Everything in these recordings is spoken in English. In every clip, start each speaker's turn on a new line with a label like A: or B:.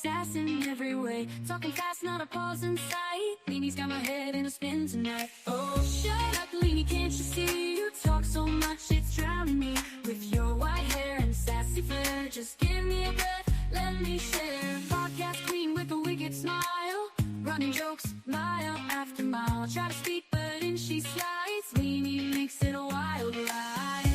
A: sass in every way. Talking fast, not a pause in sight. Leanie's got my head in a spin tonight. Oh, shut up, Leanie, can't you see? You talk so much, it's drowning me. With your white hair and sassy flair, just give me a breath, let me share. Podcast queen with a wicked smile, running jokes mile after mile. Try to speak, but in she slides. Leanie makes it a wild ride.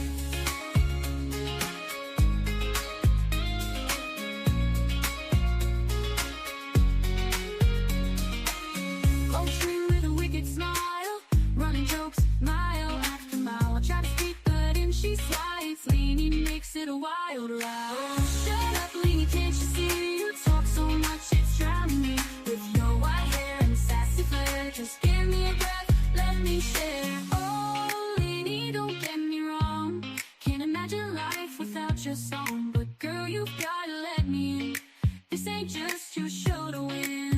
A: With a wicked smile, running jokes mile after mile. I try to speak, but in she slides. Leanie makes it a wild ride. Oh, shut up, Leanie, can't you see? You talk so much, it's drowning me. With your white hair and sassy flair, just give me a breath, let me share. Oh, Leanie, don't get me wrong, can't imagine life without your song. But girl, you've gotta let me in. This ain't just your show to win.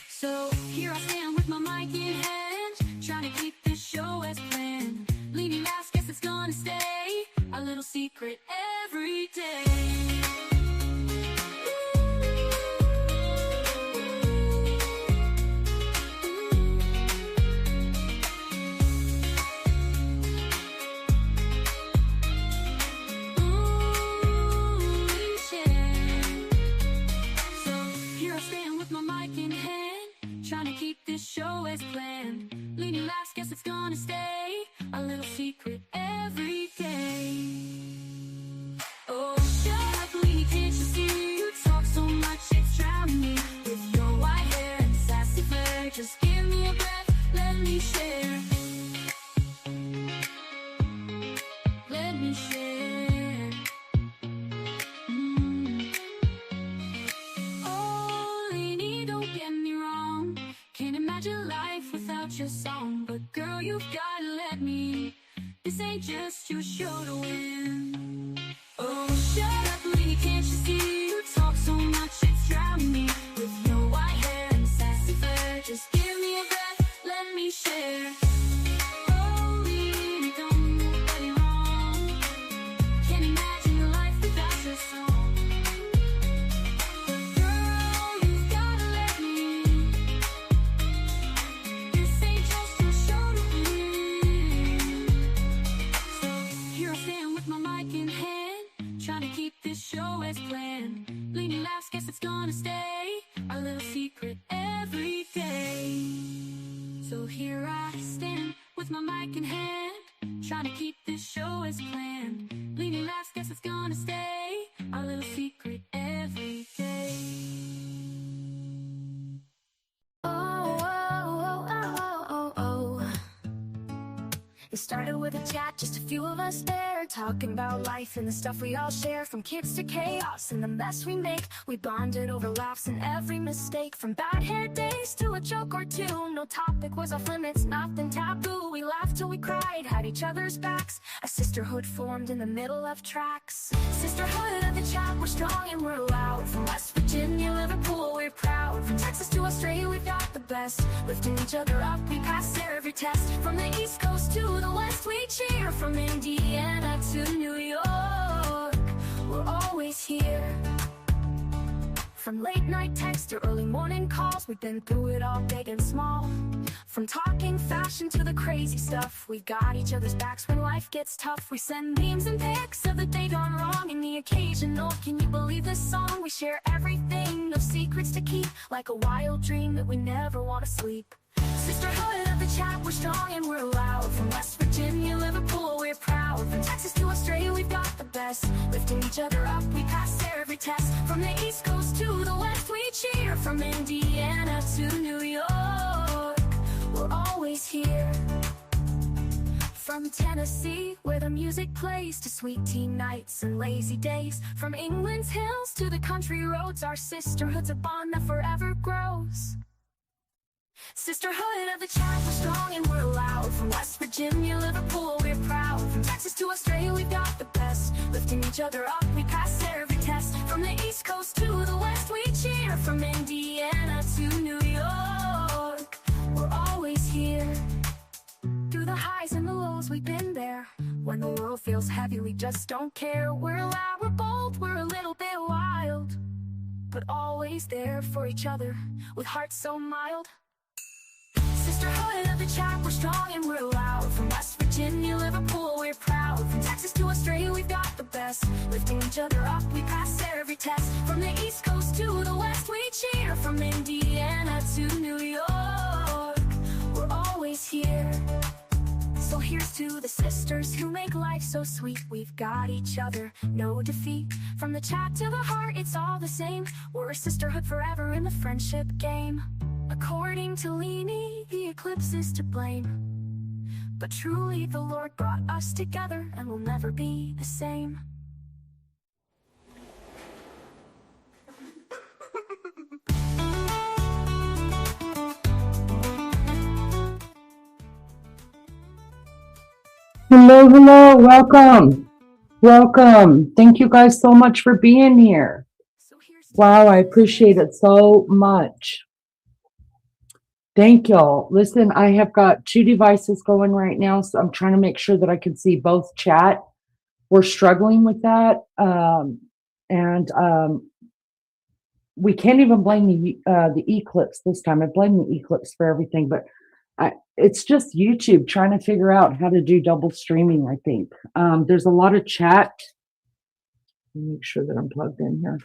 A: So here I stand with my mic in hand, trying to keep this show as planned. Leanie laughs, guess it's gonna stay a little secret every day. Trying to keep this show as planned. Leanie laughs, guess it's gonna stay a little secret every day. Oh, shut up, Leanie, can't you see? You talk so much, it's drowning me. With your white hair and sassy flair, just give me a breath, let me share. Let me share. Oh, Leanie, don't get me wrong, can't imagine life without your song. But girl, you've gotta let me. This ain't just your show to win. Oh, shut up, Leanie, can't you see? You talk so much, it's drowning me. With your white hair and sassy flair, just give me a breath, let me share. Oh, Leanie, don't get me wrong, can't imagine your life without your song. But girl, you've gotta let me. This ain't just your show to win. So here I stand with my mic in hand, trying to keep this show as planned. Leanie laughs, guess it's gonna stay a little secret every day. So here I stand with my mic in hand, trying to keep this show as planned. Leanie laughs, guess it's gonna stay a little secret every day.
B: Oh, oh, oh, oh, oh, oh. It started with a chat, just a few of us there, talking about life and the stuff we all share. From kids to chaos and the mess we make, we bonded over laughs and every mistake. From bad hair days to a joke or two, no topic was off limits, nothing taboo. We laughed till we cried, had each other's backs. A sisterhood formed in the middle of tracks. Sisterhood of the chat, we're strong and we're loud. From West Virginia, Liverpool, we're proud. From Texas to Australia, we've got the best. Lifting each other up, we pass every test. From the East Coast to the West, we cheer. From Indiana to New York, we're always here. From late night texts to early morning calls, we've been through it all, big and small. From talking fashion to the crazy stuff, we've got each other's backs when life gets tough. We send memes and pics of the day gone wrong and the occasional "can you believe this song?" We share everything, no secrets to keep, like a wild dream that we never want to sleep. Sisterhood of the chat, we're strong and we're loud. From West Virginia, Liverpool, we're proud. From Texas to Australia, we've got the best. Lifting each other up, we pass every test. From the East Coast to the West, we cheer. From Indiana to New York, we're always here. From Tennessee, where the music plays, to sweet tea nights and lazy days. From England's hills to the country roads, our sisterhood's a bond that forever grows. Sisterhood of the chat, we're strong and we're loud. From West Virginia, Liverpool, we're proud. From Texas to Australia, we've got the best. Lifting each other up, we pass every test. From the East Coast to the West, we cheer. From Indiana to New York, we're always here. Through the highs and the lows, we've been there. When the world feels heavy, we just don't care. We're loud, we're bold, we're a little bit wild. but always there for each other, with hearts so mild. Sisterhood of the chat, we're strong and we're loud. From West Virginia, Liverpool, we're proud. From Texas to Australia, we've got the best. Lifting each other up, we pass every test. From the East Coast to the West, we cheer. From Indiana to New York, we're always here. So here's to the sisters who make life so sweet. We've got each other, no defeat. From the chat to the heart, it's all the same. We're a sisterhood forever in the friendship game. According to Leanie, the eclipse is to blame. But truly the Lord brought us together, and we'll never be the same.
C: Hello, hello, welcome. Thank you guys so much for being here. Wow, I appreciate it so much. Thank y'all. Listen, I have got two devices going right now, so I'm trying to make sure that I can see both chat. We're struggling with that, and we can't even blame the eclipse this time. I blame the eclipse for everything, but it's just YouTube trying to figure out how to do double streaming, I think. There's a lot of chat. Let me make sure that I'm plugged in here.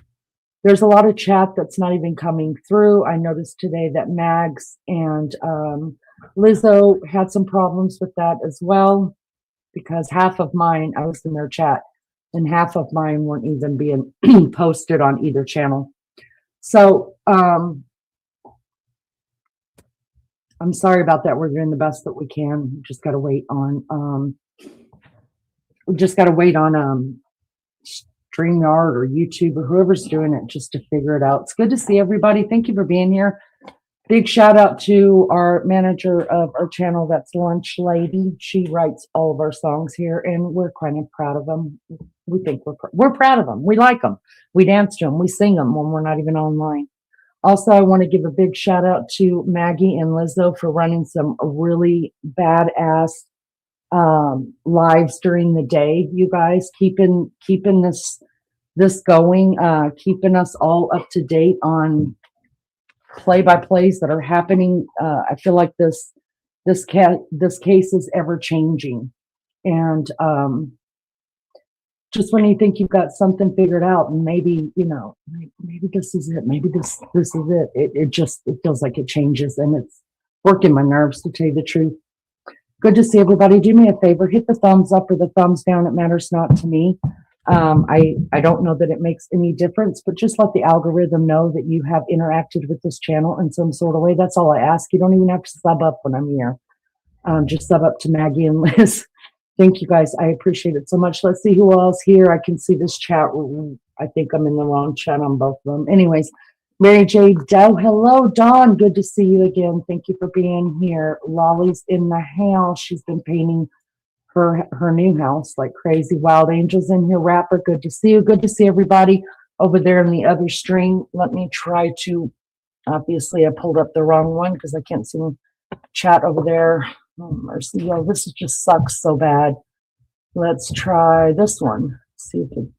C: There's a lot of chat that's not even coming through. I noticed today that Mags and Lizzo had some problems with that as well, because half of mine, I was in their chat, and half of mine weren't even being posted on either channel. So, I'm sorry about that. We're doing the best that we can. We just got to wait on StreamYard or YouTube or whoever's doing it just to figure it out. It's good to see everybody. Thank you for being here. Big shout out to our manager of our channel, that's Lunch Lady. She writes all of our songs here, and we're kind of proud of them. We think we're proud of them. We like them. We dance to them. We sing them when we're not even online. Also, I want to give a big shout out to Maggie and Lizzo for running some really badass lives during the day. You guys keeping this going, keeping us all up to date on play-by-plays that are happening. I feel like this case is ever changing, and just when you think you've got something figured out, and maybe this is it, maybe this is it. It feels like it changes, and it's working my nerves, to tell you the truth. Good to see everybody. Do me a favor, hit the thumbs up or the thumbs down. It matters not to me. I don't know that it makes any difference, but just let the algorithm know that you have interacted with this channel in some sort of way. That's all I ask. You don't even have to sub up when I'm here. Just sub up to Maggie and Liz. Thank you guys. I appreciate it so much. Let's see who else here. I can see this chat. I think I'm in the wrong chat on both of them. Anyways, Mary J. Dow. Hello, Dawn. Good to see you again. Thank you for being here. Lolly's in the house. She's been painting her new house like crazy. Wild Angels in here. Rapper, good to see you. Good to see everybody over there in the other stream. Let me try to, obviously I pulled up the wrong one because I can't see chat over there. Oh, mercy. Oh, this just sucks so bad. Let's try this one. See if it.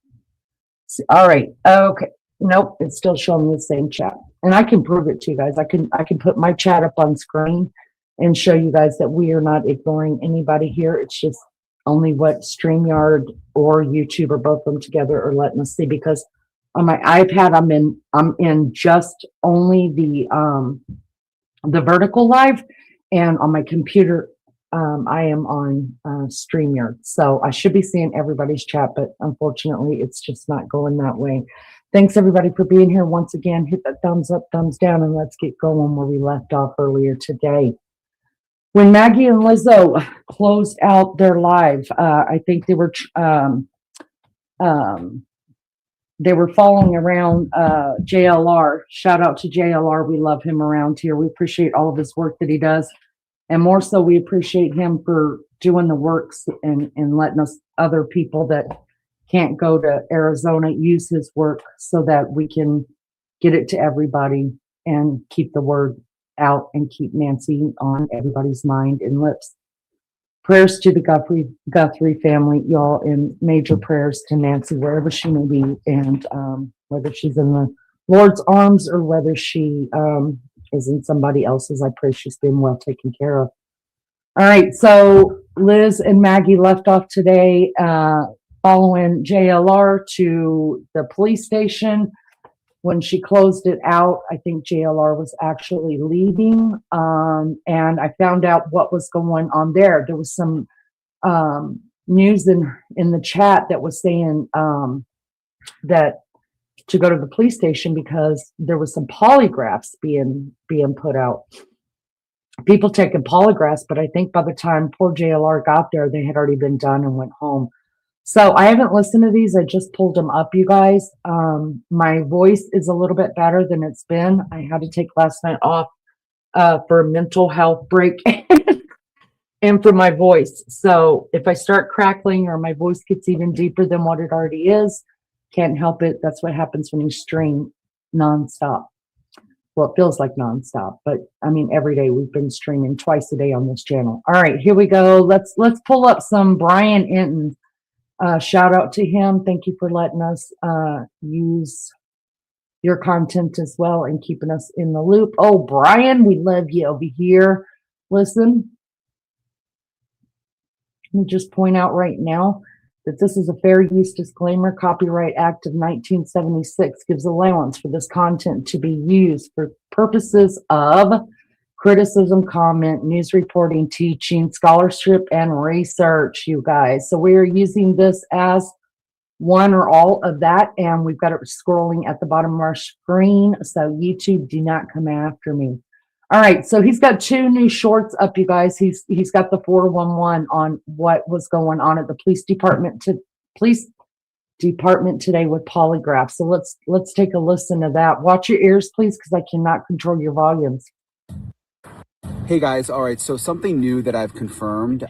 C: See. All right. Okay. Nope. It's still showing me the same chat, and I can prove it to you guys. I can put my chat up on screen and show you guys that we are not ignoring anybody here. It's just only what StreamYard or YouTube or both of them together are letting us see. Because on my iPad, I'm in just only the vertical live. And on my computer, I am on StreamYard. So I should be seeing everybody's chat, but unfortunately, it's just not going that way. Thanks, everybody, for being here once again. Hit that thumbs up, thumbs down, and let's get going where we left off earlier today. When Maggie and Lizzo closed out their live, I think they were following around JLR. Shout out to JLR. We love him around here. We appreciate all of his work that he does. And more so, we appreciate him for doing the works and letting us other people that can't go to Arizona use his work so that we can get it to everybody and keep the word out and keep Nancy on everybody's mind and lips. Prayers to the Guthrie family, y'all, and major prayers to Nancy, wherever she may be, and whether she's in the Lord's arms or whether she is in somebody else's. I pray she's been well taken care of. All right, so Liz and Maggie left off today following JLR to the police station. When she closed it out, I think JLR was actually leaving, and I found out what was going on there. There was some news in the chat that was saying that to go to the police station because there was some polygraphs being put out. People taking polygraphs, but I think by the time poor JLR got there, they had already been done and went home. So I haven't listened to these. I just pulled them up, you guys. My voice is a little bit better than it's been. I had to take last night off for a mental health break and for my voice. So if I start crackling or my voice gets even deeper than what it already is, can't help it. That's what happens when you stream nonstop. Well, it feels like nonstop, but I mean, every day we've been streaming twice a day on this channel. All right, here we go. Let's pull up some Brian Enton. Shout out to him. Thank you for letting us use your content as well and keeping us in the loop. Oh, Brian, we love you over here. Listen, let me just point out right now that this is a fair use disclaimer. Copyright Act of 1976 gives allowance for this content to be used for purposes of criticism, comment, news reporting, teaching, scholarship, and research, you guys. So we are using this as one or all of that, and we've got it scrolling at the bottom of our screen. So YouTube, do not come after me. All right, so he's got two new shorts up, you guys. He's got the 411 on what was going on at the police department today with Polygraph. So let's take a listen to that. Watch your ears, please, because I cannot control your volumes.
D: Hey guys, all right, so something new that I've confirmed,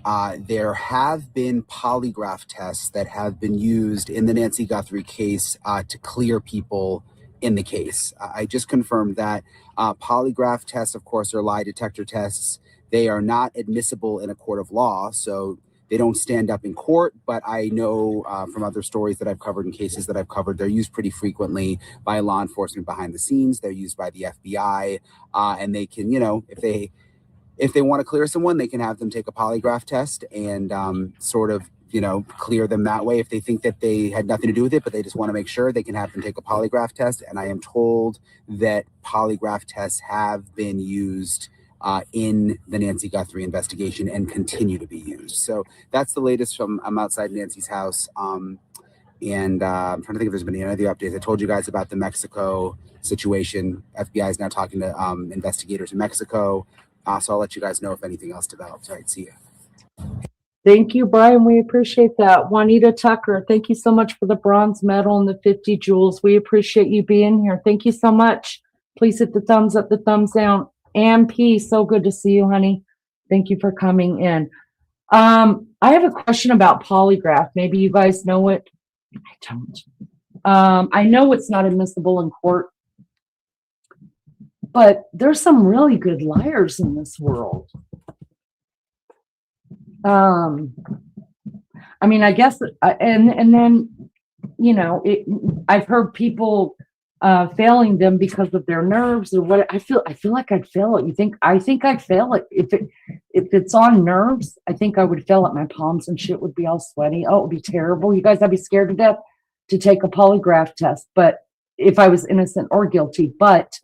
D: there have been polygraph tests that have been used in the Nancy Guthrie case to clear people in the case. I just confirmed that. Polygraph tests, of course, are lie detector tests. They are not admissible in a court of law, so they don't stand up in court, but I know from other stories that I've covered and cases that I've covered, they're used pretty frequently by law enforcement behind the scenes. They're used by the FBI, and they can, you know, if they want to clear someone, they can have them take a polygraph test and sort of, you know, clear them that way. If they think that they had nothing to do with it, but they just want to make sure, they can have them take a polygraph test. And I am told that polygraph tests have been used in the Nancy Guthrie investigation and continue to be used. So that's the latest from I'm outside Nancy's house. And I'm trying to think if there's been any other updates. I told you guys about the Mexico situation. FBI is now talking to investigators in Mexico. So I'll let you guys know if anything else develops. All right, see you.
C: Thank you, Brian. We appreciate that. Juanita Tucker, thank you so much for the bronze medal and the 50 jewels. We appreciate you being here. Thank you so much. Please hit the thumbs up, the thumbs down. MP, so good to see you, honey. Thank you for coming in. I have a question about polygraph. Maybe you guys know it. I don't. I know it's not admissible in court, but there's some really good liars in this world. I mean, I guess, and then, you know, I've heard people failing them because of their nerves or what. I feel like I'd fail it. I think I'd fail it if it's on nerves. I think I would fail it. My palms and shit would be all sweaty. Oh, it would be terrible. You guys, I'd be scared to death to take a polygraph test. But if I was innocent or guilty, but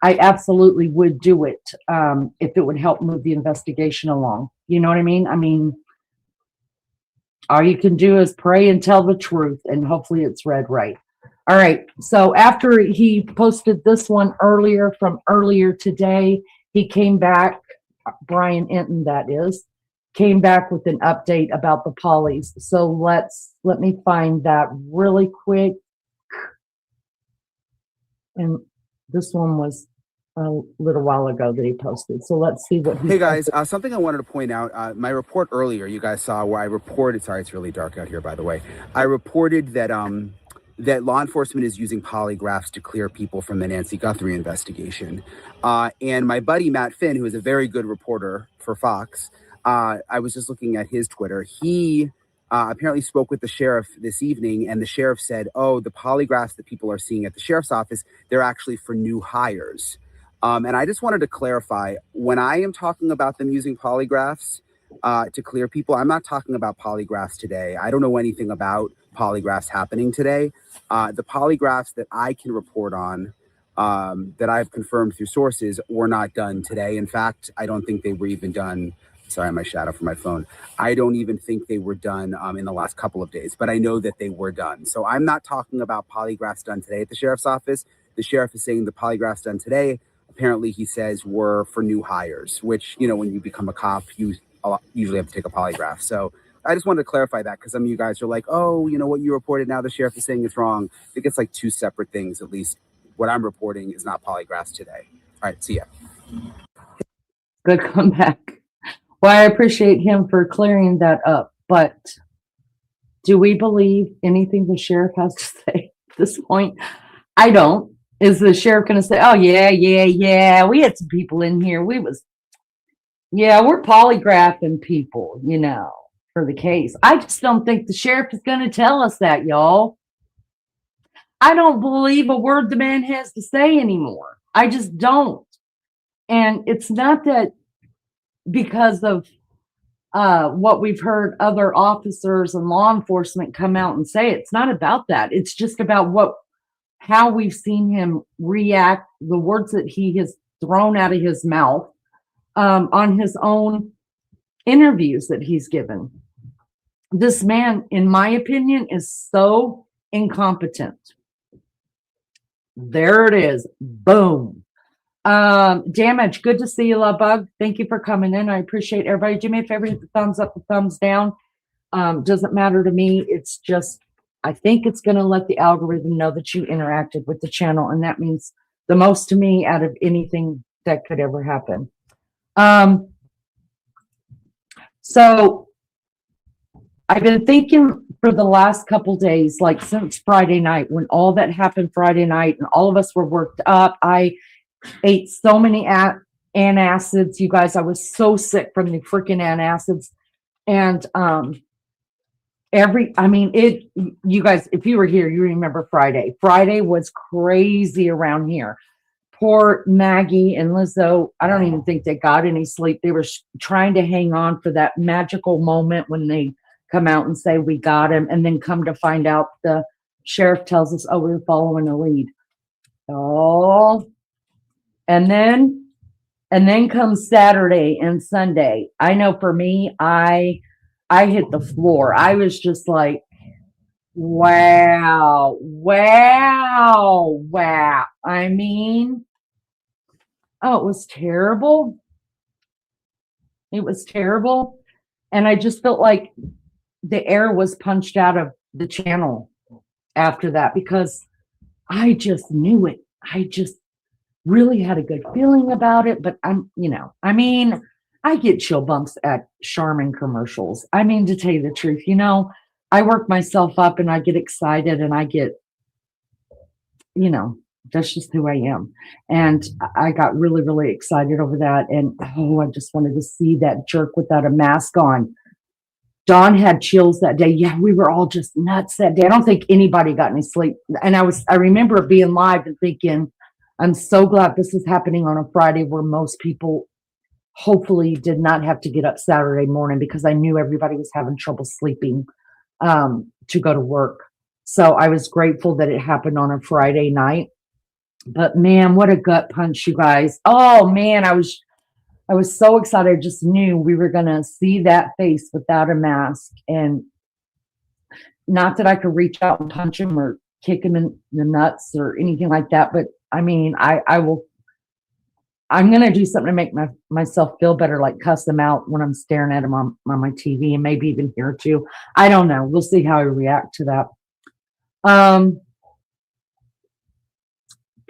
C: I absolutely would do it if it would help move the investigation along. You know what I mean? I mean, all you can do is pray and tell the truth, and hopefully it's read right. All right. So after he posted this one from earlier today, he came back, Brian Enton, that is, came back with an update about the polys. So let me find that really quick. And this one was a little while ago that he posted. So let's see what he
D: Hey guys, something I wanted to point out, my report earlier, you guys saw where I reported, sorry, it's really dark out here, by the way. I reported that that law enforcement is using polygraphs to clear people from the Nancy Guthrie investigation. And my buddy, Matt Finn, who is a very good reporter for Fox, I was just looking at his Twitter. He apparently spoke with the sheriff this evening, and the sheriff said, oh, the polygraphs that people are seeing at the sheriff's office, they're actually for new hires. And I just wanted to clarify, when I am talking about them using polygraphs to clear people, I'm not talking about polygraphs today. I don't know anything about polygraphs happening today. The polygraphs that I can report on, that I've confirmed through sources, were not done today. In fact, I don't think they were even done. Sorry, my shadow from my phone. I don't even think they were done in the last couple of days, but I know that they were done. So I'm not talking about polygraphs done today at the sheriff's office. The sheriff is saying the polygraphs done today, apparently he says, were for new hires, which, you know, when you become a cop, you usually have to take a polygraph. So I just wanted to clarify that, because some of you guys are like, oh, you know, what you reported, now the sheriff is saying it's wrong. I think it's like two separate things. At least what I'm reporting is not polygraphs today. All right, see ya.
C: Good comeback. Well, I appreciate him for clearing that up, but do we believe anything the sheriff has to say at this point? I don't. Is the sheriff going to say, oh, yeah, we had some people in here. We're polygraphing people, you know, for the case. I just don't think the sheriff is going to tell us that, y'all. I don't believe a word the man has to say anymore. I just don't. And it's not that because of what we've heard other officers and law enforcement come out and say. It's not about that. It's just about how we've seen him react, the words that he has thrown out of his mouth on his own interviews that he's given. This man, in my opinion, is so incompetent. There it is. Boom. Damage, good to see you, Love Bug. Thank you for coming in. I appreciate everybody. Do me a favor, hit the thumbs up, the thumbs down. Doesn't matter to me. It's just, I think it's going to let the algorithm know that you interacted with the channel, and that means the most to me out of anything that could ever happen. So I've been thinking for the last couple days, like since Friday night, when all that happened Friday night and all of us were worked up. I ate so many antacids, you guys. I was so sick from the freaking antacids. And you guys, if you were here, you remember Friday. Friday was crazy around here. Poor Maggie and Lizzo, I don't even think they got any sleep. They were trying to hang on for that magical moment when they come out and say, we got him. And then come to find out the sheriff tells us, oh, we were following a lead. Oh, and then comes Saturday and Sunday. I know for me, I hit the floor. I was just like, wow. I mean, oh, it was terrible. It was terrible. And I just felt like the air was punched out of the channel after that, because I just knew it. I just really had a good feeling about it. But I get chill bumps at Charmin commercials. I mean, to tell you the truth, I work myself up and I get excited and I get, that's just who I am. And I got really, really excited over that. And I just wanted to see that jerk without a mask on. Dawn had chills that day. Yeah, we were all just nuts that day. I don't think anybody got any sleep. And I remember being live and thinking, I'm so glad this is happening on a Friday where most people hopefully did not have to get up Saturday morning, because I knew everybody was having trouble sleeping to go to work. So I was grateful that it happened on a Friday night. But man, what a gut punch, you guys. Oh man, I was so excited. I just knew we were going to see that face without a mask. And not that I could reach out and punch him or kick him in the nuts or anything like that. But I mean, I'm going to do something to make myself feel better, like cuss him out when I'm staring at him on my TV, and maybe even here too. I don't know. We'll see how I react to that.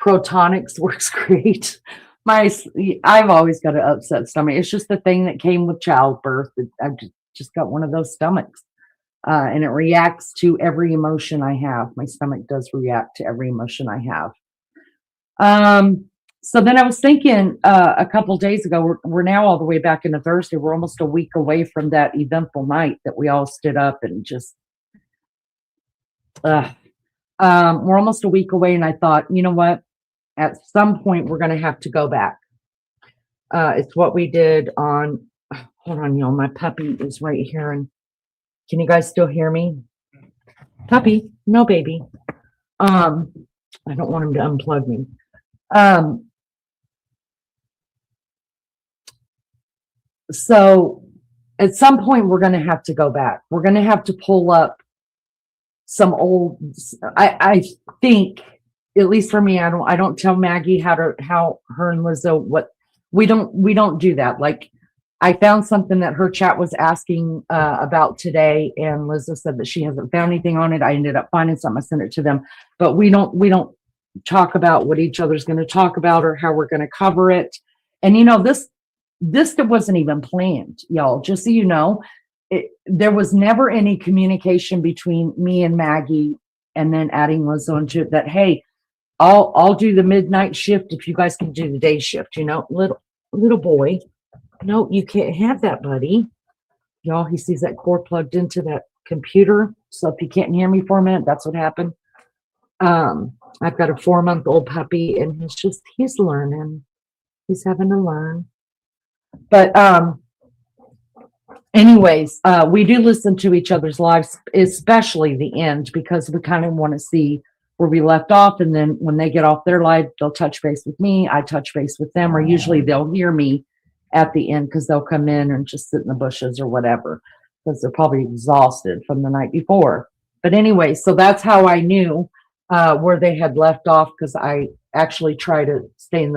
C: Protonics works great. I've always got an upset stomach. It's just the thing that came with childbirth. I've just got one of those stomachs. And it reacts to every emotion I have. My stomach does react to every emotion I have. So then I was thinking a couple days ago, we're now all the way back into Thursday. We're almost a week away from that eventful night that we all stood up and just, we're almost a week away. And I thought, you know what? At some point, we're going to have to go back. It's what we did on, hold on, y'all. My puppy is right here. And can you guys still hear me? Puppy, no baby. I don't want him to unplug me. So at some point we're going to have to go back. We're going to have to pull up some old, I think, at least for me, I don't tell Maggie how her and Lizzo, what we don't do that. Like, I found something that her chat was asking about today, and Lizzo said that she hasn't found anything on it. I ended up finding something. I sent it to them, but we don't talk about what each other's going to talk about or how we're going to cover it. And this wasn't even planned, y'all. Just so you know, there was never any communication between me and Maggie, and then adding Lizzo into it that, hey, I'll do the midnight shift if you guys can do the day shift. Little boy. No, you can't have that, buddy. Y'all, he sees that cord plugged into that computer. So if you can't hear me for a minute, that's what happened. I've got a 4-month-old puppy, and he's learning. He's having to learn. But anyways, we do listen to each other's lives, especially the end, because we kind of want to see where we left off. And then when they get off their live, they'll touch base with me. I touch base with them, or usually they'll hear me at the end because they'll come in and just sit in the bushes or whatever, because they're probably exhausted from the night before. But anyway, so that's how I knew where they had left off, because I actually try to stay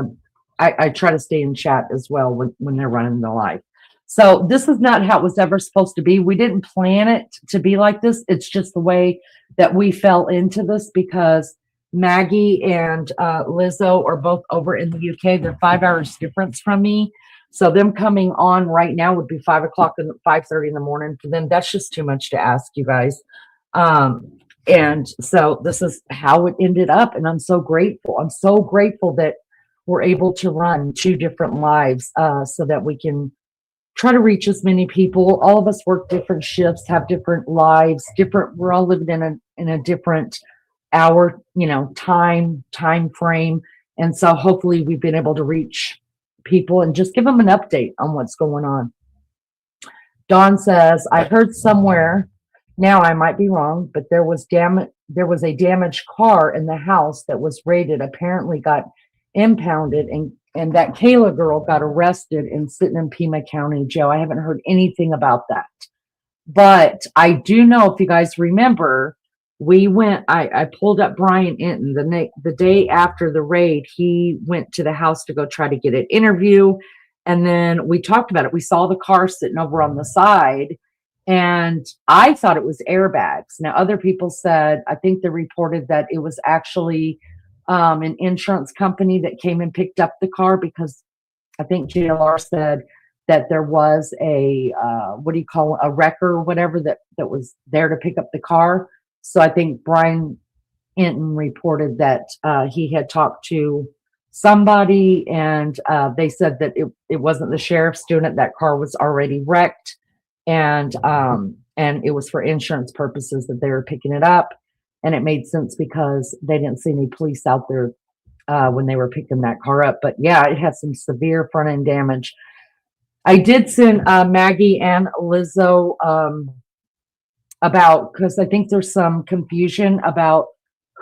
C: I try to stay in chat as well when they're running the live. So this is not how it was ever supposed to be. We didn't plan it to be like this. It's just the way that we fell into this, because Maggie and Lizzo are both over in the UK. They're 5 hours difference from me. So them coming on right now would be 5 o'clock and 5:30 in the morning for them. That's just too much to ask you guys. And so this is how it ended up. And I'm so grateful. I'm so grateful that we're able to run 2 different lives so that we can try to reach as many people. All of us work different shifts, have different lives, we're all living in a different hour, time frame. And so hopefully we've been able to reach people and just give them an update on what's going on. Dawn says, I heard somewhere, now I might be wrong, but there was a damaged car in the house that was raided, apparently got impounded, and that Kayla girl got arrested and sitting in Pima County jail. I haven't heard anything about that, but I do know, if you guys remember, I pulled up Brian Inton the day after the raid. He went to the house to go try to get an interview. And then we talked about it. We saw the car sitting over on the side, and I thought it was airbags. Now, other people said, I think they reported that it was actually an insurance company that came and picked up the car, because I think JLR said that there was a wrecker or whatever that was there to pick up the car. So I think Brian Inton reported that he had talked to somebody, and they said that it wasn't the sheriff's doing it. That car was already wrecked, and it was for insurance purposes that they were picking it up. And it made sense because they didn't see any police out there when they were picking that car up. But yeah, it had some severe front end damage. I did send Maggie and Lizzo because I think there's some confusion about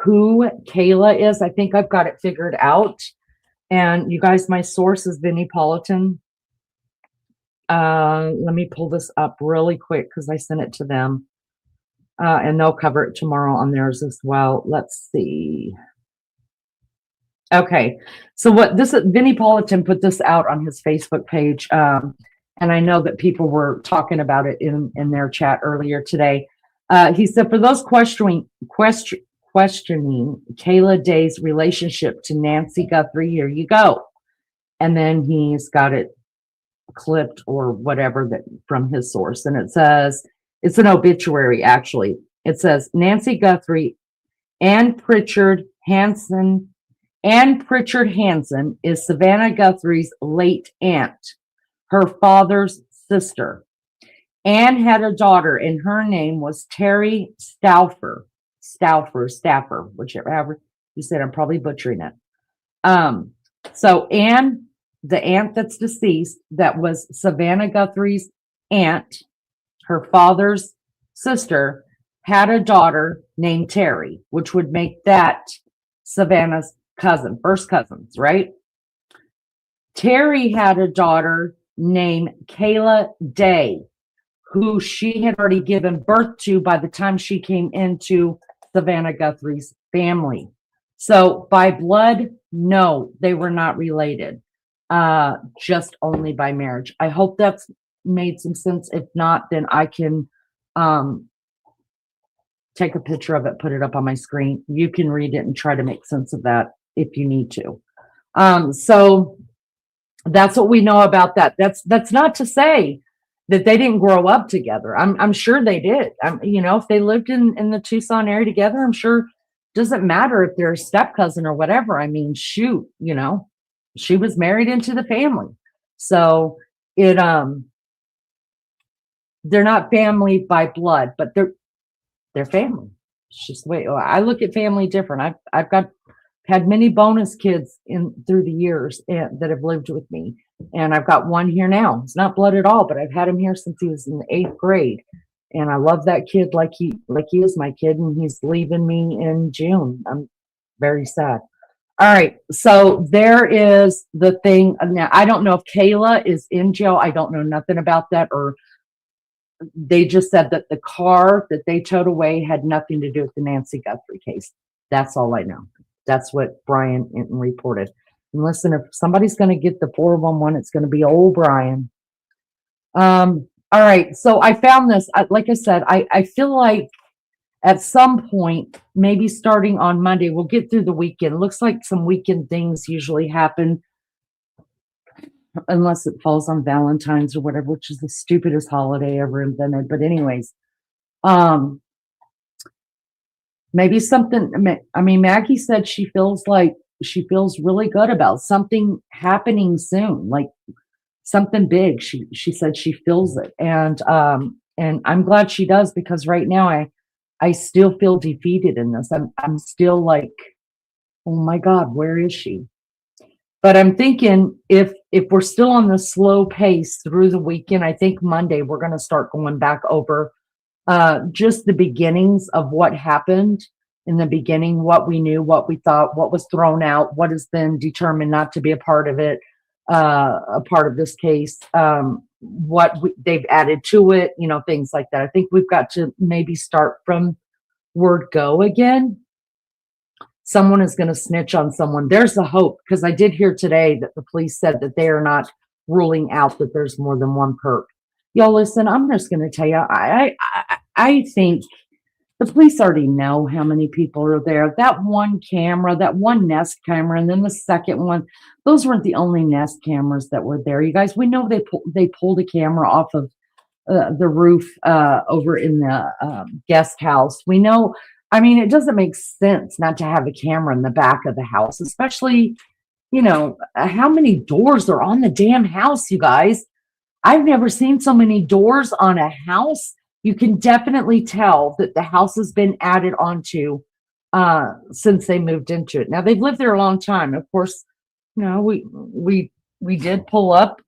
C: who Kayla is. I think I've got it figured out. And you guys, my source is Vinnie Politan. Let me pull this up really quick because I sent it to them. And they'll cover it tomorrow on theirs as well. Let's see. Okay, so Vinnie Politan put this out on his Facebook page, and I know that people were talking about it in their chat earlier today. He said, for those questioning Kayla Day's relationship to Nancy Guthrie, here you go. And then he's got it clipped or whatever that from his source, and it says, it's an obituary, actually. It says, Nancy Guthrie, Ann Pritchard, Hanson, Anne Pritchard Hansen is Savannah Guthrie's late aunt, her father's sister. Anne had a daughter, and her name was Terry Stauffer, whichever you said. I'm probably butchering it. So Anne, the aunt that's deceased, that was Savannah Guthrie's aunt, her father's sister, had a daughter named Terry, which would make that Savannah's cousin, first cousins, right? Terry had a daughter named Kayla Day, who she had already given birth to by the time she came into Savannah Guthrie's family. So by blood, no, they were not related, just only by marriage. I hope that's made some sense. If not, then I can take a picture of it, put it up on my screen. You can read it and try to make sense of that if you need to. So that's what we know about that. That's not to say that they didn't grow up together. I'm sure they did. If they lived in the Tucson area together, I'm sure. Doesn't matter if they're a step cousin or whatever. I mean, shoot, she was married into the family. So they're not family by blood, but they're family. It's just the way I look at family different. I've had many bonus kids through the years that have lived with me. And I've got one here now. It's not blood at all, but I've had him here since he was in the 8th grade. And I love that kid like he is my kid, and he's leaving me in June. I'm very sad. All right, so there is the thing. Now, I don't know if Kayla is in jail. I don't know nothing about that, or they just said that the car that they towed away had nothing to do with the Nancy Guthrie case. That's all I know. That's what Brian Inton reported. And listen, if somebody's going to get the 411, it's going to be old Brian. All right, so I found this. Like I said, I feel like at some point, maybe starting on Monday, we'll get through the weekend. Looks like some weekend things usually happen, unless it falls on Valentine's or whatever, which is the stupidest holiday ever invented. But anyways, maybe something. I mean, Maggie said she feels really good about something happening soon, like something big. She said she feels it, and I'm glad she does, because right now I still feel defeated in this. I'm still like, oh my God, where is she? But I'm thinking if we're still on the slow pace through the weekend, I think Monday we're going to start going back over just the beginnings of what happened in the beginning, what we knew, what we thought, what was thrown out, what has been determined not to be a part of it. A part of this case, they've added to it, things like that. I think we've got to maybe start from word go again. Someone is going to snitch on someone. There's a hope, because I did hear today that the police said that they are not ruling out that there's more than one perp. Y'all listen, I'm just going to tell you, I think the police already know how many people are there. That one camera, that one Nest camera, and then the second one, those weren't the only Nest cameras that were there. You guys, we know they pulled a camera off of the roof over in the guest house. We know, I mean, it doesn't make sense not to have a camera in the back of the house, especially, how many doors are on the damn house, you guys. I've never seen so many doors on a house. You can definitely tell that the house has been added onto since they moved into it. Now, they've lived there a long time. Of course, we did pull up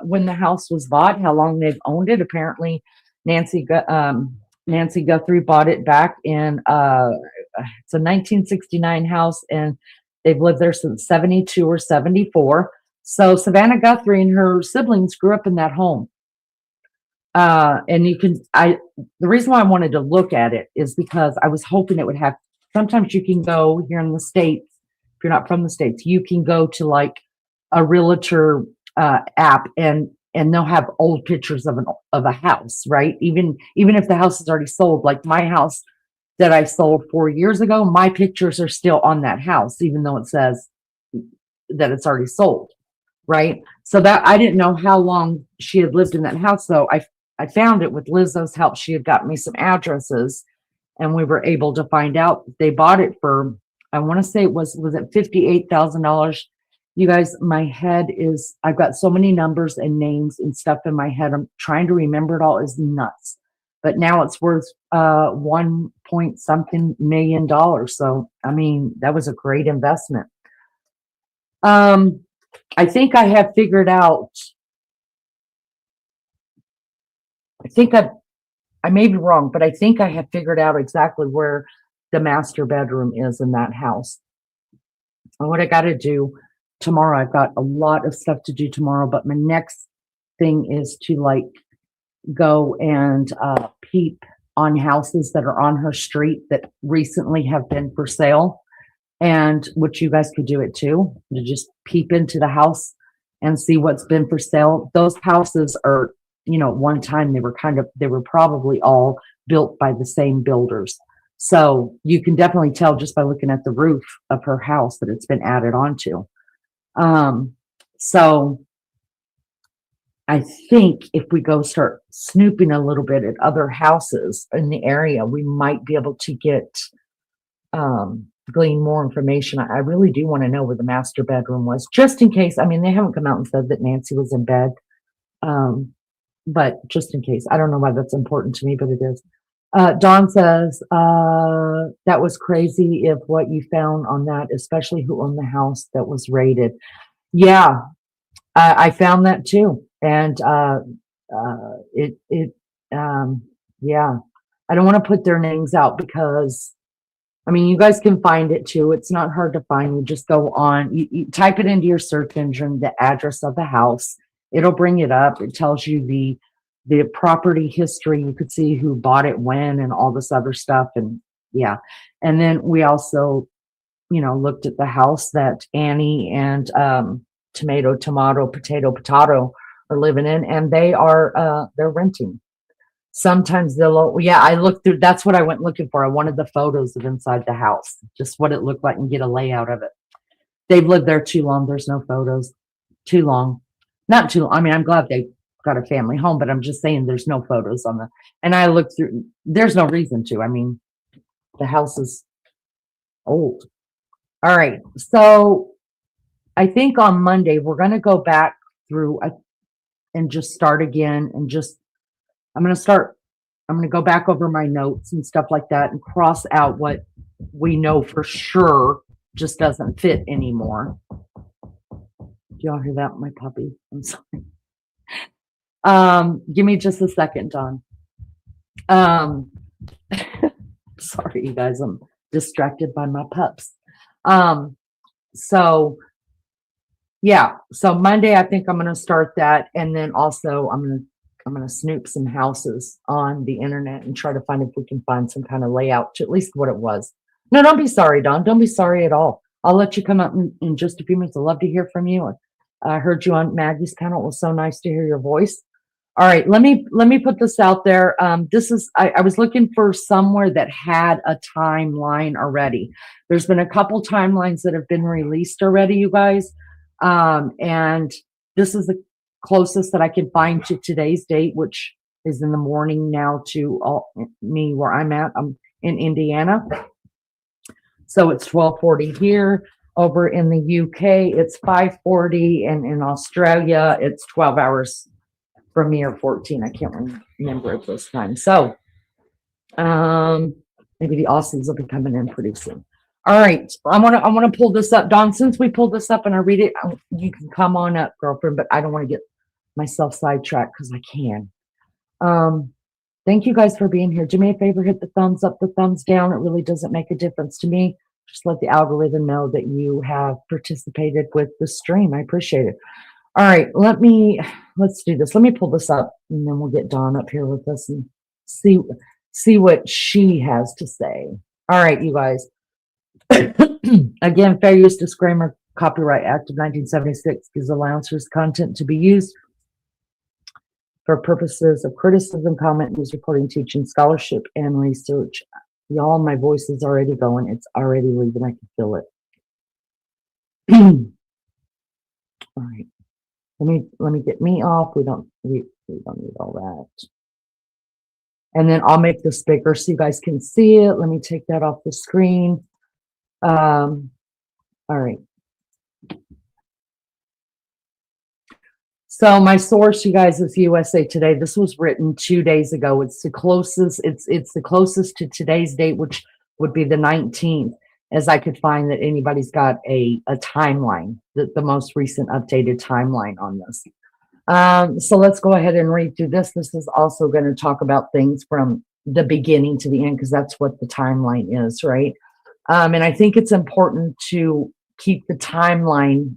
C: when the house was bought, how long they've owned it. Apparently, Nancy Guthrie bought it back in it's a 1969 house, and they've lived there since 72 or 74. So Savannah Guthrie and her siblings grew up in that home. And the reason why I wanted to look at it is because I was hoping it would have, sometimes you can go here in the States, if you're not from the States, you can go to like a realtor app, and they'll have old pictures of a house, right? Even if the house is already sold, like my house that I sold 4 years ago, my pictures are still on that house, even though it says that it's already sold, right? So that I didn't know how long she had lived in that house, though. I found it with Lizzo's help. She had got me some addresses, and we were able to find out they bought it for, I want to say it was it $58,000? You guys, my head is, I've got so many numbers and names and stuff in my head. I'm trying to remember it all, is nuts. But now it's worth 1 point something million dollars. So I mean, that was a great investment. I think I have figured out, I may be wrong, but I think I have figured out exactly where the master bedroom is in that house. And what I got to do tomorrow, I've got a lot of stuff to do tomorrow, but my next thing is to like go and peep on houses that are on her street that recently have been for sale, and which you guys could do it too, to just peep into the house and see what's been for sale. Those houses are, you know, one time they were probably all built by the same builders. So you can definitely tell just by looking at the roof of her house that it's been added onto. So I think if we go start snooping a little bit at other houses in the area, we might be able to glean more information. I really do want to know where the master bedroom was, just in case. I mean, they haven't come out and said that Nancy was in bed. But just in case. I don't know why that's important to me, but it is. Dawn says, that was crazy if what you found on that, especially who owned the house that was raided. Yeah, I found that too. And yeah, I don't want to put their names out because, I mean, you guys can find it too. It's not hard to find. You just go on, you type it into your search engine, the address of the house. It'll bring it up. It tells you the property history. You could see who bought it when and all this other stuff. And yeah. And then we also, you know, looked at the house that Annie and potato are living in, and they're renting. Sometimes I looked through, that's what I went looking for. I wanted the photos of inside the house, just what it looked like and get a layout of it. They've lived there too long. There's no photos. Too long. Not too long. I mean, I'm glad they got a family home, but I'm just saying there's no photos on and I looked through, there's no reason to. I mean, the house is old. All right. So I think on Monday, we're going to go back through and just start again and just, I'm going to go back over my notes and stuff like that and cross out what we know for sure just doesn't fit anymore. Do y'all hear that, my puppy? I'm sorry. Give me just a second, Don. Sorry, you guys, I'm distracted by my pups. So yeah, so Monday, I think I'm going to start that. And then also I'm going to snoop some houses on the internet and try to find if we can find some kind of layout to at least what it was. No, don't be sorry, Don. Don't be sorry at all. I'll let you come up in just a few minutes. I'd love to hear from you. I heard you on Maggie's panel. It was so nice to hear your voice. All right, let me put this out there. This is, I was looking for somewhere that had a timeline already. There's been a couple timelines that have been released already, you guys. And this is the closest that I can find to today's date, which is in the morning now to me where I'm at. I'm in Indiana. So it's 12:40 here. Over in the UK, it's 5:40, and in Australia, it's 12 hours from me, or 14. I can't remember at this time. So maybe the Aussies will be coming in pretty soon. All right, I want to pull this up, Dawn. Since we pulled this up and I read it, you can come on up, girlfriend. But I don't want to get myself sidetracked because I can. Thank you guys for being here. Do me a favor, hit the thumbs up, the thumbs down. It really doesn't make a difference to me. Just let the algorithm know that you have participated with the stream. I appreciate it. All right, let's do this. Let me pull this up, and then we'll get Dawn up here with us and see what she has to say. All right, you guys. Again, fair use disclaimer. Copyright Act of 1976 gives allowance for content to be used for purposes of criticism, comment, news reporting, teaching, scholarship, and research. Y'all, my voice is already going. It's already leaving. I can feel it. All right. Let me get me off. We don't need all that. And then I'll make this bigger so you guys can see it. Let me take that off the screen. All right. So my source, you guys, is USA Today. This was written 2 days ago. It's the closest. It's the closest to today's date, which would be the 19th, as I could find that anybody's got a timeline, the most recent updated timeline on this. So let's go ahead and read through this. This is also going to talk about things from the beginning to the end, because that's what the timeline is, right? And I think it's important to keep the timeline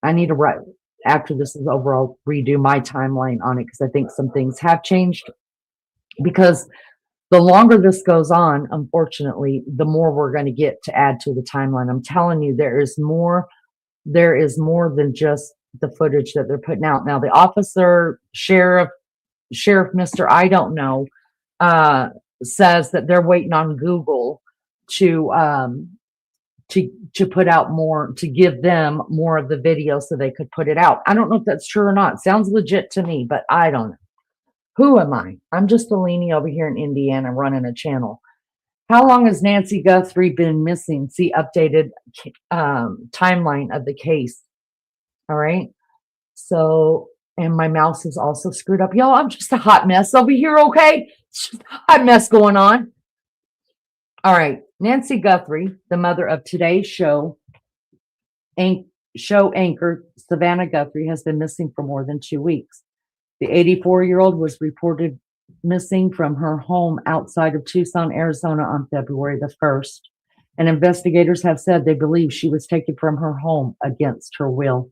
C: I need to write, after this is over, I'll redo my timeline on it, because I think some things have changed. Because the longer this goes on, unfortunately, the more we're going to get to add to the timeline. I'm telling you, there is more than just the footage that they're putting out. Now, the officer, sheriff, Mr. I don't know, says that they're waiting on Google to put out more, to give them more of the video so they could put it out. I don't know if that's true or not. Sounds legit to me, but I don't know. Who am I? I'm just a Leanie over here in Indiana running a channel. How long has Nancy Guthrie been missing? See updated timeline of the case. All right. So, and my mouse is also screwed up. Y'all, I'm just a hot mess over here, okay? It's just a hot mess going on. All right. Nancy Guthrie, the mother of today's show anchor Savannah Guthrie, has been missing for more than 2 weeks. The 84-year-old was reported missing from her home outside of Tucson, Arizona on February the 1st. And investigators have said they believe she was taken from her home against her will.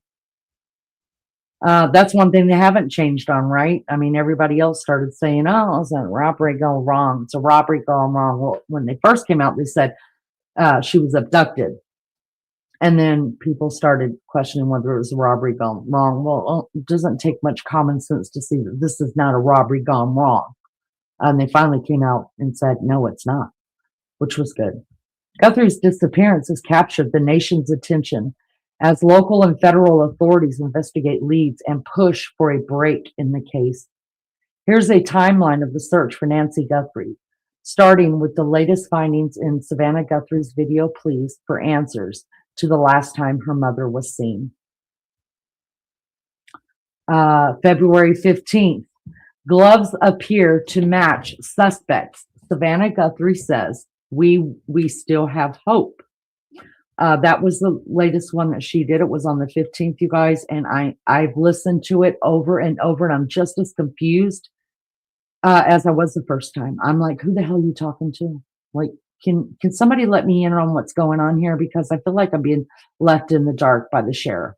C: That's one thing they haven't changed on, right? I mean, everybody else started saying, oh, it's a robbery gone wrong. It's a robbery gone wrong. Well, when they first came out, they said she was abducted. And then people started questioning whether it was a robbery gone wrong. Well, it doesn't take much common sense to see that this is not a robbery gone wrong. And they finally came out and said, no, it's not, which was good. Guthrie's disappearance has captured the nation's attention as local and federal authorities investigate leads and push for a break in the case. Here's a timeline of the search for Nancy Guthrie, starting with the latest findings in Savannah Guthrie's video pleas for answers to the last time her mother was seen. February 15th, gloves appear to match suspects. Savannah Guthrie says, we still have hope. That was the latest one that she did. It was on the 15th, you guys, and I've listened to it over and over, and I'm just as confused as I was the first time. I'm like, who the hell are you talking to? Like, can somebody let me in on what's going on here? Because I feel like I'm being left in the dark by the sheriff.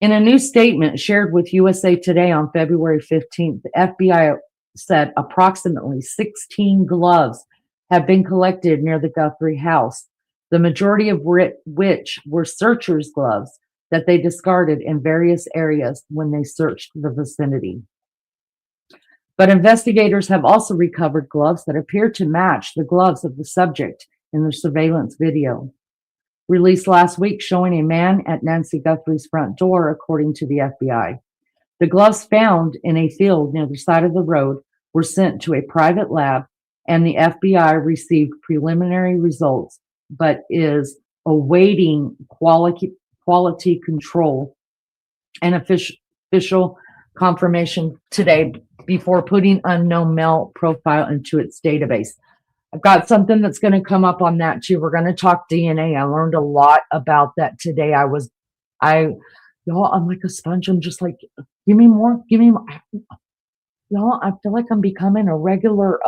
C: In a new statement shared with USA Today on February 15th, the FBI said approximately 16 gloves have been collected near the Guthrie house, the majority of which were searchers' gloves that they discarded in various areas when they searched the vicinity. But investigators have also recovered gloves that appear to match the gloves of the subject in the surveillance video, released last week, showing a man at Nancy Guthrie's front door, according to the FBI. The gloves found in a field near the side of the road were sent to a private lab, and the FBI received preliminary results, but is awaiting quality control and official confirmation today before putting unknown male profile into its database. I've got something that's going to come up on that too. We're going to talk DNA. I learned a lot about that today. Y'all, I'm like a sponge. I'm just like, give me more. Y'all, I feel like I'm becoming a regular,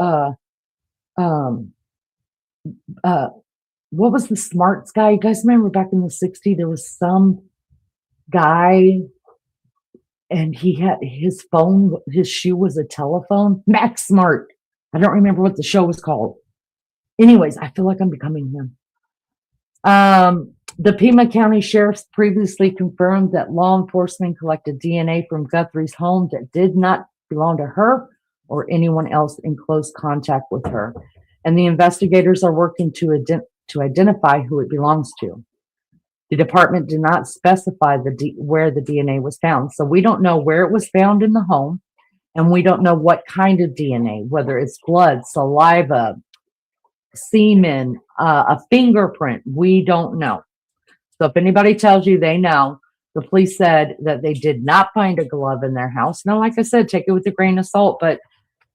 C: what was the smarts guy? You guys remember back in the 60s, there was some guy and he had his phone, his shoe was a telephone. Max Smart. I don't remember what the show was called. Anyways, I feel like I'm becoming him. The Pima County Sheriff's previously confirmed that law enforcement collected DNA from Guthrie's home that did not belong to her or anyone else in close contact with her. And the investigators are working to identify who it belongs to. The department did not specify where the DNA was found. So we don't know where it was found in the home, and we don't know what kind of DNA, whether it's blood, saliva, semen, A fingerprint, we don't know. So if anybody tells you they know, the police said that they did not find a glove in their house. Now, like I said, take it with a grain of salt. But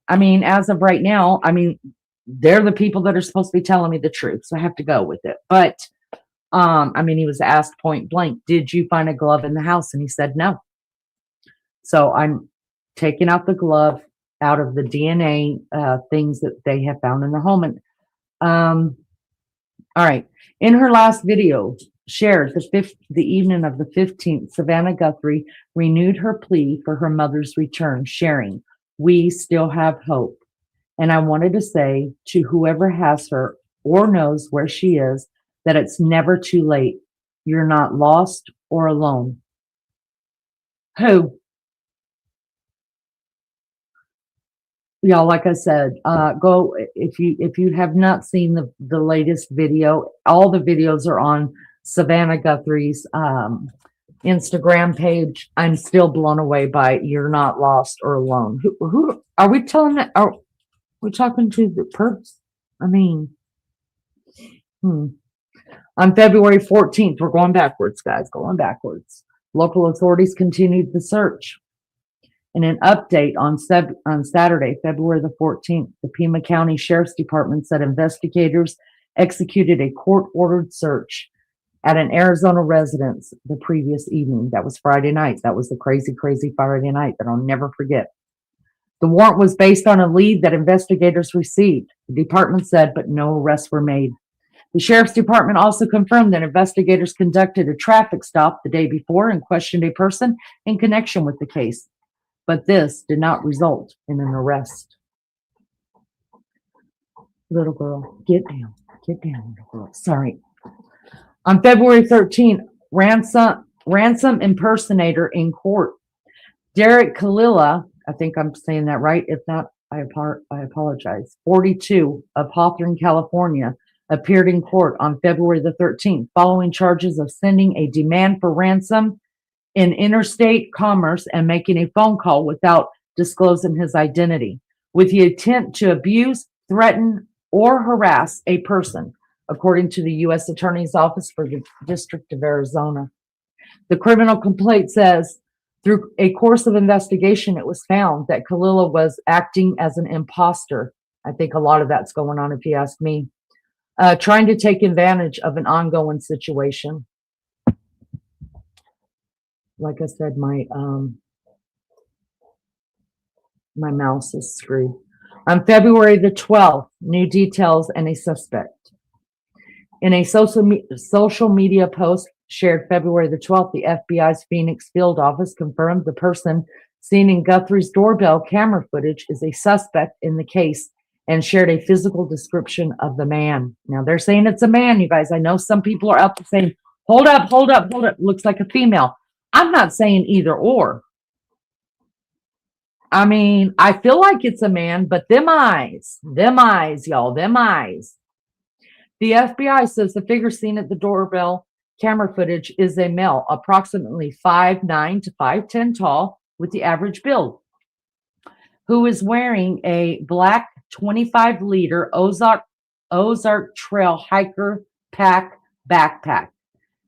C: I mean, as of right now, I mean, they're the people that are supposed to be telling me the truth. So I have to go with it. But I mean, he was asked point blank, did you find a glove in the house? And he said no. So I'm taking out the glove out of the DNA things that they have found in the home. And all right. In her last video shared the evening of the 15th, Savannah Guthrie renewed her plea for her mother's return, sharing, "We still have hope. And I wanted to say to whoever has her or knows where she is that it's never too late. You're not lost or alone." Who? Y'all, like I said, go if you have not seen the latest video. All the videos are on Savannah Guthrie's Instagram page. I'm still blown away by "You're not lost or alone." Who are we telling that? Are we talking to the perps? I mean, on February 14th, we're going backwards, guys, going backwards. Local authorities continued the search. In an update on Saturday, February the 14th, the Pima County Sheriff's Department said investigators executed a court-ordered search at an Arizona residence the previous evening. That was Friday night. That was the crazy, crazy Friday night that I'll never forget. The warrant was based on a lead that investigators received, the department said, but no arrests were made. The Sheriff's Department also confirmed that investigators conducted a traffic stop the day before and questioned a person in connection with the case. But this did not result in an arrest. Little girl, get down, little girl. Sorry. On February 13th, ransom impersonator in court. Derek Kalila, I think I'm saying that right. If not, I apologize. 42 of Hawthorne, California, appeared in court on February the 13th following charges of sending a demand for ransom in interstate commerce and making a phone call without disclosing his identity, with the intent to abuse, threaten, or harass a person, according to the U.S. Attorney's Office for the District of Arizona. The criminal complaint says, through a course of investigation, it was found that Kalila was acting as an imposter. I think a lot of that's going on, if you ask me, trying to take advantage of an ongoing situation. Like I said, my mouse is screwed. On February the 12th, new details and a suspect. In a social media post shared February the 12th, the FBI's Phoenix field office confirmed the person seen in Guthrie's doorbell camera footage is a suspect in the case and shared a physical description of the man. Now they're saying it's a man, you guys. I know some people are out there saying, hold up, looks like a female. I'm not saying either or. I mean, I feel like it's a man, but them eyes, y'all, them eyes. The FBI says the figure seen at the doorbell camera footage is a male, approximately 5'9" to 5'10" tall, with the average build, who is wearing a black 25-liter Ozark Trail hiker pack backpack.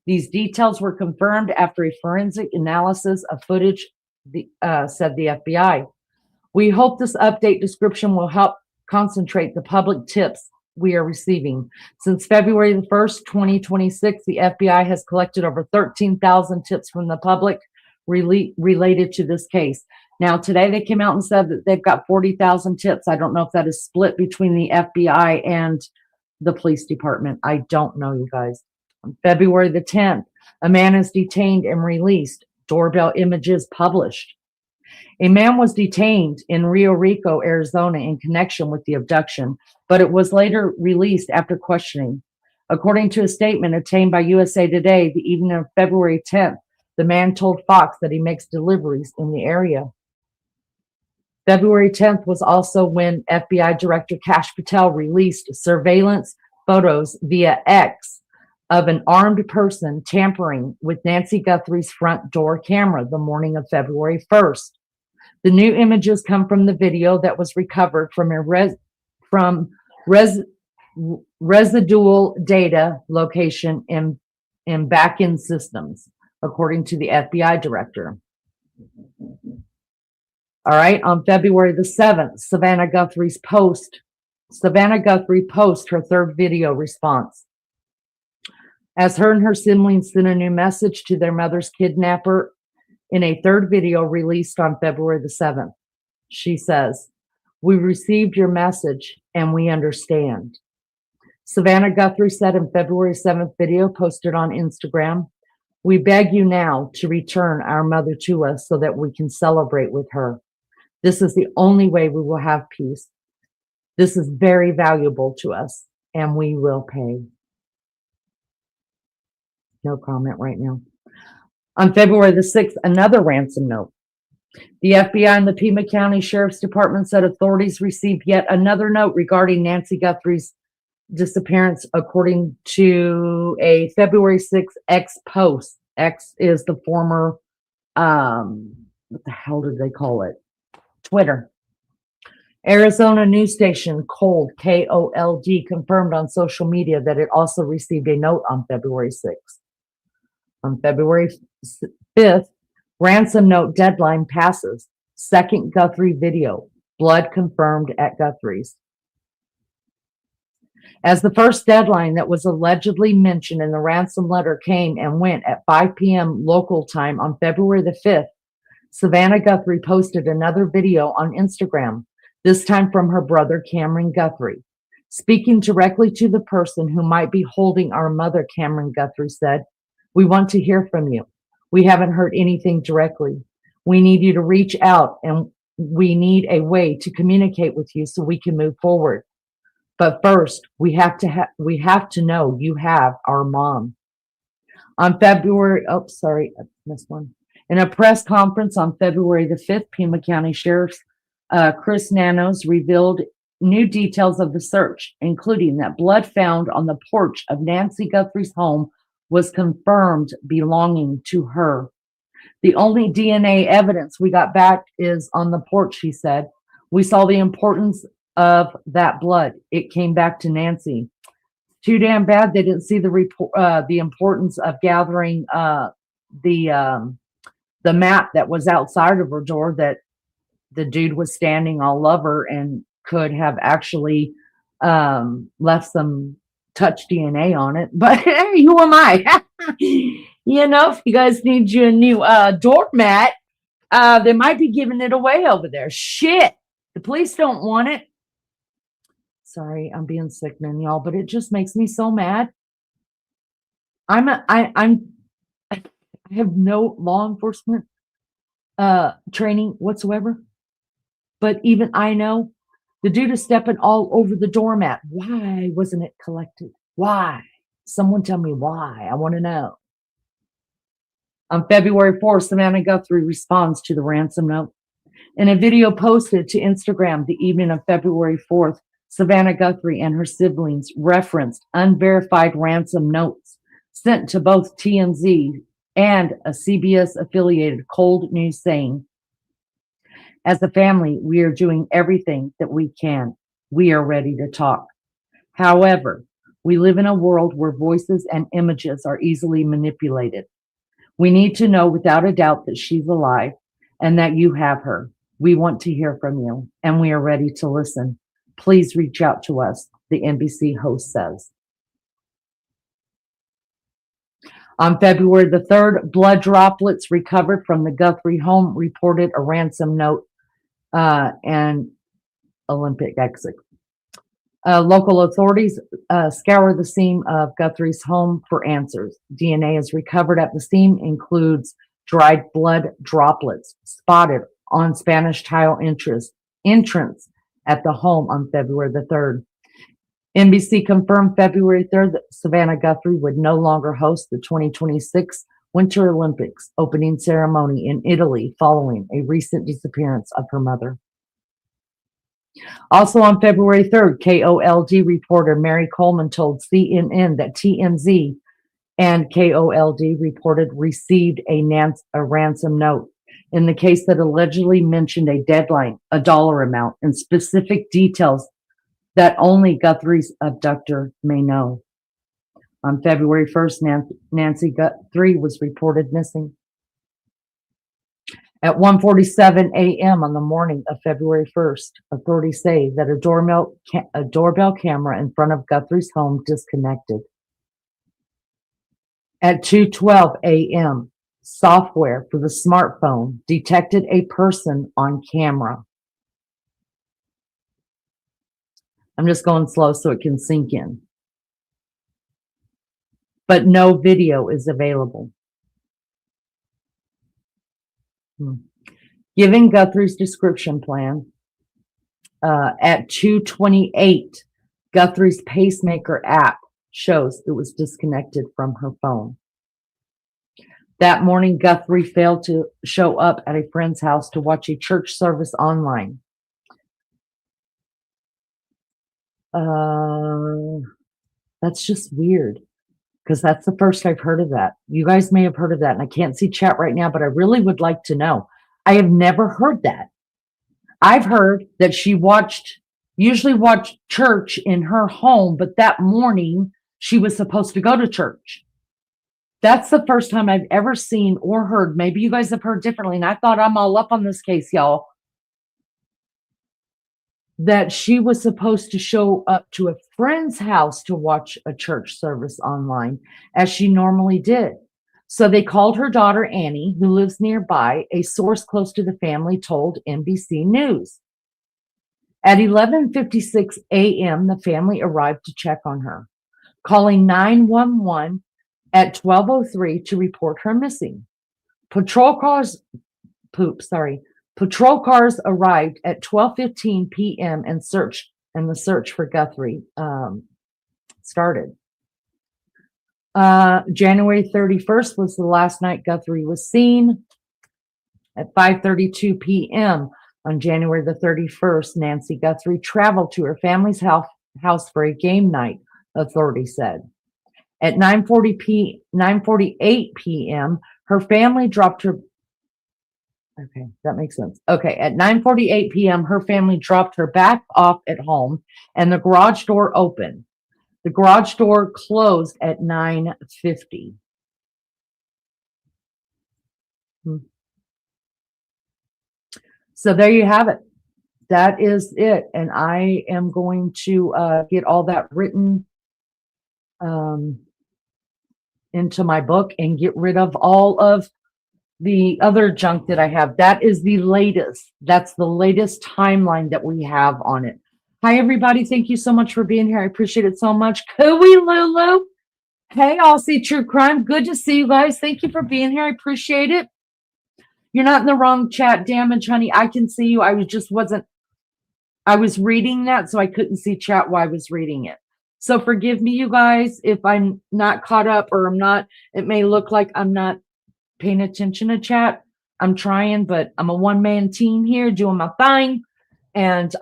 C: These details were confirmed after a forensic analysis of footage, said the FBI. We hope this update description will help concentrate the public tips we are receiving. Since February the 1st, 2026, the FBI has collected over 13,000 tips from the public related to this case. Now, today they came out and said that they've got 40,000 tips. I don't know if that is split between the FBI and the police department. I don't know, you guys. On February the 10th, a man is detained and released. Doorbell images published. A man was detained in Rio Rico, Arizona, in connection with the abduction, but it was later released after questioning. According to a statement obtained by USA Today, the evening of February 10th, the man told Fox that he makes deliveries in the area. February 10th was also when FBI Director Kash Patel released surveillance photos via X of an armed person tampering with Nancy Guthrie's front door camera the morning of February 1st. The new images come from the video that was recovered from residual data location in back-end systems, according to the FBI director. All right, on February the 7th, Savannah Guthrie post her third video response. As her and her siblings sent a new message to their mother's kidnapper in a third video released on February the 7th. She says, "We received your message and we understand." Savannah Guthrie said in February 7th video posted on Instagram, "We beg you now to return our mother to us so that we can celebrate with her. This is the only way we will have peace. This is very valuable to us and we will pay." No comment right now. On February the 6th, another ransom note. The FBI and the Pima County Sheriff's Department said authorities received yet another note regarding Nancy Guthrie's disappearance, according to a February 6th X post. X is the former, what the hell did they call it? Twitter. Arizona news station KOLD confirmed on social media that it also received a note on February 6th. On February 5th, ransom note deadline passes. Second Guthrie video. Blood confirmed at Guthrie's. As the first deadline that was allegedly mentioned in the ransom letter came and went at 5 p.m. local time on February the 5th, Savannah Guthrie posted another video on Instagram, this time from her brother Cameron Guthrie. Speaking directly to the person who might be holding our mother, Cameron Guthrie said, "We want to hear from you. We haven't heard anything directly. We need you to reach out and we need a way to communicate with you so we can move forward. But first, we have to know you have our mom." On February, I missed one. In a press conference on February the 5th, Pima County Sheriff Chris Nanos revealed new details of the search, including that blood found on the porch of Nancy Guthrie's home was confirmed belonging to her. "The only DNA evidence we got back is on the porch," he said. "We saw the importance of that blood. It came back to Nancy. Too damn bad they didn't see the importance of gathering the map that was outside of her door that the dude was standing all over and could have actually left some touch DNA on it. But hey, who am I? If you guys need you a new doormat, they might be giving it away over there. Shit, the police don't want it. Sorry, I'm being sick, man, y'all, but it just makes me so mad. I have no law enforcement training whatsoever, but even I know the dude is stepping all over the doormat. Why wasn't it collected? Why? Someone tell me why. I want to know. On February 4th, Savannah Guthrie responds to the ransom note. In a video posted to Instagram the evening of February 4th, Savannah Guthrie and her siblings referenced unverified ransom notes sent to both TMZ and a CBS-affiliated Cold News saying, "As a family, we are doing everything that we can. We are ready to talk. However, we live in a world where voices and images are easily manipulated. We need to know without a doubt that she's alive and that you have her. We want to hear from you, and we are ready to listen. Please reach out to us," the NBC host says. On February the 3rd, blood droplets recovered from the Guthrie home reported a ransom note and Olympic exit. Local authorities scour the scene of Guthrie's home for answers. DNA is recovered at the scene, includes dried blood droplets spotted on Spanish tile entrance at the home on February the 3rd. NBC confirmed February 3rd that Savannah Guthrie would no longer host the 2026 Winter Olympics opening ceremony in Italy following a recent disappearance of her mother. Also on February 3rd, KOLD reporter Mary Coleman told CNN that TMZ and KOLD reported received a ransom note in the case that allegedly mentioned a deadline, a dollar amount, and specific details that only Guthrie's abductor may know. On February 1st, Nancy Guthrie was reported missing. At 1:47 a.m. on the morning of February 1st, authorities say that a doorbell camera in front of Guthrie's home disconnected. At 2:12 a.m., software for the smartphone detected a person on camera. I'm just going slow so it can sink in. But no video is available. Given Guthrie's description plan, at 2:28, Guthrie's pacemaker app shows it was disconnected from her phone. That morning, Guthrie failed to show up at a friend's house to watch a church service online. That's just weird, because that's the first I've heard of that. You guys may have heard of that, and I can't see chat right now, but I really would like to know. I have never heard that. I've heard that she usually watched church in her home, but that morning she was supposed to go to church. That's the first time I've ever seen or heard. Maybe you guys have heard differently, and I thought I'm all up on this case, y'all. That she was supposed to show up to a friend's house to watch a church service online, as she normally did. So they called her daughter, Annie, who lives nearby. A source close to the family told NBC News. At 11:56 a.m., the family arrived to check on her, calling 911 at 12:03 to report her missing. Patrol cars arrived at 12:15 p.m. and the search for Guthrie started. January 31st was the last night Guthrie was seen. At 5:32 p.m. on January the 31st, Nancy Guthrie traveled to her family's house for a game night, authorities said. At 9:48 p.m., her family dropped her. Okay, that makes sense. Okay, at 9:48 p.m., her family dropped her back off at home, and the garage door opened. The garage door closed at 9:50. So there you have it. That is it. And I am going to get all that written into my book and get rid of all of the other junk that I have. That is the latest. That's the latest timeline that we have on it. Hi, everybody. Thank you so much for being here. I appreciate it so much. Cooey Lulu. Hey, Aussie True Crime. Good to see you guys. Thank you for being here. I appreciate it. You're not in the wrong chat, Damage, honey. I can see you. I was reading that, so I couldn't see chat while I was reading it. So forgive me, you guys, if I'm not caught up or it may look like I'm not paying attention to chat. I'm trying, but I'm a one-man team here doing my thing and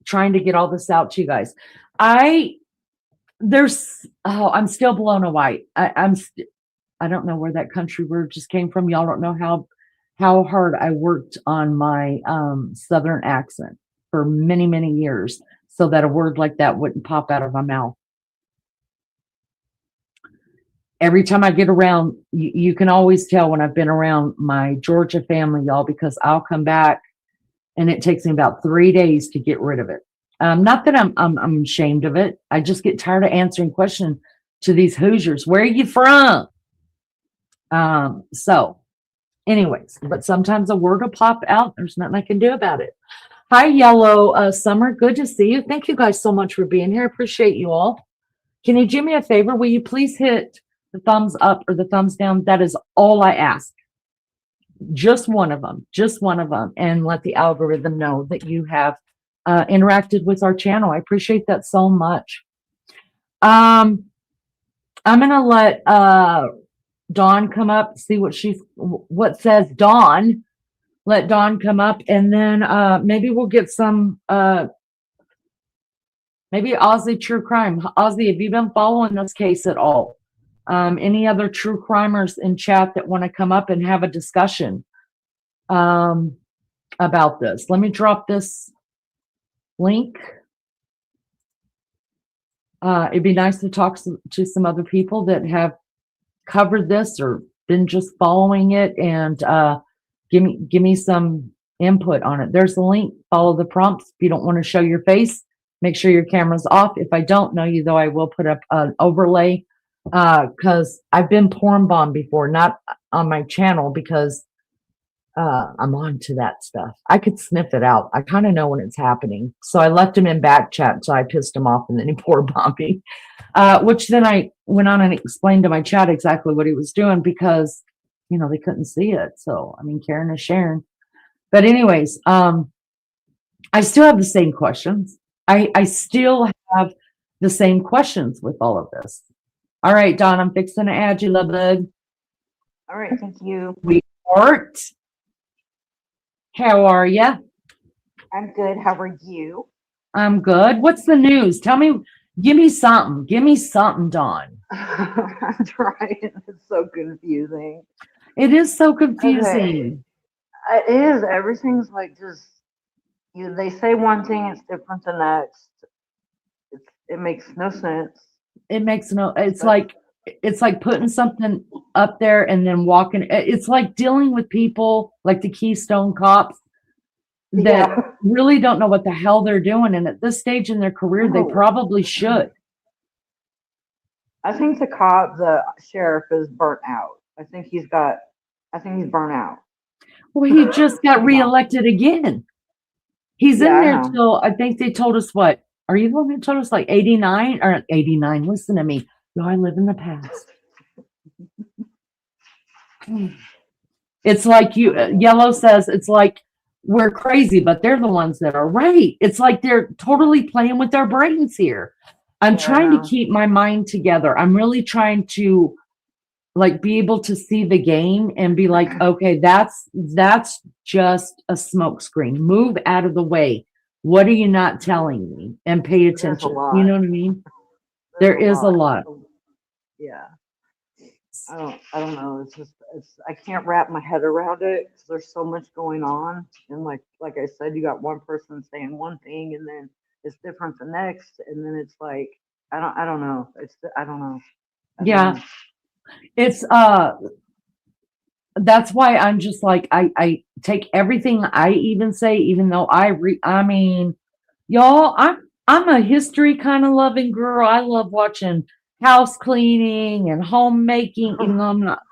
C: trying to get all this out to you guys. I'm still blown away. I don't know where that country word just came from. Y'all don't know how hard I worked on my Southern accent for many, many years so that a word like that wouldn't pop out of my mouth. Every time I get around, you can always tell when I've been around my Georgia family, y'all, because I'll come back and it takes me about 3 days to get rid of it. Not that I'm ashamed of it. I just get tired of answering questions to these Hoosiers. Where are you from? So anyways, but sometimes a word will pop out. There's nothing I can do about it. Hi, Yellow Summer. Good to see you. Thank you guys so much for being here. I appreciate you all. Can you do me a favor? Will you please hit the thumbs up or the thumbs down? That is all I ask. Just one of them, and let the algorithm know that you have interacted with our channel. I appreciate that so much. I'm gonna let Dawn come up, see what says Dawn. Let Dawn come up, and then maybe we'll get some maybe Aussie True Crime. Aussie, have you been following this case at all? Any other true crimers in chat that want to come up and have a discussion about this? Let me drop this link It'd be nice to talk to some other people that have covered this or been just following it, and give me some input on it. There's a link. Follow the prompts. If you don't want to show your face, make sure your camera's off. If I don't know you, though, I will put up an overlay because I've been porn bombed before, not on my channel because I'm on to that stuff. I could sniff it out. I kind of know when it's happening. So I left him in back chat, so I pissed him off, and then he porn bombed me. Which then I went on and explained to my chat exactly what he was doing because, you know, they couldn't see it. So, I mean, Karen is sharing. But anyways, I still have the same questions. I still have the same questions with all of this. All right, Don, I'm fixing to add you, love bug.
E: All right, thank you.
C: Art, how are ya?
E: I'm good. How are you?
C: I'm good. What's the news? Tell me, give me something. Give me something, Don.
E: I'm trying. It's so confusing.
C: It is so confusing.
E: Okay. It is. Everything's like just they say one thing, it's different the next. It makes no sense.
C: It makes no. It's like putting something up there and then walking. It's like dealing with people like the Keystone Cops that really don't know what the hell they're doing, and at this stage in their career, they probably should.
E: I think the sheriff is burnt out. I think he's burnt out.
C: Well, he just got reelected again. He's in there till, I think they told us what? Are you the one that told us like 89 or 89? Listen to me. No, I live in the past. It's like Yellow says, it's like we're crazy, but they're the ones that are right. It's like they're totally playing with their brains here. I'm trying to keep my mind together. I'm really trying to like be able to see the game and be like, okay, that's just a smoke screen. Move out of the way. What are you not telling me? And pay attention. You know what I mean? There is a lot.
E: Yeah. I don't know. I can't wrap my head around it because there's so much going on. And like I said, you got one person saying one thing and then it's different the next. And then it's like, I don't know. I don't know.
C: It's that's why I'm just like I take everything I even say, even though I mean, y'all, I'm a history kind of loving girl. I love watching house cleaning and homemaking, even though I'm not,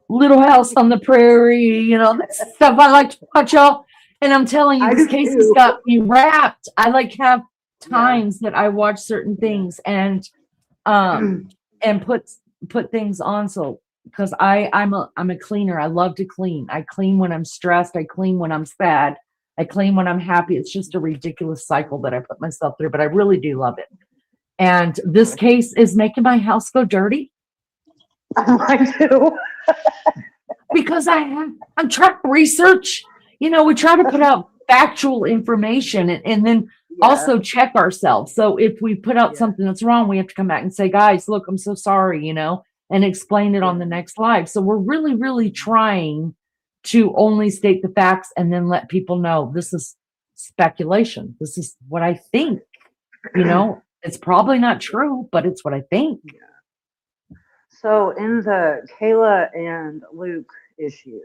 C: Little House on the Prairie, that stuff I like to watch, y'all. And I'm telling you, this case has got me wrapped. I like have times that I watch certain things and put things on. So because I'm a cleaner. I love to clean. I clean when I'm stressed. I clean when I'm sad. I clean when I'm happy. It's just a ridiculous cycle that I put myself through, but I really do love it. And this case is making my house go dirty.
E: I do.
C: Because I'm trying to research. We try to put out factual information and then also check ourselves. So if we put out something that's wrong, we have to come back and say, guys, look, I'm so sorry, and explain it on the next live. So we're really, really trying to only state the facts and then let people know this is speculation. This is what I think, It's probably not true, but it's what I think.
E: Yeah. So in the Kayla and Luke issue,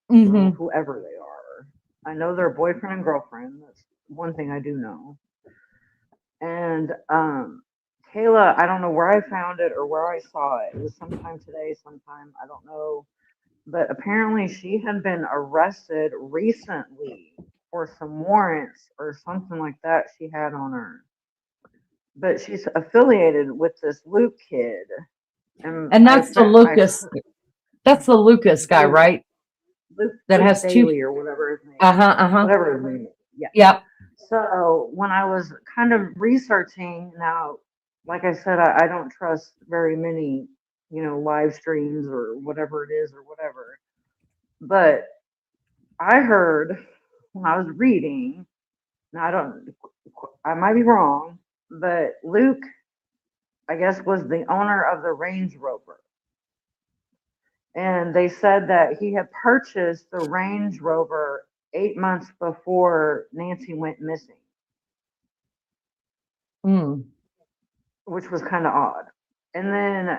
E: whoever they are, I know they're boyfriend and girlfriend. That's one thing I do know. And Kayla, I don't know where I found it or where I saw it. It was sometime today, sometime, I don't know. But apparently she had been arrested recently for some warrants or something like that she had on her. But she's affiliated with this Luke kid.
C: And that's the Lucas. That's the Lucas guy, right?
E: Luke
C: that has
E: Daly
C: two.
E: or whatever his name.
C: Whatever
E: his name is. Yeah.
C: Yep.
E: So when I was kind of researching, now, like I said, I don't trust very many, live streams or whatever it is or whatever. But I heard when I was reading, now I might be wrong, but Luke, I guess, was the owner of the Range Rover. And they said that he had purchased the Range Rover 8 months before Nancy went missing. which was kind of odd. And then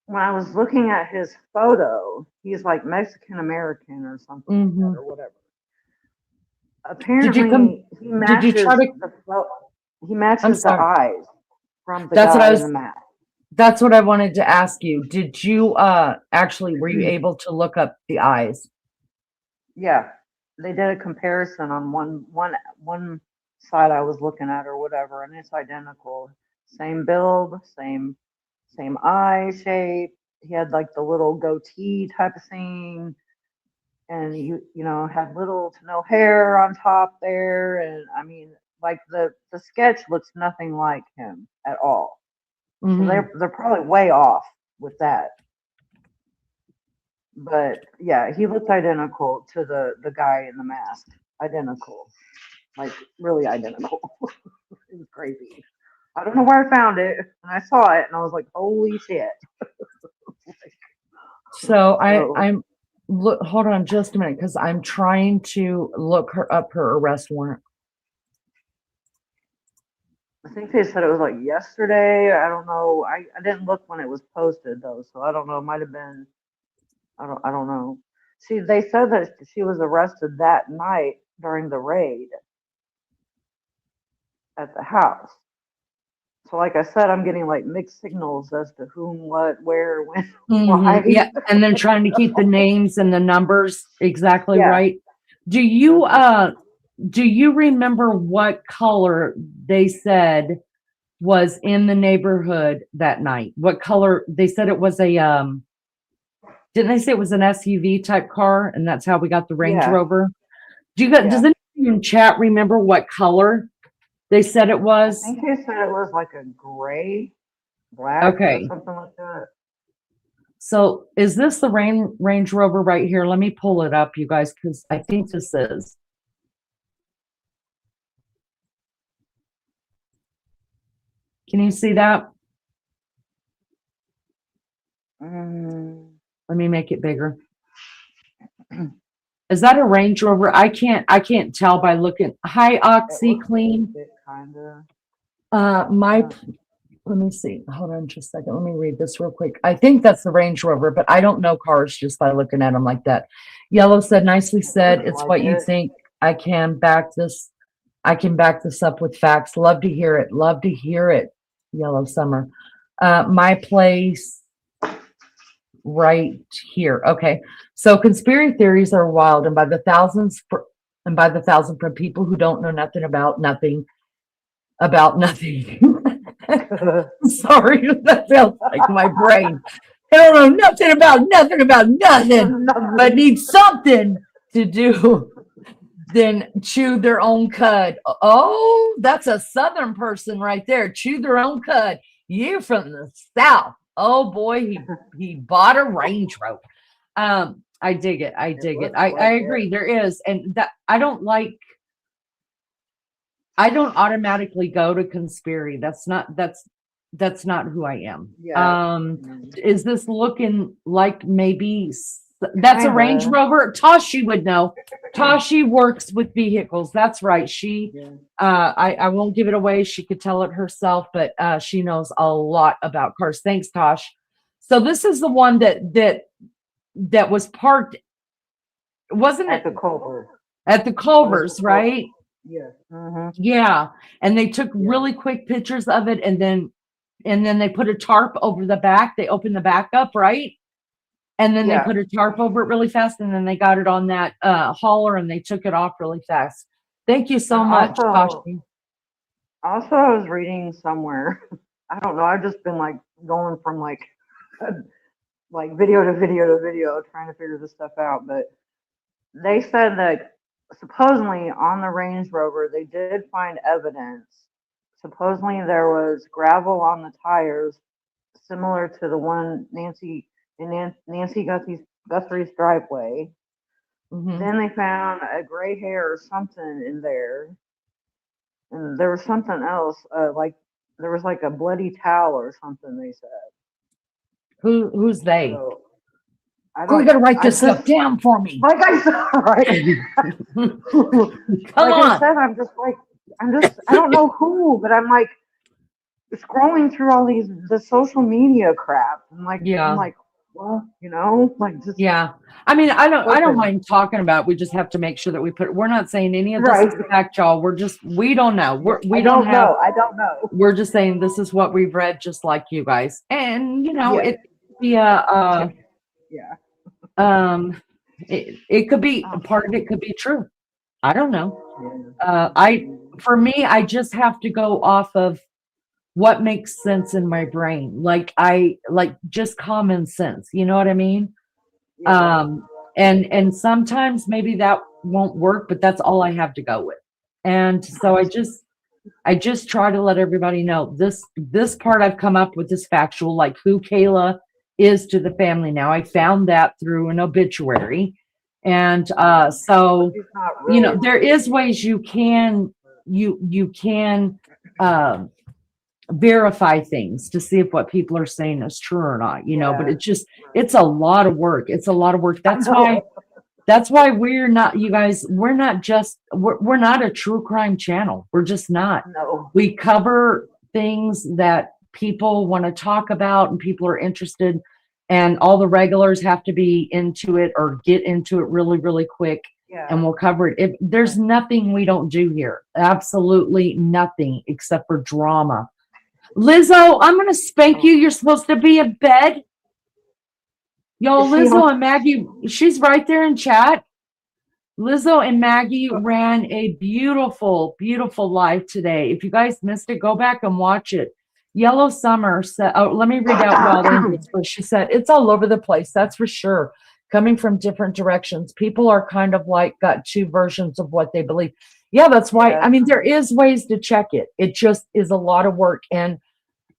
E: when I was looking at his photo, he's like Mexican American or something like that, or whatever.
C: Did you come?
E: Apparently, he
C: Did you
E: matches
C: try to?
E: he
C: I'm
E: matches the
C: sorry.
E: eyes from the
C: That's what
E: guy
C: I
E: in
C: was.
E: the mask.
C: That's what I wanted to ask you. Did you actually were you able to look up the eyes?
E: Yeah, they did a comparison on one side I was looking at or whatever, and it's identical. Same build, same eye shape. He had like the little goatee type of thing, and you know had little to no hair on top there, and I mean like the sketch looks nothing like him at all. So they're probably way off with that. But yeah, he looked identical to the guy in the mask. Identical. Like really identical. It was crazy. I don't know where I found it. And I saw it and I was like, holy shit.
C: So
E: So
C: I'm look. Hold on just a minute, because I'm trying to look her up her arrest warrant.
E: I think they said it was like yesterday. I don't know. I didn't look when it was posted though, so I don't know. It might have been I don't know. See, they said that she was arrested that night during the raid at the house. So, like I said, I'm getting like mixed signals as to whom, what, where, when, why.
C: Yeah, and then trying to keep the names and the numbers exactly
E: Yeah.
C: right. Do you remember what color they said was in the neighborhood that night? What color they said it was a didn't they say it was an SUV type car, and that's how we got the Range
E: Yeah.
C: Rover? Does anyone in chat remember what color they said it
E: I
C: was?
E: think they said it was like a gray, black,
C: Okay.
E: or something like that.
C: So is this the Range Rover right here? Let me pull it up, you guys, because I think this is. Can you see that? Let me make it bigger. Is that a Range Rover? I can't tell by looking. Hi, OxyClean.
E: Kind of.
C: Let me see. Hold on just a second. Let me read this real quick. I think that's the Range Rover, but I don't know cars just by looking at them like that. Yellow said, nicely said. It's what you think. I can back this up with facts. Love to hear it. Love to hear it. Yellow Summer. My place right here. Okay. So conspiracy theories are wild, and by the thousand from people who don't know nothing about nothing. Sorry, that sounds like my brain. I don't know nothing about nothing, but need something to do than chew their own cud. Oh, that's a Southern person right there. Chew their own cud. You from the South. Oh boy, he bought a Range Rover. I dig it. I dig it. I agree. There is, and that I don't automatically go to conspiracy. That's not who I am.
E: Yeah.
C: Is this looking like maybe that's a Range Rover? Tashi would know. Tashi works with vehicles. That's right. She, I won't give it away. She could tell it herself, but she knows a lot about cars. Thanks, Tosh. So this is the one that was parked, wasn't it? At the Culvers, right?
E: Yeah.
C: Yeah. And they took really quick pictures of it, and then they put a tarp over the back. They opened the back up, right? And then they put a tarp over it really fast, and then they got it on that hauler, and they took it off really fast. Thank you so much, Tashi.
E: Also, I was reading somewhere, I don't know, I've just been like going from like video to video trying to figure this stuff out, but they said that supposedly on the Range Rover, they did find evidence. Supposedly there was gravel on the tires similar to the one Nancy Guthrie's driveway. Then they found a gray hair or something in there. And there was something else, like there was like a bloody towel or something, they said.
C: Who's they?
E: So,
C: Who's gonna write this stuff down for me?
E: Like I said, right?
C: Come on.
E: I said, I don't know who, but I'm like, scrolling through all the social media crap. And I'm
C: Yeah.
E: like, well, like just
C: Yeah. I mean, I don't
E: open.
C: mind talking about it. We just have to make sure that we're not saying any of this
E: Right.
C: is fact, y'all. We don't know. We
E: I
C: don't
E: don't
C: have,
E: know. I don't know.
C: we're just saying this is what we've read, just like you guys. And,
E: Yeah.
C: it could be a,
E: Yeah.
C: it could be, a part of it could be true. I don't know. For me, I just have to go off of what makes sense in my brain. Like just common sense. You know what I mean?
E: Yeah.
C: And sometimes maybe that won't work, but that's all I have to go with. And so I just try to let everybody know this part I've come up with is factual, like who Kayla is to the family now. I found that through an obituary. And so
E: She's not really.
C: there is ways you can verify things to see if what people are saying is true or not, but it's a lot of work. It's a lot of work. That's why we're not, you guys, we're not a true crime channel. We're just not.
E: No.
C: We cover things that people want to talk about and people are interested, and all the regulars have to be into it or get into it really, really quick.
E: Yeah.
C: And we'll cover it. There's nothing we don't do here. Absolutely nothing except for drama. Lizzo, I'm going to spank you. You're supposed to be in bed. Y'all, Lizzo and Maggie, she's right there in chat. Lizzo and Maggie ran a beautiful, beautiful live today. If you guys missed it, go back and watch it. Yellow Summer said, let me read out Wild Angels first. She said, it's all over the place. That's for sure. Coming from different directions. People are kind of got two versions of what they believe. Yeah, that's why. I mean, there is ways to check it. It just is a lot of work. And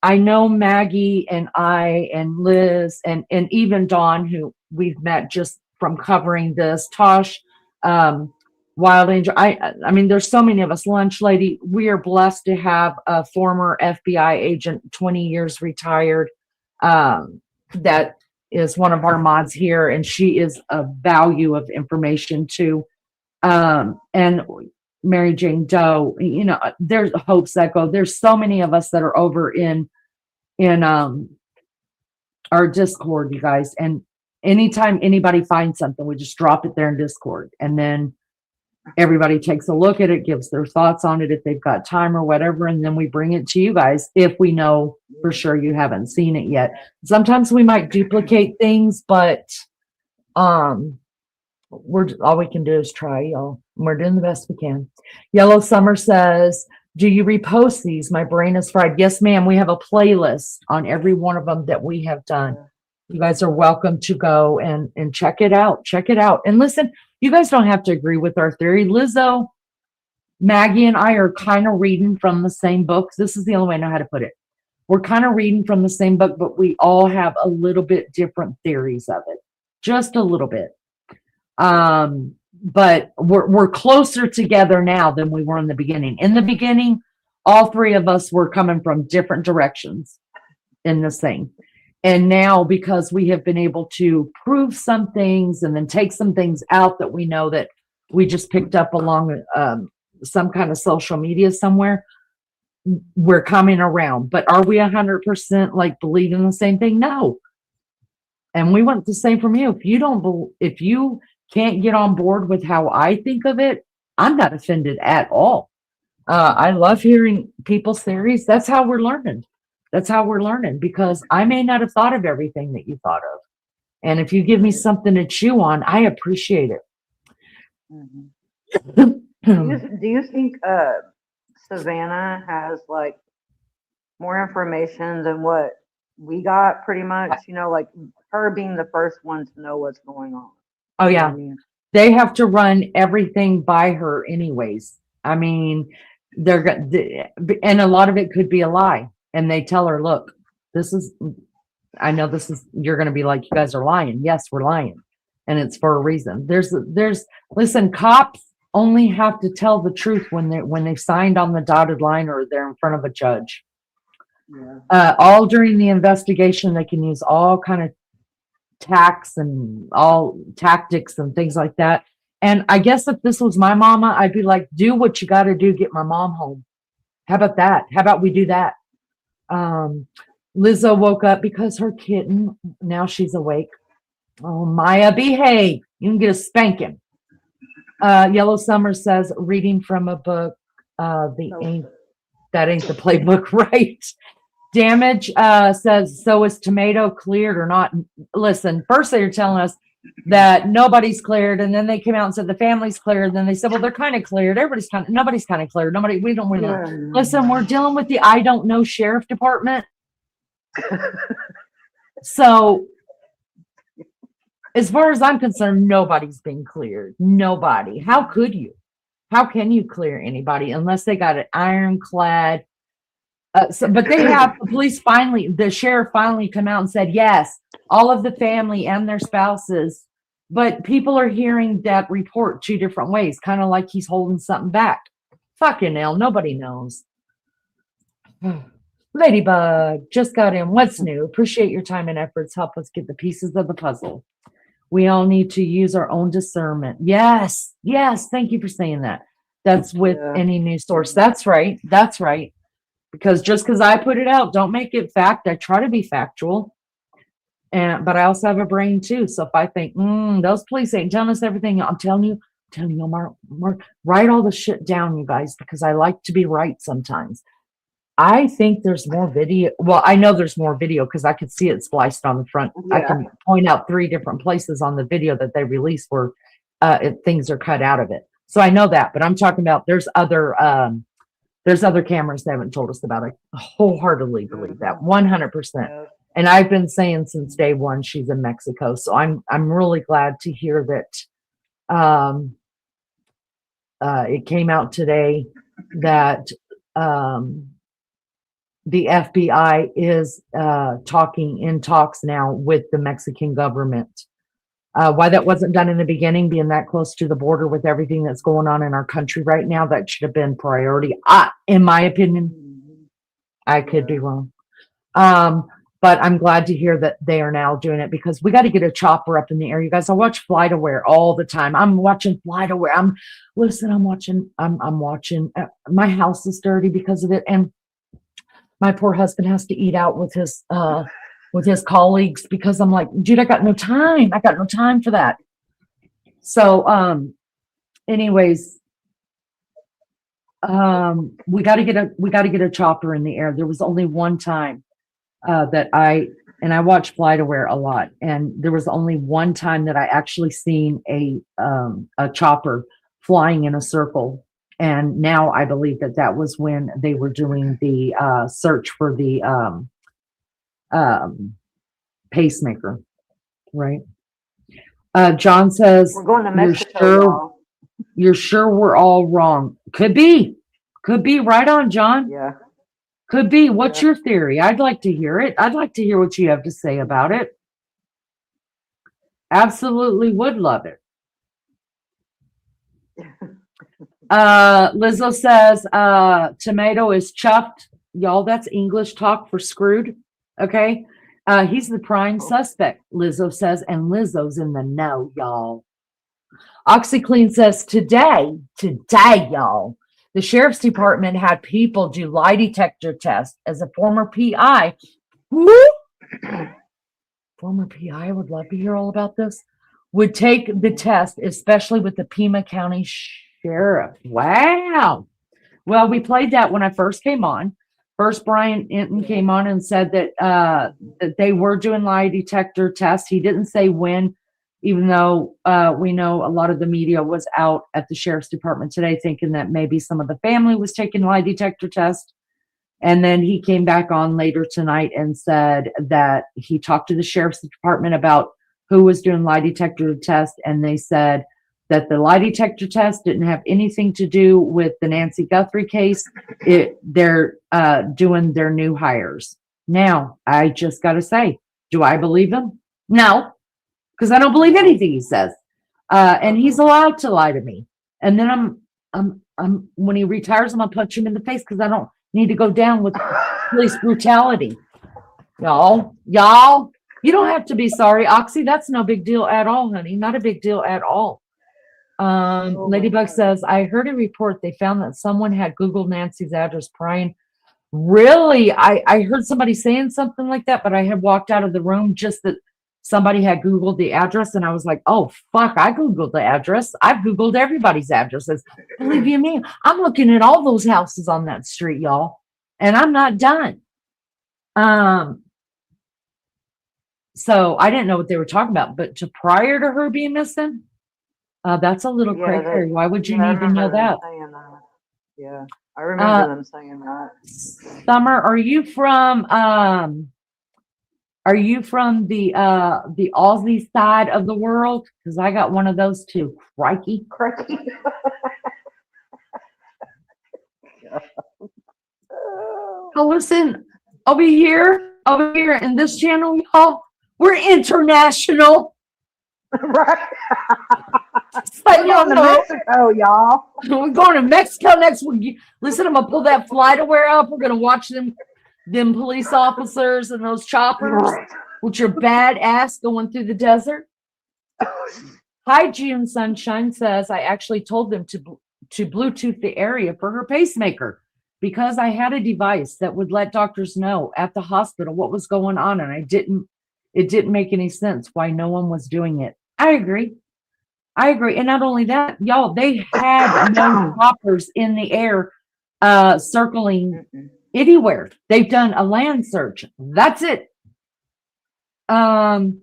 C: I know Maggie and I and Liz and even Dawn, who we've met just from covering this, Tosh, Wild Angel. I mean, there's so many of us. Lunch Lady, we are blessed to have a former FBI agent, 20 years retired, that is one of our mods here, and she is a value of information too. And Mary Jane Doe, there's hopes that go. There's so many of us that are over in our Discord, you guys. And anytime anybody finds something, we just drop it there in Discord, and then everybody takes a look at it, gives their thoughts on it if they've got time or whatever, and then we bring it to you guys if we know for sure you haven't seen it yet. Sometimes we might duplicate things, but all we can do is try, y'all. We're doing the best we can. Yellow Summer says, do you repost these? My brain is fried. Yes, ma'am. We have a playlist on every one of them that we have done. You guys are welcome to go and check it out. Check it out. And listen, you guys don't have to agree with our theory. Lizzo, Maggie, and I are kind of reading from the same book. This is the only way I know how to put it. We're kind of reading from the same book, but we all have a little bit different theories of it. Just a little bit. But we're closer together now than we were in the beginning. In the beginning, all three of us were coming from different directions in this thing. And now, because we have been able to prove some things and then take some things out that we know that we just picked up along some kind of social media somewhere, we're coming around. But are we 100% believing the same thing? No. And we want the same from you. If you can't get on board with how I think of it, I'm not offended at all. I love hearing people's theories. That's how we're learning. Because I may not have thought of everything that you thought of. And if you give me something to chew on, I appreciate it.
E: Mm-hmm. Do you think Savannah has more information than what we got, pretty much? Her being the first one to know what's going on.
C: Oh, yeah. They have to run everything by her anyways. I mean, and a lot of it could be a lie. And they tell her, look, you're going to be like, you guys are lying. Yes, we're lying. And it's for a reason. Listen, cops only have to tell the truth when they signed on the dotted line or they're in front of a judge. Yeah. All during the investigation, they can use all kind of tactics and things like that. And I guess if this was my mama, I'd be like, do what you got to do, get my mom home. How about that? How about we do that? Lizzo woke up because her kitten, now she's awake. Oh, Maya, behave. You can get a spanking. Yellow Summer says, reading from a book, that ain't the playbook, right? Damage says, so is tomato cleared or not? Listen, first they were telling us that nobody's cleared, and then they came out and said the family's cleared, and then they said, well, they're kind of cleared. Nobody's kind of cleared. We don't know. Listen, we're dealing with the I don't know sheriff department. So as far as I'm concerned, nobody's been cleared. Nobody. How could you? How can you clear anybody unless they got an ironclad? But they have the sheriff finally come out and said, yes, all of the family and their spouses, but people are hearing that report two different ways, kind of like he's holding something back. Fucking hell, nobody knows. Ladybug just got in. What's new? Appreciate your time and efforts. Help us get the pieces of the puzzle. We all need to use our own discernment. Yes. Thank you for saying that. That's with any news source. That's right. Because just because I put it out, don't make it fact. I try to be factual, but I also have a brain too. So if I think those police ain't telling us everything, I'm telling you, Mark, write all the shit down, you guys, because I like to be right sometimes. I think there's more video. Well, I know there's more video because I could see it spliced on the front. Yeah. I can point out 3 different places on the video that they released where things are cut out of it. So I know that, but I'm talking about there's other cameras they haven't told us about. I wholeheartedly believe that 100%. And I've been saying since day one she's in Mexico. So I'm really glad to hear that it came out today that the FBI is in talks now with the Mexican government. Why that wasn't done in the beginning, being that close to the border with everything that's going on in our country right now, that should have been priority. In my opinion, I could be wrong. But I'm glad to hear that they are now doing it because we got to get a chopper up in the air. You guys, I watch FlightAware all the time. I'm watching FlightAware. I'm watching. My house is dirty because of it, and my poor husband has to eat out with his colleagues because I'm like, dude, I got no time. I got no time for that. So, anyways, we got to get a chopper in the air. There was only one time that I watch FlightAware a lot, and there was only one time that I actually seen a chopper flying in a circle. And now I believe that was when they were doing the search for the pacemaker, right? John says,
E: we're going to Mexico.
C: You're sure we're all wrong? Could be right on, John.
E: Yeah.
C: Could be. What's your theory? I'd like to hear it. I'd like to hear what you have to say about it. Absolutely would love it. Lizzo says, tomato is chuffed. Y'all, that's English talk for screwed. Okay. He's the prime suspect, Lizzo says, and Lizzo's in the know, y'all. OxyClean says, today, y'all, the sheriff's department had people do lie detector tests. As a former PI, I would love to hear all about this, would take the test, especially with the Pima County Sheriff. Wow. Well, we played that when I first came on. First, Brian Inton came on and said that they were doing lie detector tests. He didn't say when, even though we know a lot of the media was out at the sheriff's department today thinking that maybe some of the family was taking lie detector tests. And then he came back on later tonight and said that he talked to the sheriff's department about who was doing lie detector tests, and they said that the lie detector test didn't have anything to do with the Nancy Guthrie case. They're doing their new hires. Now, I just got to say, do I believe him? No, because I don't believe anything he says. And he's allowed to lie to me. And then I'm when he retires, I'm gonna punch him in the face because I don't need to go down with police brutality. Y'all, you don't have to be sorry, Oxy. That's no big deal at all, honey. Not a big deal at all. Ladybug says, I heard a report they found that someone had Googled Nancy's address prior Really? I heard somebody saying something like that, but I had walked out of the room just that somebody had Googled the address, and I was like, oh, fuck, I Googled the address. I've Googled everybody's addresses. Believe you me, I'm looking at all those houses on that street, y'all, and I'm not done. So I didn't know what they were talking about, but prior to her being missing, that's a little
E: Yeah,
C: crazy. Why would you
E: I
C: need to know
E: remember them
C: that?
E: saying that. Yeah, I remember them saying that.
C: Summer, are you from the Aussie side of the world? Because I got one of those too. Crikey.
E: Crikey.
C: So listen, over here in this channel, y'all, we're international.
E: Right.
C: But
E: We're going to Mexico, y'all.
C: we're going to Mexico next week. Listen, I'm gonna pull that FlightAware up. We're gonna watch them police officers and those choppers, which are badass going through the desert. Hi, June Sunshine says, I actually told them to Bluetooth the area for her pacemaker because I had a device that would let doctors know at the hospital what was going on, and it didn't make any sense why no one was doing it. I agree. And not only that, y'all, they had no choppers in the air circling anywhere. They've done a land search. That's it. I'm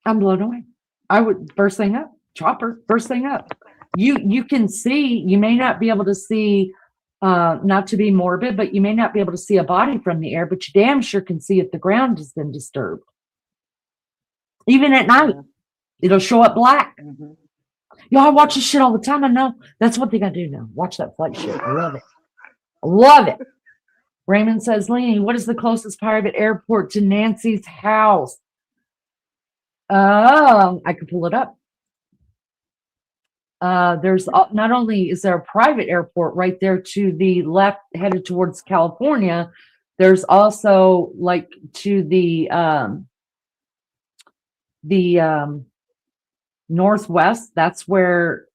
C: blown away. I would first thing up, chopper, first thing up. You can see, you may not be able to see, not to be morbid, but you may not be able to see a body from the air, but you damn sure can see if the ground has been disturbed. Even at night, it'll show up black. Y'all, I watch this shit all the time. I know that's what they gotta do now. Watch that flight shit. I love it. I love it. Raymond says, Leanie, what is the closest private airport to Nancy's house? I could pull it up. There's not only is there a private airport right there to the left headed towards California, there's also like to the northwest. That's where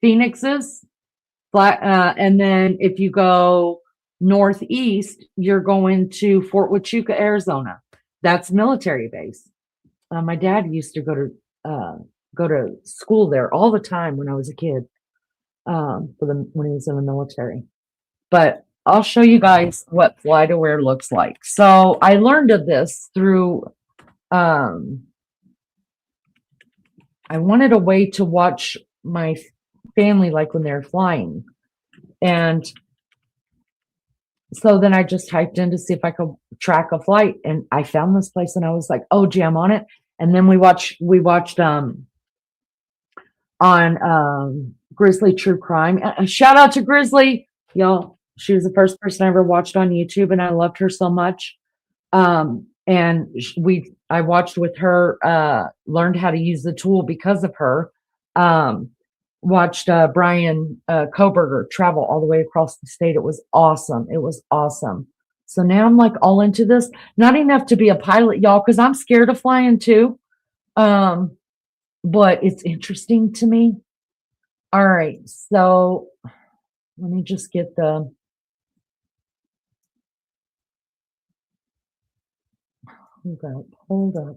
C: Phoenix is. And then if you go northeast, you're going to Fort Huachuca, Arizona. That's military base. My dad used to go to school there all the time when I was a kid, when he was in the military. But I'll show you guys what FlightAware looks like. So I learned of this through, I wanted a way to watch my family like when they're flying. And so then I just typed in to see if I could track a flight, and I found this place and I was like, oh gee, I'm on it. And then we watched on Grizzly True Crime. Shout out to Grizzly, y'all. She was the first person I ever watched on YouTube, and I loved her so much. And I watched with her, learned how to use the tool because of her. Watched Brian Koberger travel all the way across the state. It was awesome. So now I'm like all into this. Not enough to be a pilot, y'all, because I'm scared of flying too. But it's interesting to me. All right, so let me just get the hold up.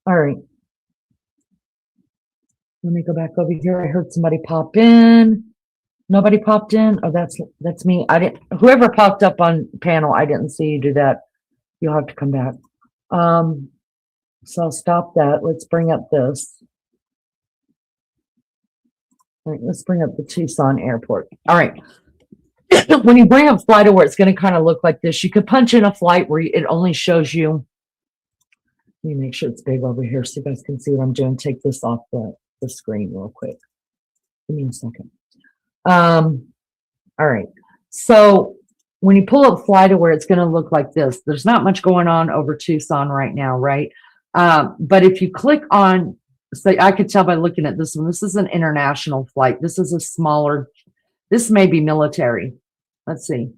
C: All right. Let me go back over here. I heard somebody pop in. Nobody popped in. Oh, that's me. Whoever popped up on panel, I didn't see you do that. You'll have to come back. So I'll stop that. Let's bring up this. All right, let's bring up the Tucson airport. All right. When you bring up FlightAware, it's going to kind of look like this. You could punch in a flight where it only shows you. Let me make sure it's big over here so you guys can see what I'm doing. Take this off the screen real quick. Give me a second. All right. So when you pull up FlightAware, it's going to look like this. There's not much going on over Tucson right now, right? But if you click on, so I could tell by looking at this one, this is an international flight. This is a smaller, this may be military. Let's see.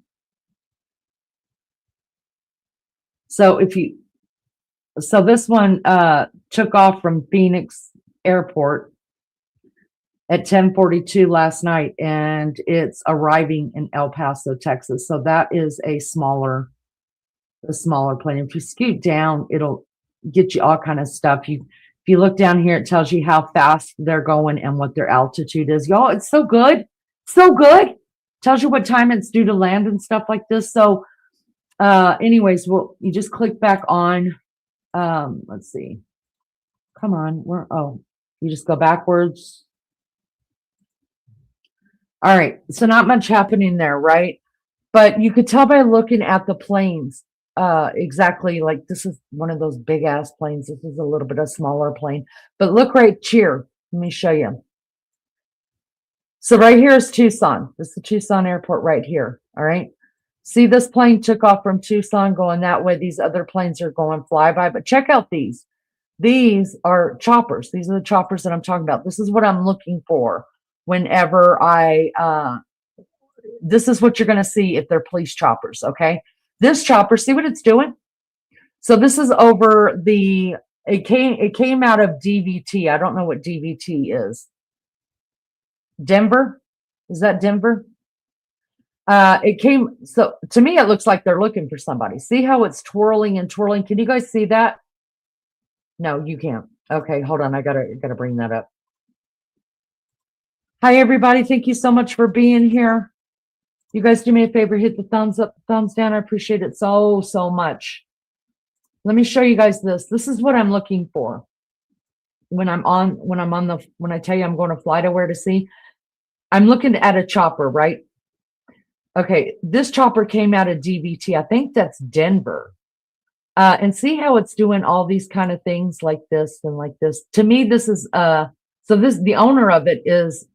C: So this one took off from Phoenix, airport at 10:42 last night, and it's arriving in El Paso, Texas. So that is a smaller plane. If you scoot down, it'll get you all kind of stuff. If you look down here, it tells you how fast they're going and what their altitude is. Y'all, it's so good. So good. Tells you what time it's due to land and stuff like this. So anyways, well, you just click back on, let's see. Come on. You just go backwards. All right. So not much happening there, right? But you could tell by looking at the planes, exactly, like this is one of those big ass planes. This is a little bit of smaller plane, but look right here. Let me show you. So right here is Tucson. This is the Tucson airport right here. All right. See, this plane took off from Tucson going that way. These other planes are going flyby, but check out these. These are choppers. These are the choppers that I'm talking about. This is what I'm looking for whenever this is what you're going to see if they're police choppers. Okay. This chopper, see what it's doing? So this is over it came out of DVT. I don't know what DVT is. Denver? Is that Denver? So to me, it looks like they're looking for somebody. See how it's twirling and twirling? Can you guys see that? No, you can't. Okay, hold on. I gotta bring that up. Hi, everybody. Thank you so much for being here. You guys do me a favor, hit the thumbs up, thumbs down. I appreciate it so much. Let me show you guys this. This is what I'm looking for when I tell you I'm going to fly to where to see. I'm looking at a chopper, right? Okay, this chopper came out of DVT. I think that's Denver. And see how it's doing all these kind of things like this and like this. To me, this is the owner of it is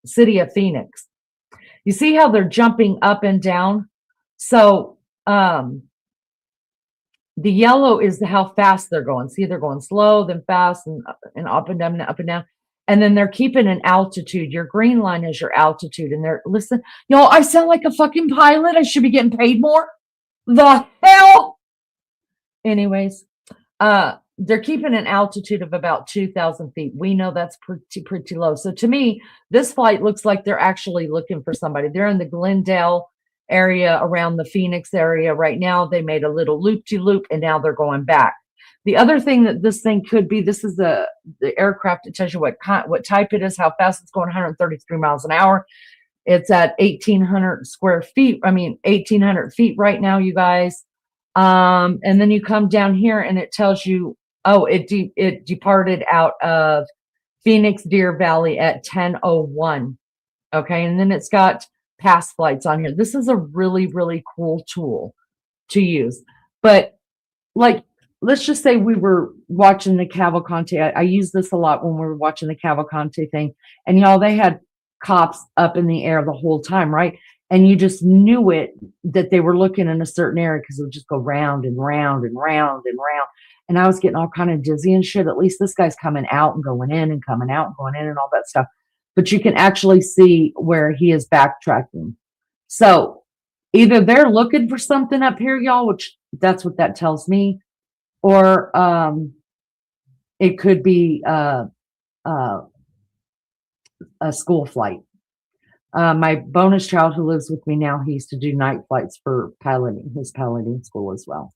C: City of Phoenix. You see how they're jumping up and down? So the yellow is how fast they're going. See, they're going slow, then fast, and up and down and up and down. And then they're keeping an altitude. Your green line is your altitude. And listen, y'all, I sound like a fucking pilot. I should be getting paid more. The hell? Anyways, they're keeping an altitude of about 2,000 feet. We know that's pretty low. So to me, this flight looks like they're actually looking for somebody. They're in the Glendale area around the Phoenix area right now. They made a little loop-de-loop and now they're going back. The other thing that this thing could be, this is the aircraft. It tells you what type it is, how fast it's going, 133 miles an hour. It's at 1,800 square feet. 1,800 feet right now, you guys. And then you come down here and it tells you, it departed out of Phoenix Deer Valley at 10:01. Okay. And then it's got past flights on here. This is a really, really cool tool to use. But like, let's just say we were watching the Cavalcante. I use this a lot when we were watching the Cavalcante thing. And y'all, they had cops up in the air the whole time, right? And you just knew it that they were looking in a certain area because it would just go round and round and round and round. And I was getting all kind of dizzy and shit. At least this guy's coming out and going in and coming out and going in and all that stuff. But you can actually see where he is backtracking. So either they're looking for something up here, y'all, which that's what that tells me, or it could be a school flight. My bonus child who lives with me now, he used to do night flights for his piloting school as well.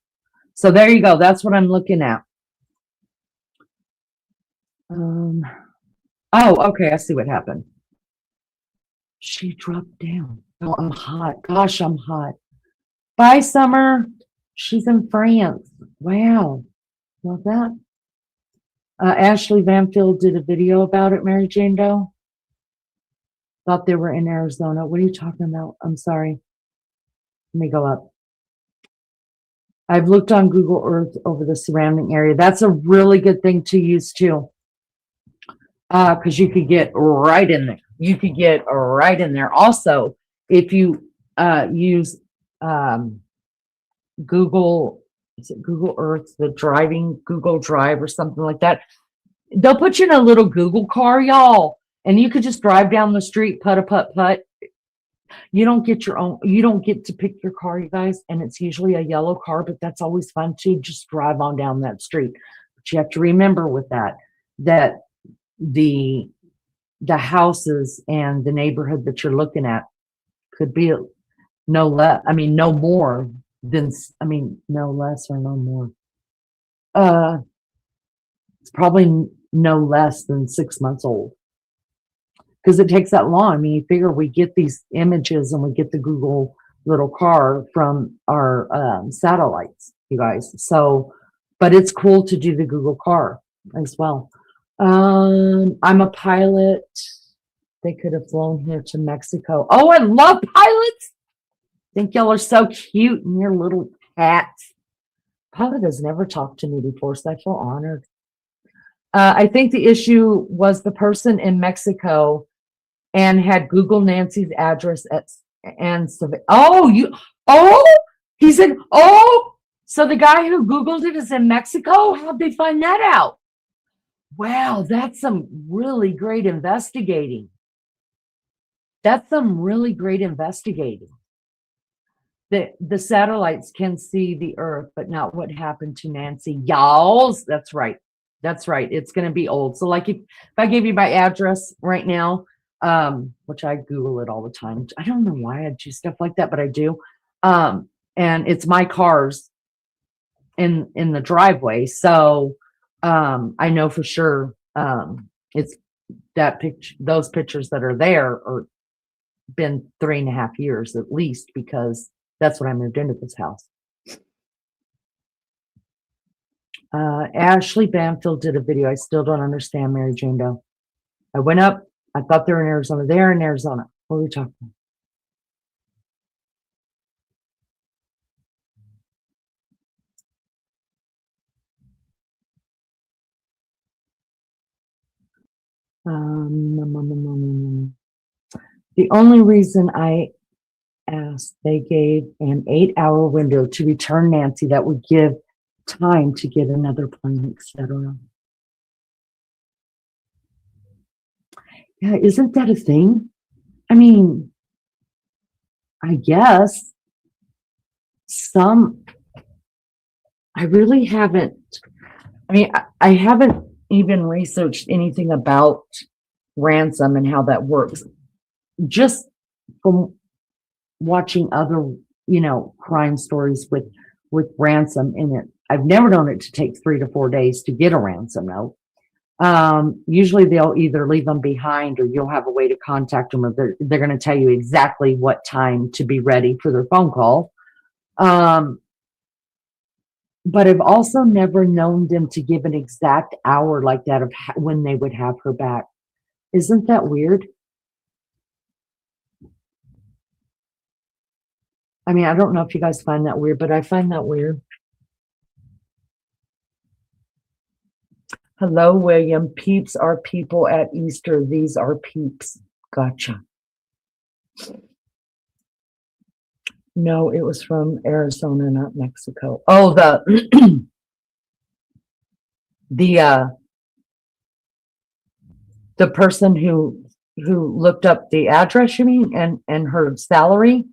C: So there you go. That's what I'm looking at. Okay. I see what happened. She dropped down. Oh, I'm hot. Gosh, I'm hot. Bye, Summer. She's in France. Wow. Love that. Ashley Vanfield did a video about it, Mary Jane Doe. Thought they were in Arizona. What are you talking about? I'm sorry. Let me go up. I've looked on Google Earth over the surrounding area. That's a really good thing to use too. Because you could get right in there. You could get right in there. Also, if you use Google, is it Google Earth, the driving Google Drive or something like that, they'll put you in a little Google car, y'all, and you could just drive down the street, putt. You don't get to pick your car, you guys, and it's usually a yellow car, but that's always fun too. Just drive on down that street. But you have to remember with that the houses and the neighborhood that you're looking at could be no less, I mean, no more than, no less or no more. It's probably no less than 6 months old. Because it takes that long. I mean, you figure we get these images and we get the Google little car from our satellites, you guys. So, but it's cool to do the Google car as well. I'm a pilot. They could have flown here to Mexico. Oh, I love pilots. Think y'all are so cute and your little hats. Pilot has never talked to me before, so I feel honored. I think the issue was the person in Mexico and had Google Nancy's address he said, so the guy who Googled it is in Mexico? How'd they find that out? Wow, that's some really great investigating. The satellites can see the Earth, but not what happened to Nancy. Y'all, that's right. It's going to be old. So like if I gave you my address right now, which I Google it all the time. I don't know why I do stuff like that, but I do. And it's my cars in the driveway. So I know for sure it's that picture, those pictures that are there are been 3.5 years at least, because that's when I moved into this house. Ashley Banfield did a video. I still don't understand Mary Jane Doe. I went up. I thought they were in Arizona. They're in Arizona. What are we talking about? The only reason I asked, they gave an 8-hour window to return Nancy that would give time to get another plane, etc. Yeah, isn't that a thing? I mean, I guess I really haven't, I haven't even researched anything about ransom and how that works. Just from watching other, crime stories with ransom in it. I've never known it to take 3 to 4 days to get a ransom note. Usually they'll either leave them behind or you'll have a way to contact them, or they're going to tell you exactly what time to be ready for their phone call. But I've also never known them to give an exact hour like that of when they would have her back. Isn't that weird? I don't know if you guys find that weird, but I find that weird. Hello, William. Peeps are people at Easter. These are peeps. Gotcha. No, it was from Arizona, not Mexico. Oh, the person who looked up the address, you mean, and her salary?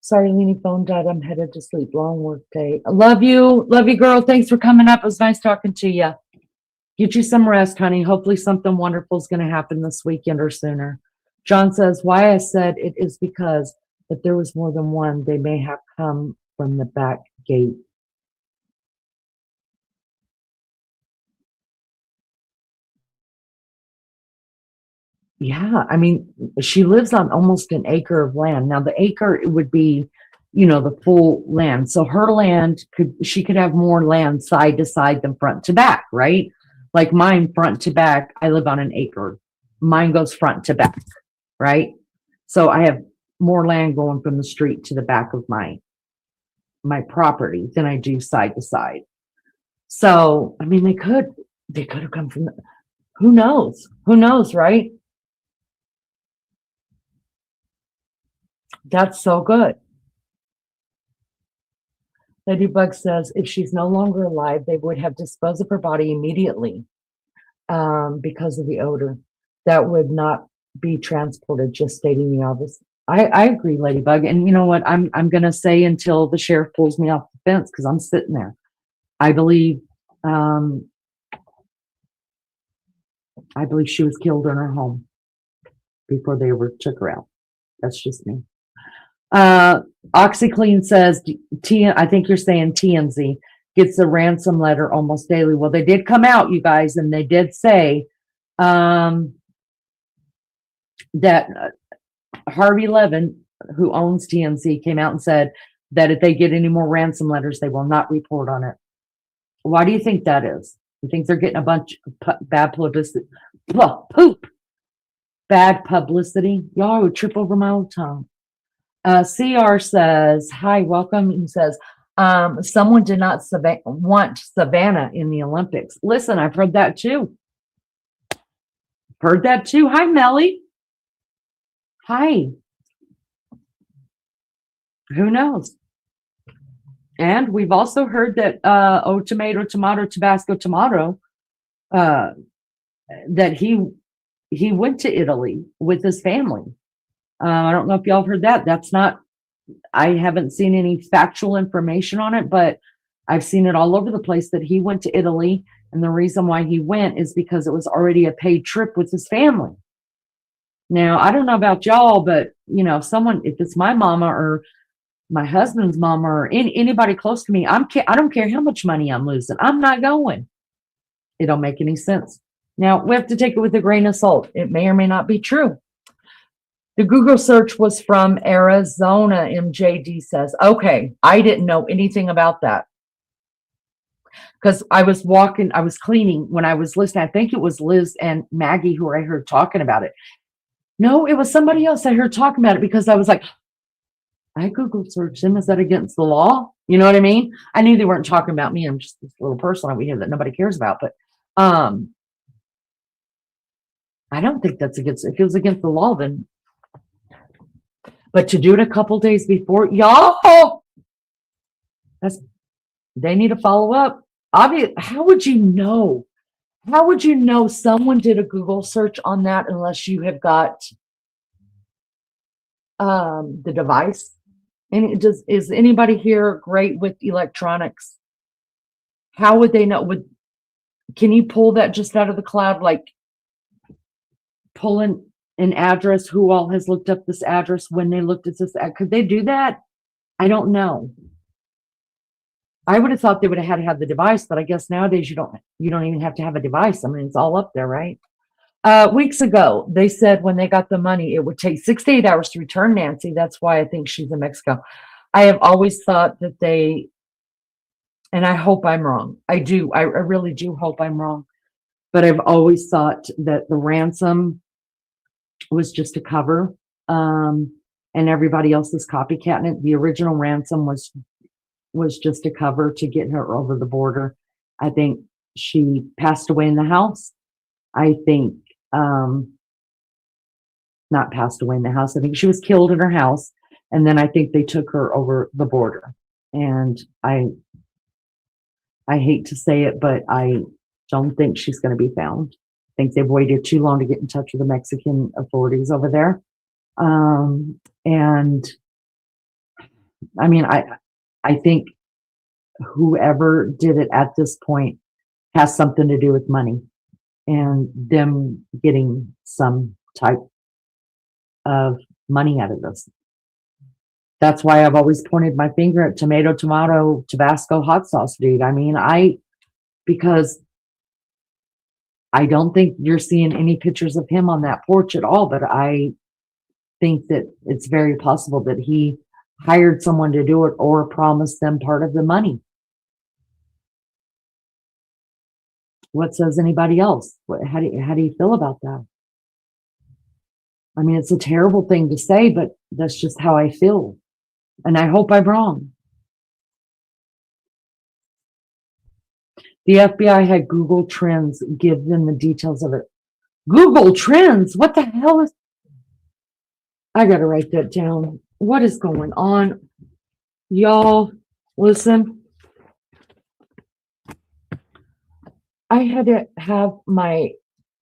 C: Sorry, Leanie, phone died. I'm headed to sleep. Long work day. I love you, girl. Thanks for coming up. It was nice talking to you. Get you some rest, honey. Hopefully something wonderful is going to happen this weekend or sooner. John says, why I said it is because if there was more than one, they may have come from the back gate. Yeah, she lives on almost an acre of land. Now, the acre, it would be, the full land. So her land she could have more land side to side than front to back, right? Like mine, front to back, I live on an acre. Mine goes front to back, right? So I have more land going from the street to the back of my property than I do side to side. So, they could have come from, who knows, right? That's so good. Ladybug says, if she's no longer alive, they would have disposed of her body immediately because of the odor. That would not be transported, just stating the obvious. I agree, Ladybug. And you know what? I'm going to say until the sheriff pulls me off the fence, because I'm sitting there. I believe I believe she was killed in her home before they ever took her out. That's just me. OxyClean says, I think you're saying TMZ gets a ransom letter almost daily. Well, they did come out, you guys, and they did say that Harvey Levin, who owns TMZ, came out and said that if they get any more ransom letters, they will not report on it. Why do you think that is? You think they're getting a bunch of bad publicity? Bad publicity? Y'all, I would trip over my own tongue. CR says, hi, welcome. He says, someone did not want Savannah in the Olympics. Listen, I've heard that too. Hi, Melly. Hi. Who knows? And we've also heard that, tomato, Tabasco, tomato, that he went to Italy with his family. I don't know if y'all heard that. I haven't seen any factual information on it, but I've seen it all over the place that he went to Italy. And the reason why he went is because it was already a paid trip with his family. Now, I don't know about y'all, but if it's my mama or my husband's mama or anybody close to me, I don't care how much money I'm losing. I'm not going. It don't make any sense. Now, we have to take it with a grain of salt. It may or may not be true. The Google search was from Arizona, MJD says. Okay, I didn't know anything about that. Because I was cleaning when I was listening. I think it was Liz and Maggie who I heard talking about it. No, it was somebody else I heard talking about it because I was like, I Google searched him. Is that against the law? You know what I mean? I knew they weren't talking about me. I'm just this little person over here that nobody cares about. But I don't think that's against, if it was against the law, then. But to do it a couple days before, y'all, they need to follow up. Obviously, how would you know? How would you know someone did a Google search on that unless you have got the device? And is anybody here great with electronics? How would they know? Can you pull that just out of the cloud, like pull in an address, who all has looked up this address when they looked at this? Could they do that? I don't know. I would have thought they would have had to have the device, but I guess nowadays you don't even have to have a device. I mean, it's all up there, right? Weeks ago, they said when they got the money, it would take 6 to 8 hours to return Nancy. That's why I think she's in Mexico. I have always thought that and I hope I'm wrong. I do. I really do hope I'm wrong. But I've always thought that the ransom was just a cover, and everybody else is copycatting it. The original ransom was just a cover to get her over the border. I think she passed away in the house. I think not passed away in the house. I think she was killed in her house, and then I think they took her over the border. And I hate to say it, but I don't think she's going to be found. I think they've waited too long to get in touch with the Mexican authorities over there. And I mean, I think whoever did it at this point has something to do with money and them getting some type of money out of this. That's why I've always pointed my finger at tomato, Tabasco hot sauce, dude. I mean, because I don't think you're seeing any pictures of him on that porch at all, but I think that it's very possible that he hired someone to do it or promised them part of the money. What says anybody else? How do you feel about that? I mean, it's a terrible thing to say, but that's just how I feel. And I hope I'm wrong. The FBI had Google Trends give them the details of it. Google Trends? What the hell is... I got to write that down. What is going on? Y'all, listen. I had to have my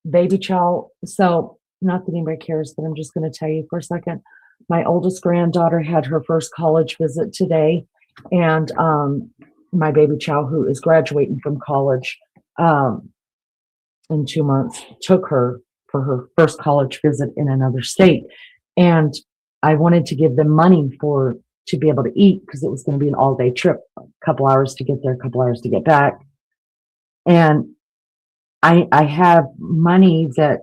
C: baby child. So, not that anybody cares, but I'm just going to tell you for a second. My oldest granddaughter had her first college visit today. And my baby child, who is graduating from college, in 2 months, took her for her first college visit in another state. And I wanted to give them money to be able to eat because it was going to be an all day trip, a couple hours to get there, a couple hours to get back. And I have money that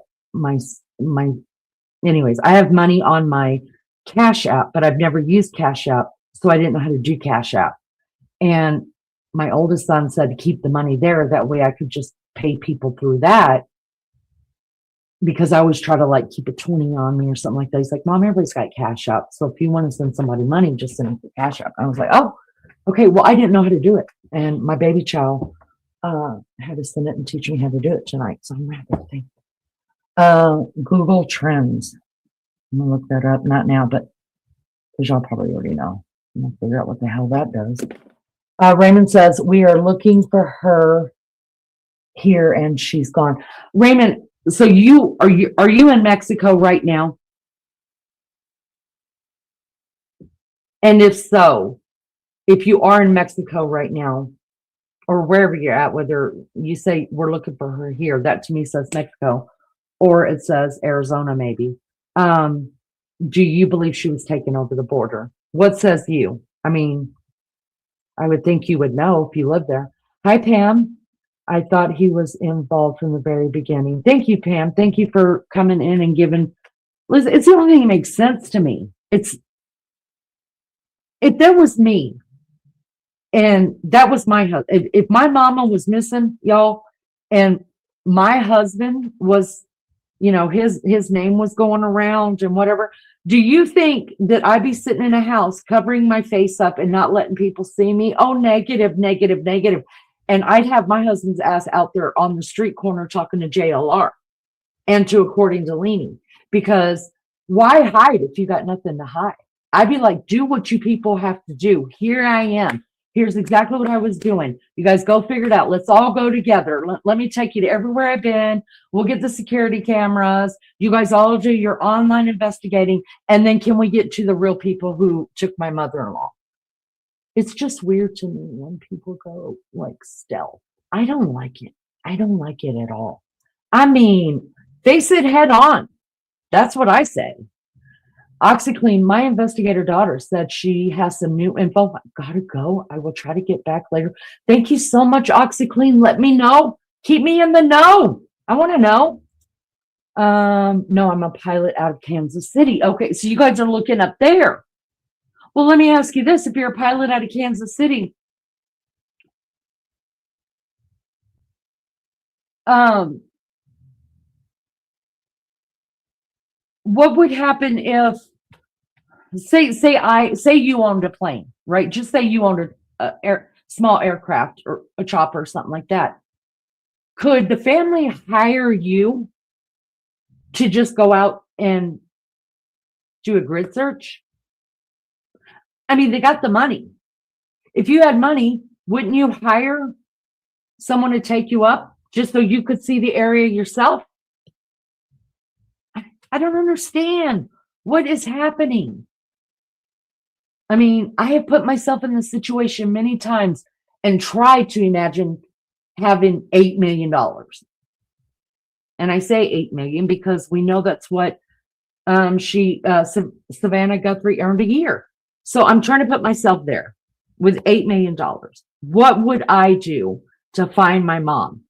C: anyways, I have money on my Cash App, but I've never used Cash App. So I didn't know how to do Cash App. And my oldest son said to keep the money there. That way I could just pay people through that. Because I always try to like keep a 20 on me or something like that. He's like, Mom, everybody's got Cash App. So if you want to send somebody money, just send it to Cash App. I was like, oh, okay. Well, I didn't know how to do it. And my baby child had to send it and teach me how to do it tonight. So I'm going to have to think. Google Trends. I'm going to look that up. Not now, but because y'all probably already know. I'm going to figure out what the hell that does. Raymond says, we are looking for her here and she's gone. Raymond, so are you in Mexico right now? And if so, if you are in Mexico right now, or wherever you're at, whether you say we're looking for her here, that to me says Mexico, or it says Arizona maybe. Do you believe she was taken over the border? What says you? I mean, I would think you would know if you live there. Hi, Pam. I thought he was involved from the very beginning. Thank you, Pam. Thank you for coming in and giving. Listen, it's the only thing that makes sense to me. If there was me, and that was my husband, if my mama was missing, y'all, and my husband was, his name was going around and whatever, do you think that I'd be sitting in a house covering my face up and not letting people see me? Oh, negative, negative, negative. And I'd have my husband's ass out there on the street corner talking to JLR and to According to Leaning, because why hide if you got nothing to hide? I'd be like, do what you people have to do. Here I am. Here's exactly what I was doing. You guys go figure it out. Let's all go together. Let me take you to everywhere I've been. We'll get the security cameras. You guys all do your online investigating. And then can we get to the real people who took my mother-in-law? It's just weird to me when people go like stealth. I don't like it. I don't like it at all. I mean, face it head on. That's what I say. OxyClean, my investigator daughter said she has some new info. I gotta go. I will try to get back later. Thank you so much, OxyClean. Let me know. Keep me in the know. I want to know. No, I'm a pilot out of Kansas City. Okay, so you guys are looking up there. Well, let me ask you this. If you're a pilot out of Kansas City, what would happen if, say you owned a plane, right? Just say you owned a small aircraft or a chopper or something like that. Could the family hire you to just go out and do a grid search? I mean, they got the money. If you had money, wouldn't you hire someone to take you up just so you could see the area yourself? I don't understand what is happening. I mean, I have put myself in this situation many times and tried to imagine having $8 million. And I say $8 million because we know that's what Savannah Guthrie earned a year. So I'm trying to put myself there with $8 million. What would I do to find my mom?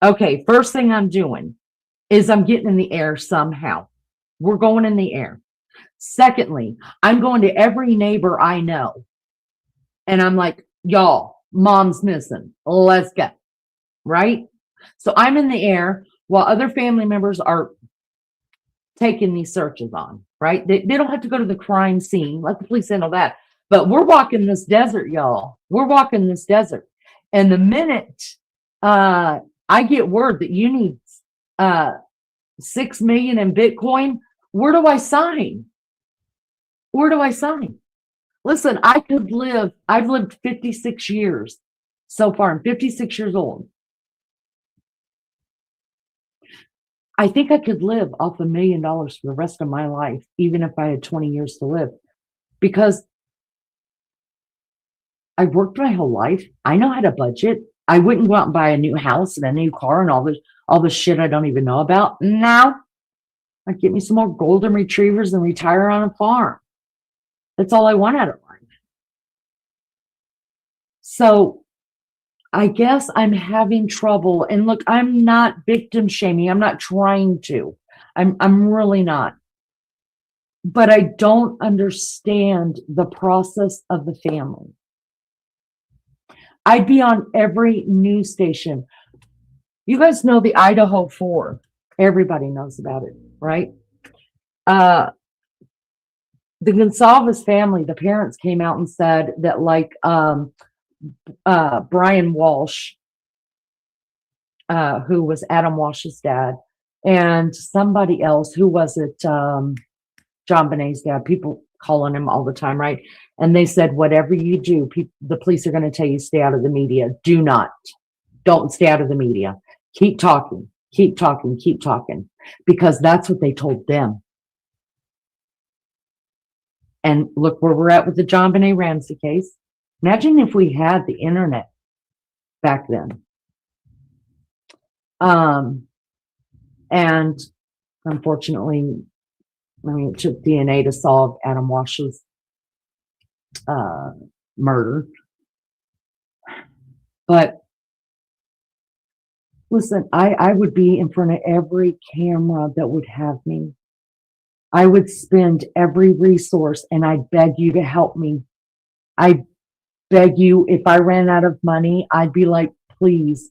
C: Okay, first thing I'm doing is I'm getting in the air somehow. We're going in the air. Secondly, I'm going to every neighbor I know. And I'm like, y'all, mom's missing. Let's go. Right? So I'm in the air while other family members are taking these searches on, right? They don't have to go to the crime scene. Let the police handle that. But we're walking this desert, y'all. We're walking this desert. And the minute I get word that you need 6 million in Bitcoin, where do I sign? Where do I sign? Listen, I've lived 56 years so far. I'm 56 years old. I think I could live off $1 million for the rest of my life, even if I had 20 years to live, because I've worked my whole life. I know how to budget. I wouldn't go out and buy a new house and a new car and all this shit I don't even know about. Now I'd get me some more golden retrievers and retire on a farm. That's all I want out of life. So I guess I'm having trouble. And look, I'm not victim shaming. I'm not trying to. I'm really not. But I don't understand the process of the family. I'd be on every news station. You guys know the Idaho 4. Everybody knows about it, right? The Gonsalves family, the parents came out and said that like Brian Walsh, who was Adam Walsh's dad, and somebody else, who was it? John Bonet's dad. People calling him all the time, right? And they said, whatever you do, the police are going to tell you stay out of the media. Don't stay out of the media. Keep talking, keep talking, keep talking, because that's what they told them. And look where we're at with the John Bonet Ramsey case. Imagine if we had the internet back then. And unfortunately, I mean, it took DNA to solve Adam Walsh's murder. But listen, I would be in front of every camera that would have me. I would spend every resource, and I beg you to help me. I beg you, if I ran out of money, I'd be like, please,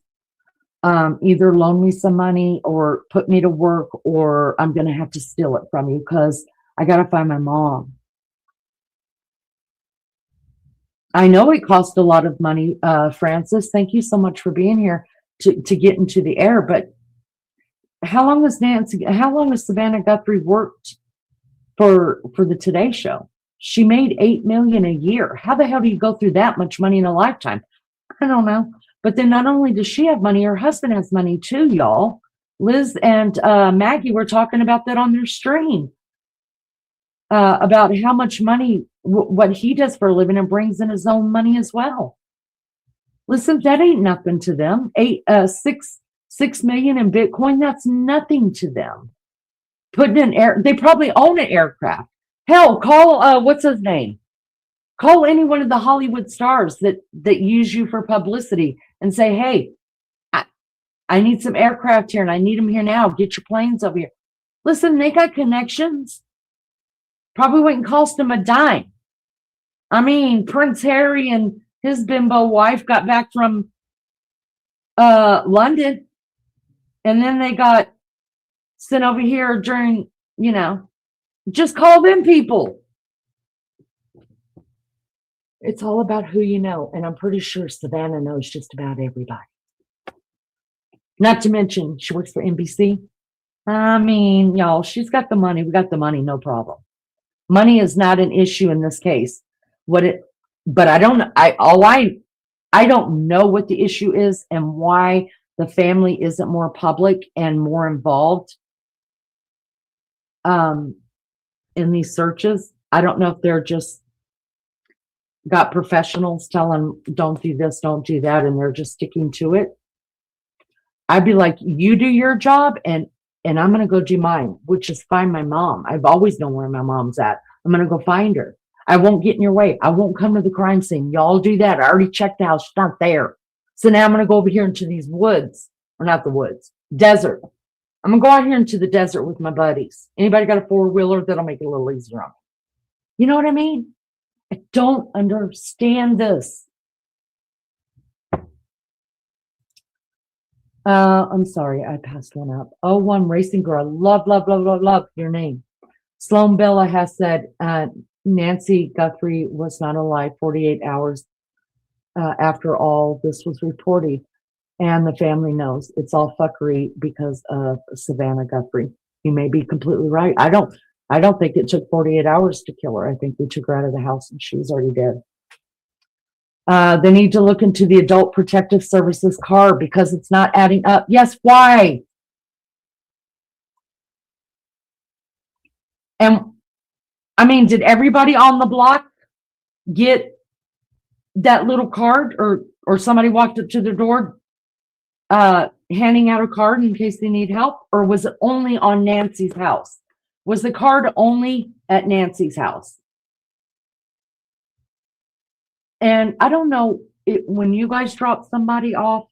C: either loan me some money or put me to work, or I'm going to have to steal it from you because I got to find my mom. I know it cost a lot of money, Francis. Thank you so much for being here to get into the air. But how long has Savannah Guthrie worked for the Today Show? She made $8 million a year. How the hell do you go through that much money in a lifetime? I don't know. But then not only does she have money, her husband has money too, y'all. Liz and Maggie were talking about that on their stream, about how much money, what he does for a living, and brings in his own money as well. Listen, that ain't nothing to them. 6 million in Bitcoin, that's nothing to them. They probably own an aircraft. Hell, call what's his name? Call any one of the Hollywood stars that use you for publicity and say, hey, I need some aircraft here and I need them here now. Get your planes over here. Listen, they got connections. Probably wouldn't cost them a dime. I mean, Prince Harry and his bimbo wife got back from London, and then they got sent over here during, just call them people. It's all about who you know, and I'm pretty sure Savannah knows just about everybody. Not to mention, she works for NBC. I mean, y'all, she's got the money. We got the money, no problem. Money is not an issue in this case. But I don't. I don't know what the issue is and why the family isn't more public and more involved in these searches. I don't know if they're just got professionals telling don't do this, don't do that, and they're just sticking to it. I'd be like, you do your job and I'm going to go do mine, which is find my mom. I've always known where my mom's at. I'm going to go find her. I won't get in your way. I won't come to the crime scene. Y'all do that. I already checked the house. She's not there. So now I'm going to go over here into these woods, or not the woods, desert. I'm going to go out here into the desert with my buddies. Anybody got a four-wheeler? That'll make it a little easier on me. You know what I mean? I don't understand this. I'm sorry, I passed one up. 01 Racing Girl. Love your name. Sloan Bella has said Nancy Guthrie was not alive 48 hours after all this was reported. And the family knows it's all fuckery because of Savannah Guthrie. You may be completely right. I don't think it took 48 hours to kill her. I think we took her out of the house and she was already dead. They need to look into the Adult Protective Services card because it's not adding up. Yes, why? And I mean, did everybody on the block get that little card, or or somebody walked up to their door handing out a card in case they need help? Or was it only on Nancy's house? Was the card only at Nancy's house? And I don't know, when you guys drop somebody off,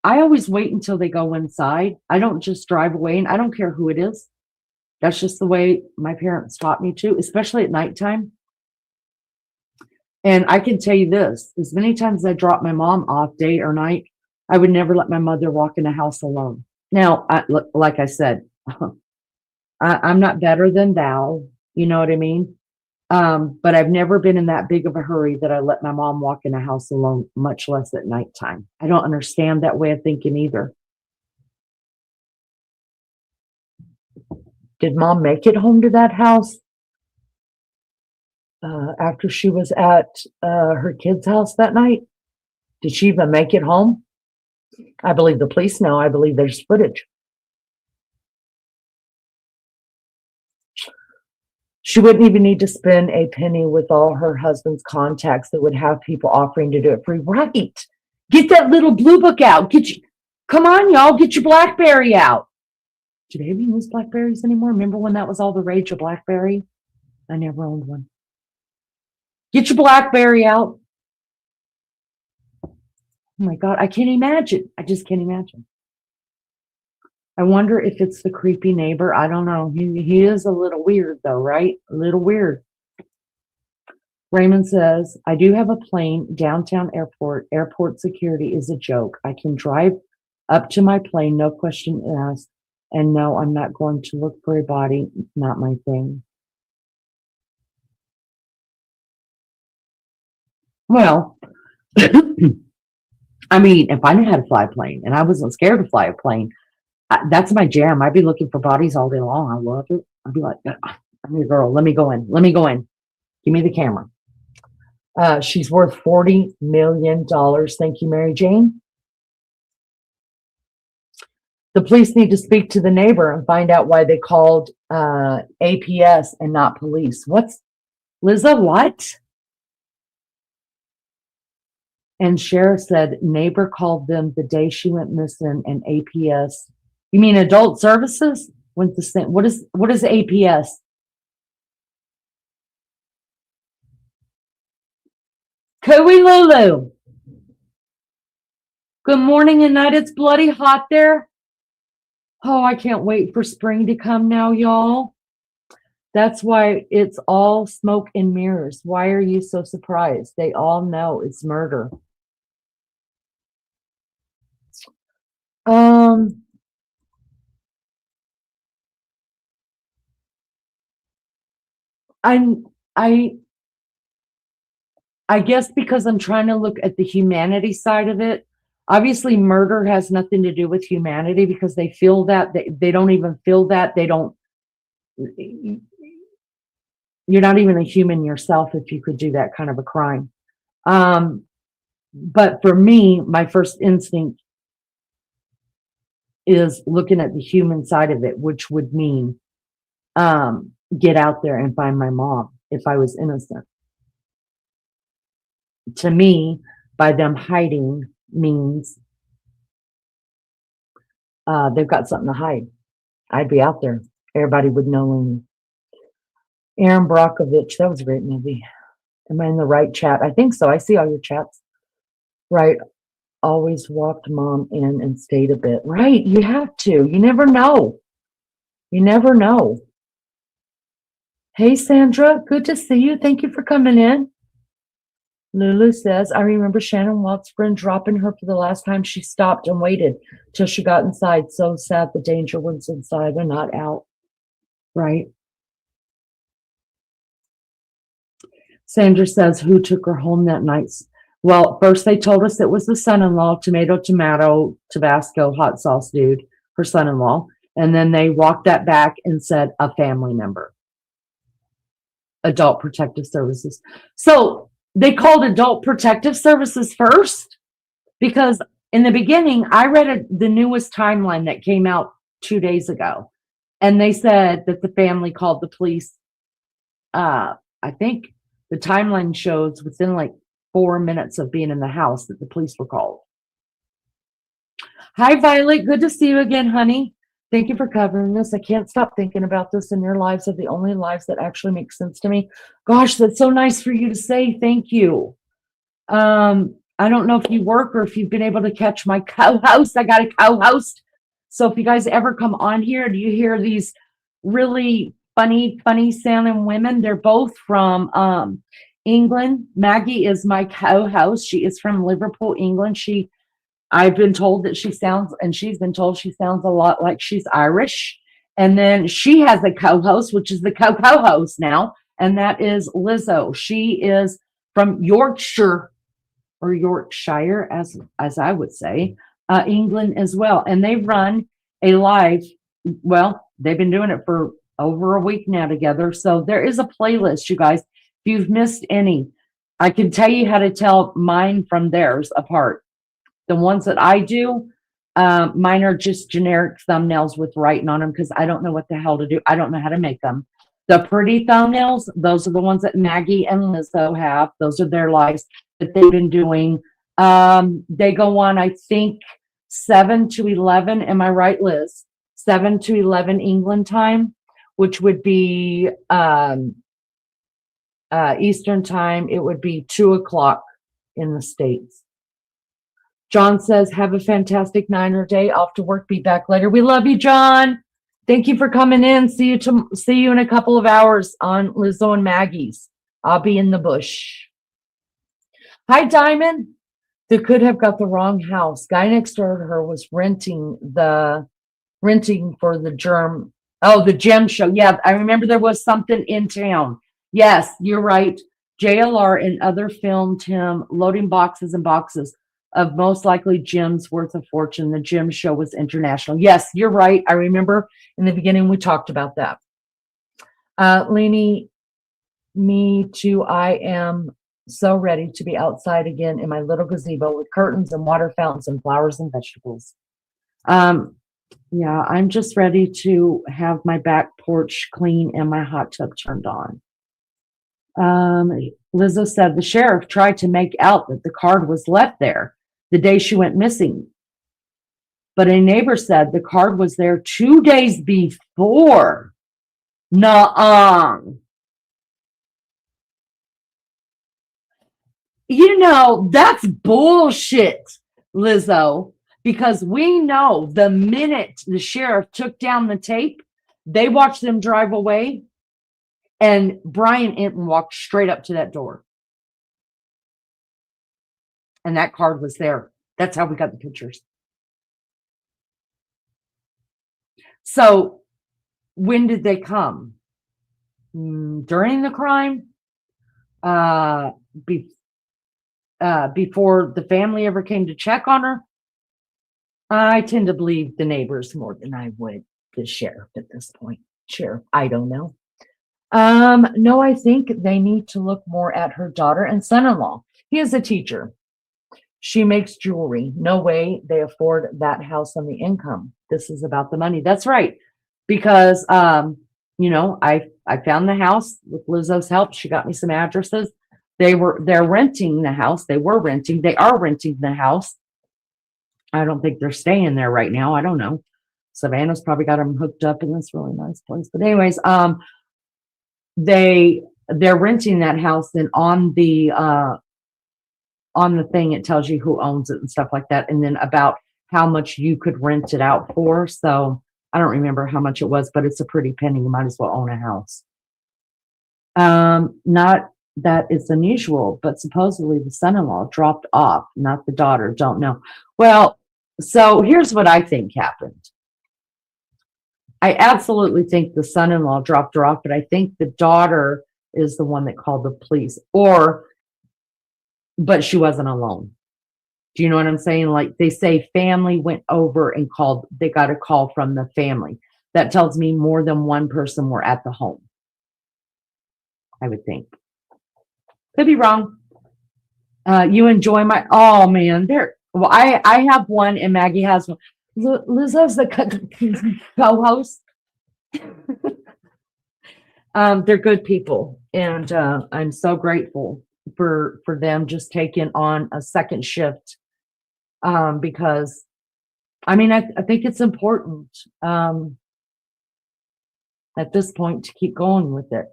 C: I always wait until they go inside. I don't just drive away, and I don't care who it is. That's just the way my parents taught me to, especially at nighttime. And I can tell you this, as many times as I dropped my mom off day or night, I would never let my mother walk in the house alone. Now, like I said, I'm not better than thou, you know what I mean? But I've never been in that big of a hurry that I let my mom walk in the house alone, much less at nighttime. I don't understand that way of thinking either. Did mom make it home to that house after she was at her kid's house that night? Did she even make it home? I believe the police know. I believe there's footage. She wouldn't even need to spend a penny with all her husband's contacts that would have people offering to do it free. Right. Get that little blue book out. Come on, y'all. Get your BlackBerry out. Do they even use Blackberries anymore? Remember when that was all the rage of BlackBerry? I never owned one. Get your BlackBerry out. Oh my God, I can't imagine. I just can't imagine. I wonder if it's the creepy neighbor. I don't know. He is a little weird though, right? A little weird. Raymond says, I do have a plane, downtown airport. Airport security is a joke. I can drive up to my plane, no question asked. And no, I'm not going to look for a body. Not my thing. Well, I mean, if I knew how to fly a plane and I wasn't scared to fly a plane, that's my jam. I'd be looking for bodies all day long. I love it. I'd be like, I'm your girl. Let me go in. Let me go in. Give me the camera. She's worth $40 million. Thank you, Mary Jane. The police need to speak to the neighbor and find out why they called APS and not police. Liza, what? And sheriff said neighbor called them the day she went missing, and APS. You mean adult services? Went the same. What is APS? Cooey Lulu. Good morning and night. It's bloody hot there. Oh, I can't wait for spring to come now, y'all. That's why it's all smoke and mirrors. Why are you so surprised? They all know it's murder. I guess because I'm trying to look at the humanity side of it. Obviously, murder has nothing to do with humanity because they feel that they don't even feel that. They don't. You're not even a human yourself if you could do that kind of a crime. But for me, my first instinct is looking at the human side of it, which would mean get out there and find my mom if I was innocent. To me, by them hiding means they've got something to hide. I'd be out there. Everybody would know. Aaron Brockovich, that was a great movie. Am I in the right chat? I think so. I see all your chats. Right. Always walked mom in and stayed a bit. Right. You have to. You never know. You never know. Hey, Sandra. Good to see you. Thank you for coming in. Lulu says, I remember Shannon Walt's friend dropping her for the last time. She stopped and waited till she got inside. So sad the danger was inside and not out. Right. Sandra says, who took her home that night? Well, first they told us it was the son-in-law, tomato, Tabasco, hot sauce dude, her son-in-law. And then they walked that back and said a family member. Adult Protective Services. So they called Adult Protective Services first because in the beginning, I read the newest timeline that came out 2 days ago. And they said that the family called the police. I think the timeline shows within like 4 minutes of being in the house that the police were called. Hi, Violet. Good to see you again, honey. Thank you for covering this. I can't stop thinking about this, and your lives are the only lives that actually make sense to me. Gosh, that's so nice for you to say. Thank you. I don't know if you work or if you've been able to catch my co-host. I got a co-host. So if you guys ever come on here, do you hear these really funny sounding women? They're both from England. Maggie is my co-host. She is from Liverpool, England. I've been told that she sounds, and she's been told she sounds a lot like she's Irish. And then she has a co-host, which is the co-host now, and that is Lizzo. She is from Yorkshire, or Yorkshire, as I would say, England as well. And they run a live, well, they've been doing it for over a week now together. So there is a playlist, you guys. If you've missed any, I can tell you how to tell mine from theirs apart. The ones that I do, mine are just generic thumbnails with writing on them because I don't know what the hell to do. I don't know how to make them. The pretty thumbnails, those are the ones that Maggie and Lizzo have. Those are their lives that they've been doing. They go on, I think, 7 to 11. Am I right, Liz? 7 to 11 England time, which would be Eastern time. It would be 2 o'clock in the States. John says, have a fantastic Niner day. Off to work. Be back later. We love you, John. Thank you for coming in. See you in a couple of hours on Lizzo and Maggie's. I'll be in the bush. Hi, Diamond. They could have got the wrong house. Guy next door to her was renting for the gem show. Yeah, I remember there was something in town. Yes, you're right. JLR and other filmed him loading boxes and boxes of most likely gems worth a fortune. The gem show was international. Yes, you're right. I remember in the beginning we talked about that. Leanie, me too. I am so ready to be outside again in my little gazebo with curtains and water fountains and flowers and vegetables. Yeah, I'm just ready to have my back porch clean and my hot tub turned on. Lizzo said the sheriff tried to make out that the card was left there the day she went missing. But a neighbor said the card was there 2 days before. Nuh-uh. You know, that's bullshit, Lizzo, because we know the minute the sheriff took down the tape, they watched them drive away, and Brian Enton walked straight up to that door. And that card was there. That's how we got the pictures. So when did they come? During the crime? Before the family ever came to check on her? I tend to believe the neighbors more than I would the sheriff at this point. Sheriff, I don't know. No, I think they need to look more at her daughter and son-in-law. He is a teacher. She makes jewelry. No way they afford that house on the income. This is about the money. That's right. Because, I found the house with Lizzo's help. She got me some addresses. They're renting the house. They are renting the house. I don't think they're staying there right now. I don't know. Savannah's probably got them hooked up in this really nice place. But anyways, they're renting that house, and on the thing it tells you who owns it and stuff like that, and then about how much you could rent it out for. So I don't remember how much it was, but it's a pretty penny. You might as well own a house. Not that it's unusual, but supposedly the son-in-law dropped off, not the daughter. Don't know. Well, so here's what I think happened. I absolutely think the son-in-law dropped her off, but I think the daughter is the one that called the police, but she wasn't alone. Do you know what I'm saying? Like they say family went over and called, they got a call from the family. That tells me more than one person were at the home. I would think. Could be wrong. You enjoy my, oh man, well, I have one and Maggie has one. Lizzo's the co-host. They're good people, and I'm so grateful for them just taking on a second shift, because I mean, I think it's important at this point to keep going with it.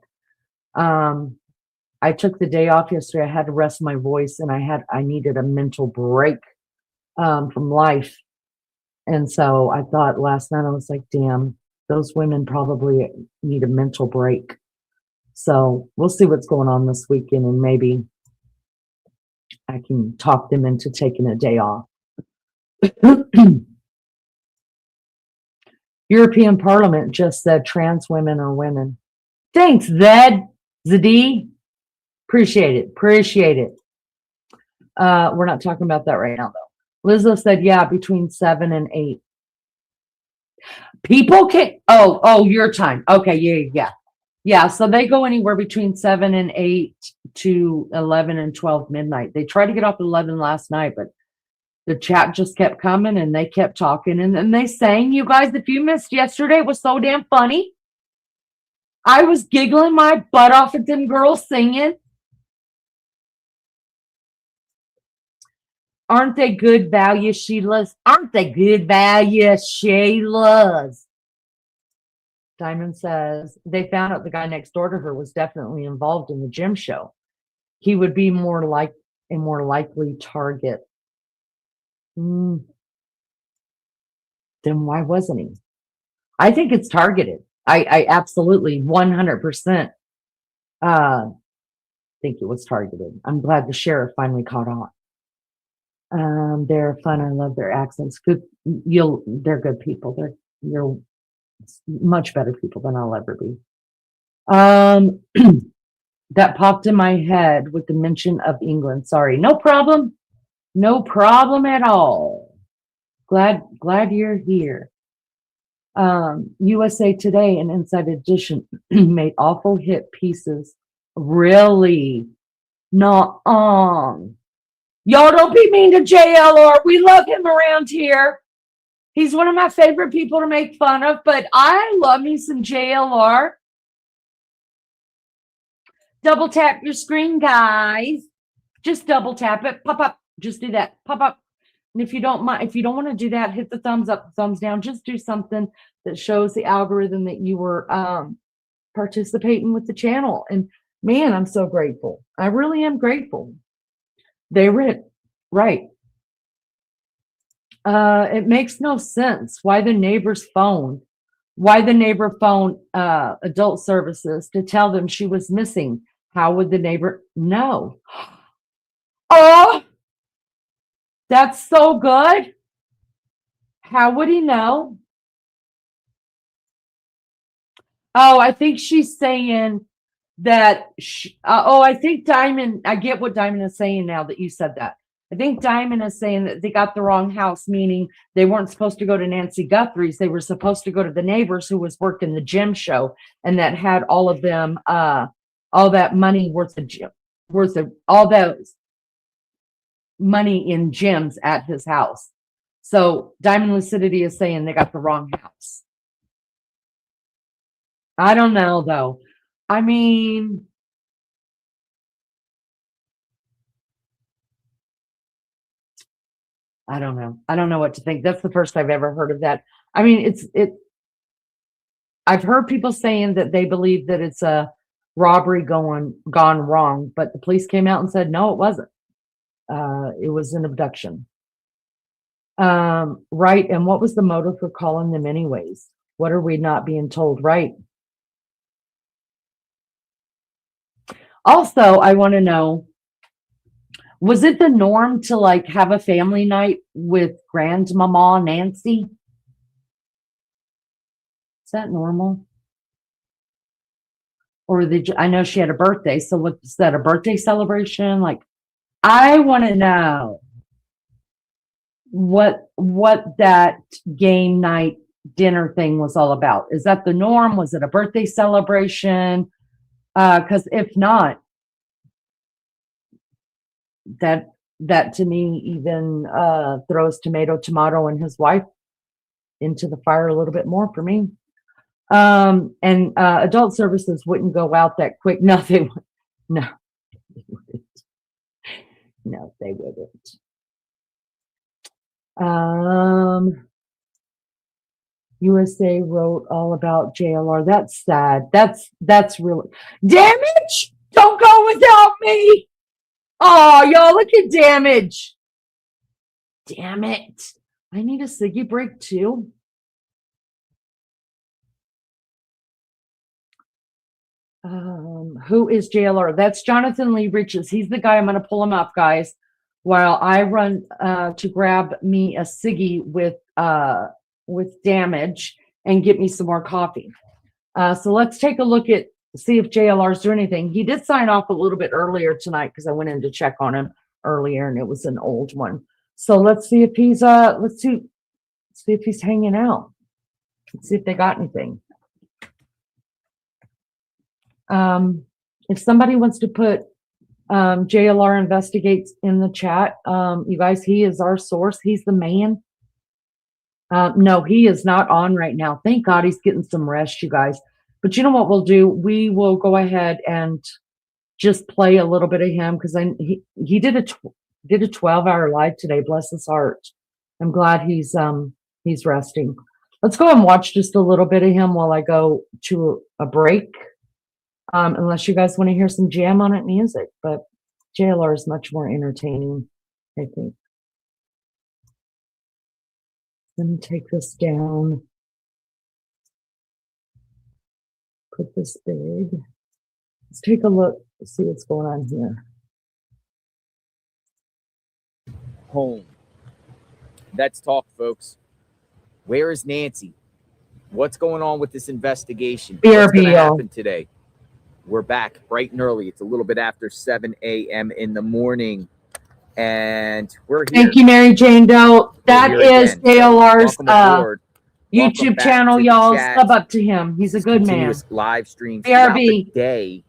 C: I took the day off yesterday. I had to rest my voice, and I needed a mental break from life. And so I thought last night, I was like, damn, those women probably need a mental break. So we'll see what's going on this weekend, and maybe I can talk them into taking a day off. European Parliament just said trans women are women. Thanks, Zed. Appreciate it. We're not talking about that right now, though. Lizzo said, yeah, between 7 and 8. People can, your time. Okay, yeah. Yeah, so they go anywhere between 7 and 8 to 11 and 12 midnight. They tried to get off at 11 last night, but the chat just kept coming and they kept talking. And then they sang. You guys, if you missed yesterday, it was so damn funny. I was giggling my butt off at them girls singing. Aren't they good value, Sheila's? Aren't they good value, Sheila's? Diamond says they found out the guy next door to her was definitely involved in the gym show. He would be a more likely target. Then why wasn't he? I think it's targeted. I absolutely 100% think it was targeted. I'm glad the sheriff finally caught on. They're fun. I love their accents. Good. They're good people. You're much better people than I'll ever be. That popped in my head with the mention of England. Sorry, no problem. No problem at all. Glad you're here. USA Today and Inside Edition made awful hit pieces. Really? Not on. Y'all don't be mean to JLR. We love him around here. He's one of my favorite people to make fun of, but I love me some JLR. Double tap your screen, guys. Just double tap it. Pop up. Just do that. Pop up. And if you don't want to do that, hit the thumbs up, thumbs down. Just do something that shows the algorithm that you were participating with the channel. And man, I'm so grateful. I really am grateful. They read right. It makes no sense why the neighbor phoned adult services to tell them she was missing. How would the neighbor know? Oh, that's so good. How would he know? Oh, I think she's saying that. I think Diamond, I get what Diamond is saying now that you said that. I think Diamond is saying that they got the wrong house, meaning they weren't supposed to go to Nancy Guthrie's. They were supposed to go to the neighbors who was working the gym show and that had all of them, all that money worth of all those money in gyms at his house. So Diamond Lucidity is saying they got the wrong house. I don't know though. I mean, I don't know. I don't know what to think. That's the first I've ever heard of that. I mean, I've heard people saying that they believe that it's a robbery gone wrong, but the police came out and said, no, it wasn't. It was an abduction. Right. And what was the motive for calling them anyways? What are we not being told? Right. Also, I want to know, was it the norm to like have a family night with Grandmama Nancy? Is that normal? Or I know she had a birthday, so was that a birthday celebration? Like, I want to know what that game night dinner thing was all about. Is that the norm? Was it a birthday celebration? Because if not, that to me even throws Tomato and his wife into the fire a little bit more for me. And adult services wouldn't go out that quick. No, they wouldn't. No. No, they wouldn't. USA wrote all about JLR. That's sad. That's really Damage. Don't go without me. Oh, y'all, look at Damage. Damn it. I need a Siggy break too. Who is JLR? That's Jonathan Lee Riches. He's the guy. I'm going to pull him up, guys, while I run to grab me a Siggy with Damage and get me some more coffee. So let's take a look at, see if JLR's doing anything. He did sign off a little bit earlier tonight because I went in to check on him earlier and it was an old one. So let's see if he's let's see if he's hanging out. Let's see if they got anything. If somebody wants to put JLR investigates in the chat, you guys, he is our source. He's the man. No, he is not on right now. Thank God he's getting some rest, you guys. But you know what we'll do? We will go ahead and just play a little bit of him because he did a 12-hour live today. Bless his heart. I'm glad he's resting. Let's go and watch just a little bit of him while I go to a break. Unless you guys want to hear some jam on it music, but JLR is much more entertaining, I think. Let me take this down. Put this big. Let's take a look, see what's going on here.
F: Home. Let's talk, folks. Where is Nancy? What's going on with this investigation? What's going to happen today? We're back bright and early. It's a little bit after 7 a.m. in the morning. And we're here.
C: Thank you, Mary Jane Doe. That is JLR's YouTube channel, y'all. Sub up to him. He's a good man.
F: Live stream throughout the day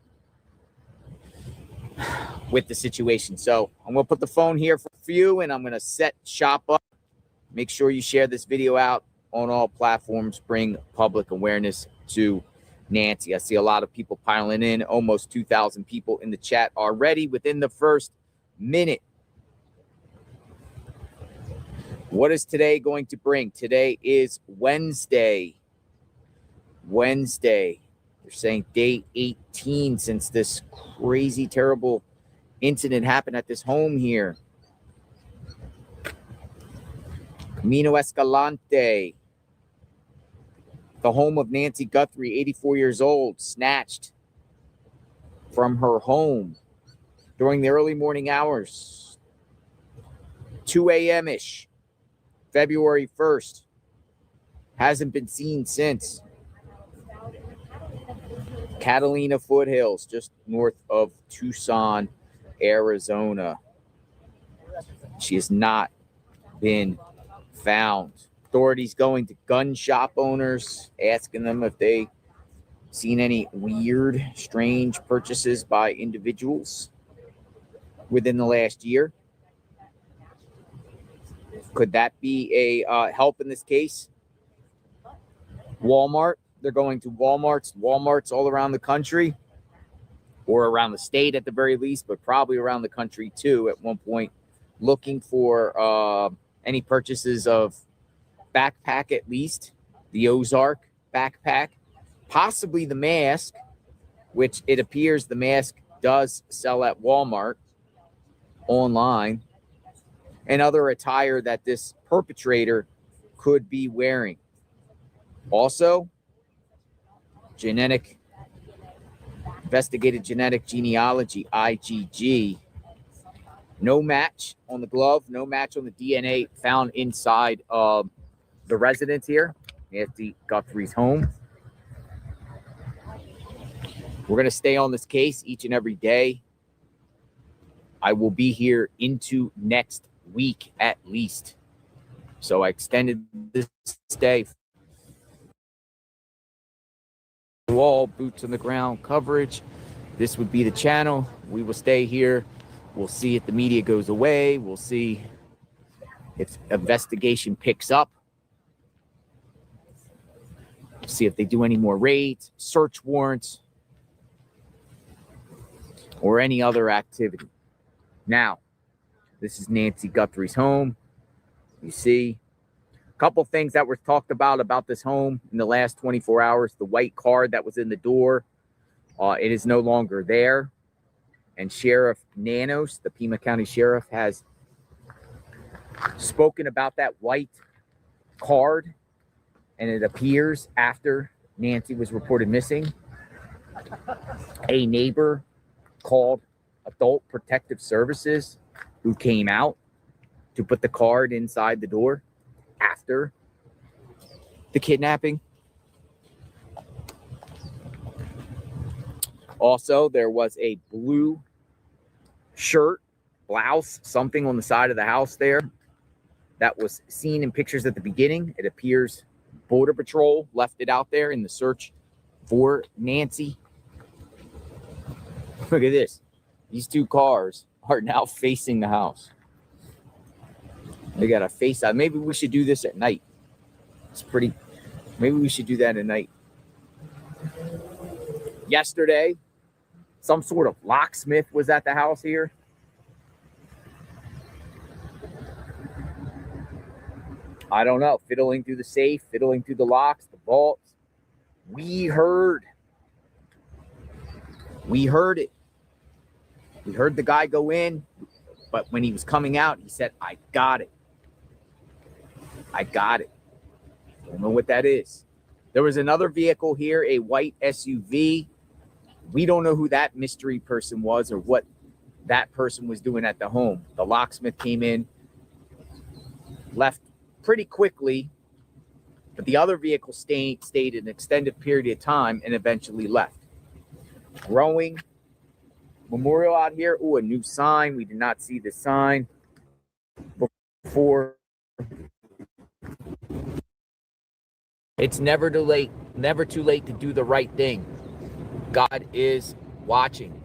F: with the situation. So I'm going to put the phone here for you, and I'm going to set shop up. Make sure you share this video out on all platforms. Bring public awareness to Nancy. I see a lot of people piling in. Almost 2,000 people in the chat already within the first minute. What is today going to bring? Today is Wednesday. They're saying day 18 since this crazy, terrible incident happened at this home here. Camino Escalante. The home of Nancy Guthrie, 84 years old, snatched from her home during the early morning hours. 2 a.m.-ish, February 1st. Hasn't been seen since. Catalina Foothills, just north of Tucson, Arizona. She has not been found. Authorities going to gun shop owners, asking them if they seen any weird, strange purchases by individuals within the last year. Could that be a help in this case? Walmart. They're going to Walmarts all around the country, or around the state at the very least, but probably around the country too at one point, looking for any purchases of backpack, at least the Ozark backpack, possibly the mask, which it appears the mask does sell at Walmart online, and other attire that this perpetrator could be wearing. Also, investigated genetic genealogy, IgG. No match on the glove, no match on the DNA found inside of the residence here at the Guthrie's home. We're going to stay on this case each and every day. I will be here into next week at least. So I extended this day. All boots on the ground coverage. This would be the channel. We will stay here. We'll see if the media goes away. We'll see if investigation picks up. See if they do any more raids, search warrants, or any other activity. Now, This is Nancy Guthrie's home. You see a couple things that were talked about this home in the last 24 hours. The white card that was in the door, it is no longer there. And Sheriff Nanos, the Pima County Sheriff, has spoken about that white card, and it appears after Nancy was reported missing. A neighbor called Adult Protective Services, who came out to put the card inside the door after the kidnapping. Also, there was a blue shirt, blouse, something on the side of the house there that was seen in pictures at the beginning. It appears Border Patrol left it out there in the search for Nancy. Look at this. These two cars are now facing the house. They got a face out. Maybe we should do this at night. It's pretty. Maybe we should do that at night. Yesterday, some sort of locksmith was at the house here. I don't know. Fiddling through the safe, fiddling through the locks, the vaults. We heard it. We heard the guy go in, but when he was coming out, he said, I got it. I got it. I don't know what that is. There was another vehicle here, a white SUV. We don't know who that mystery person was or what that person was doing at the home. The locksmith came in, left pretty quickly, but the other vehicle stayed an extended period of time and eventually left. Growing memorial out here. Oh, a new sign. We did not see the sign before. It's never too late to do the right thing. God is watching.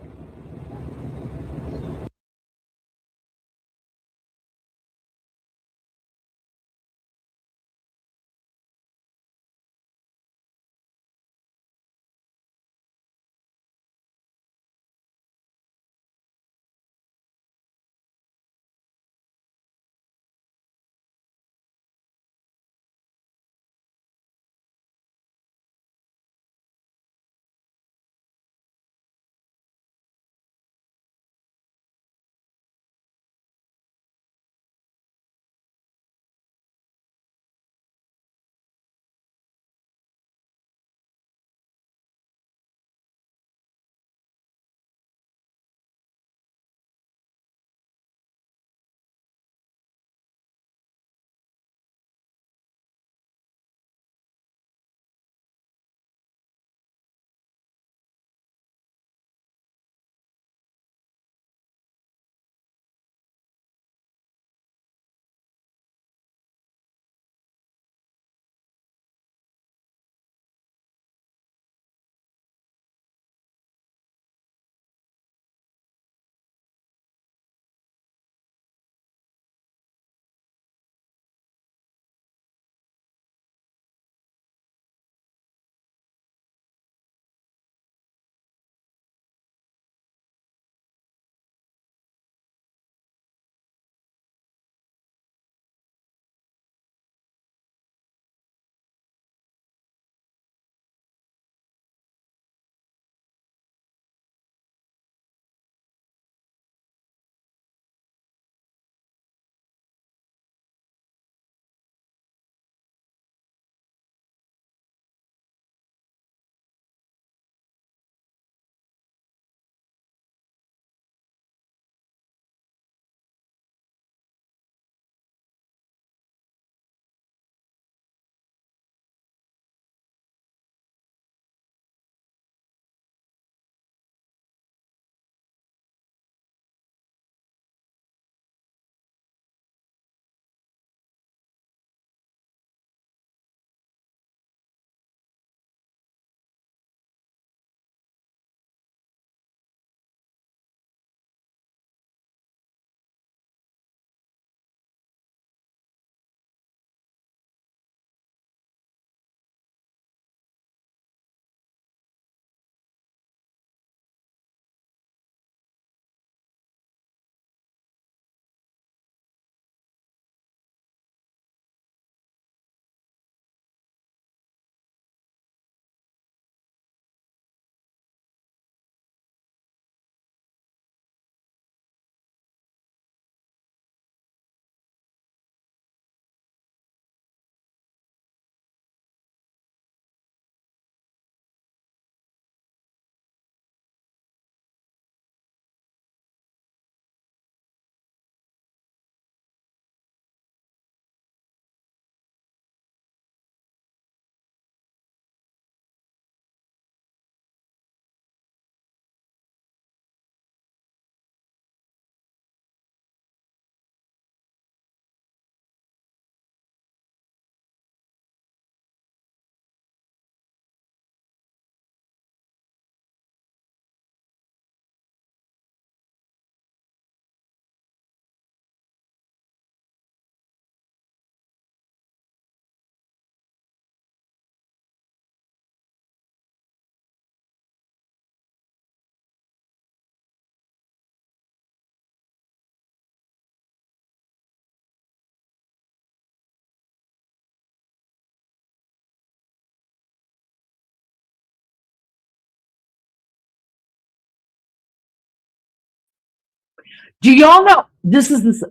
C: Do y'all know this is this?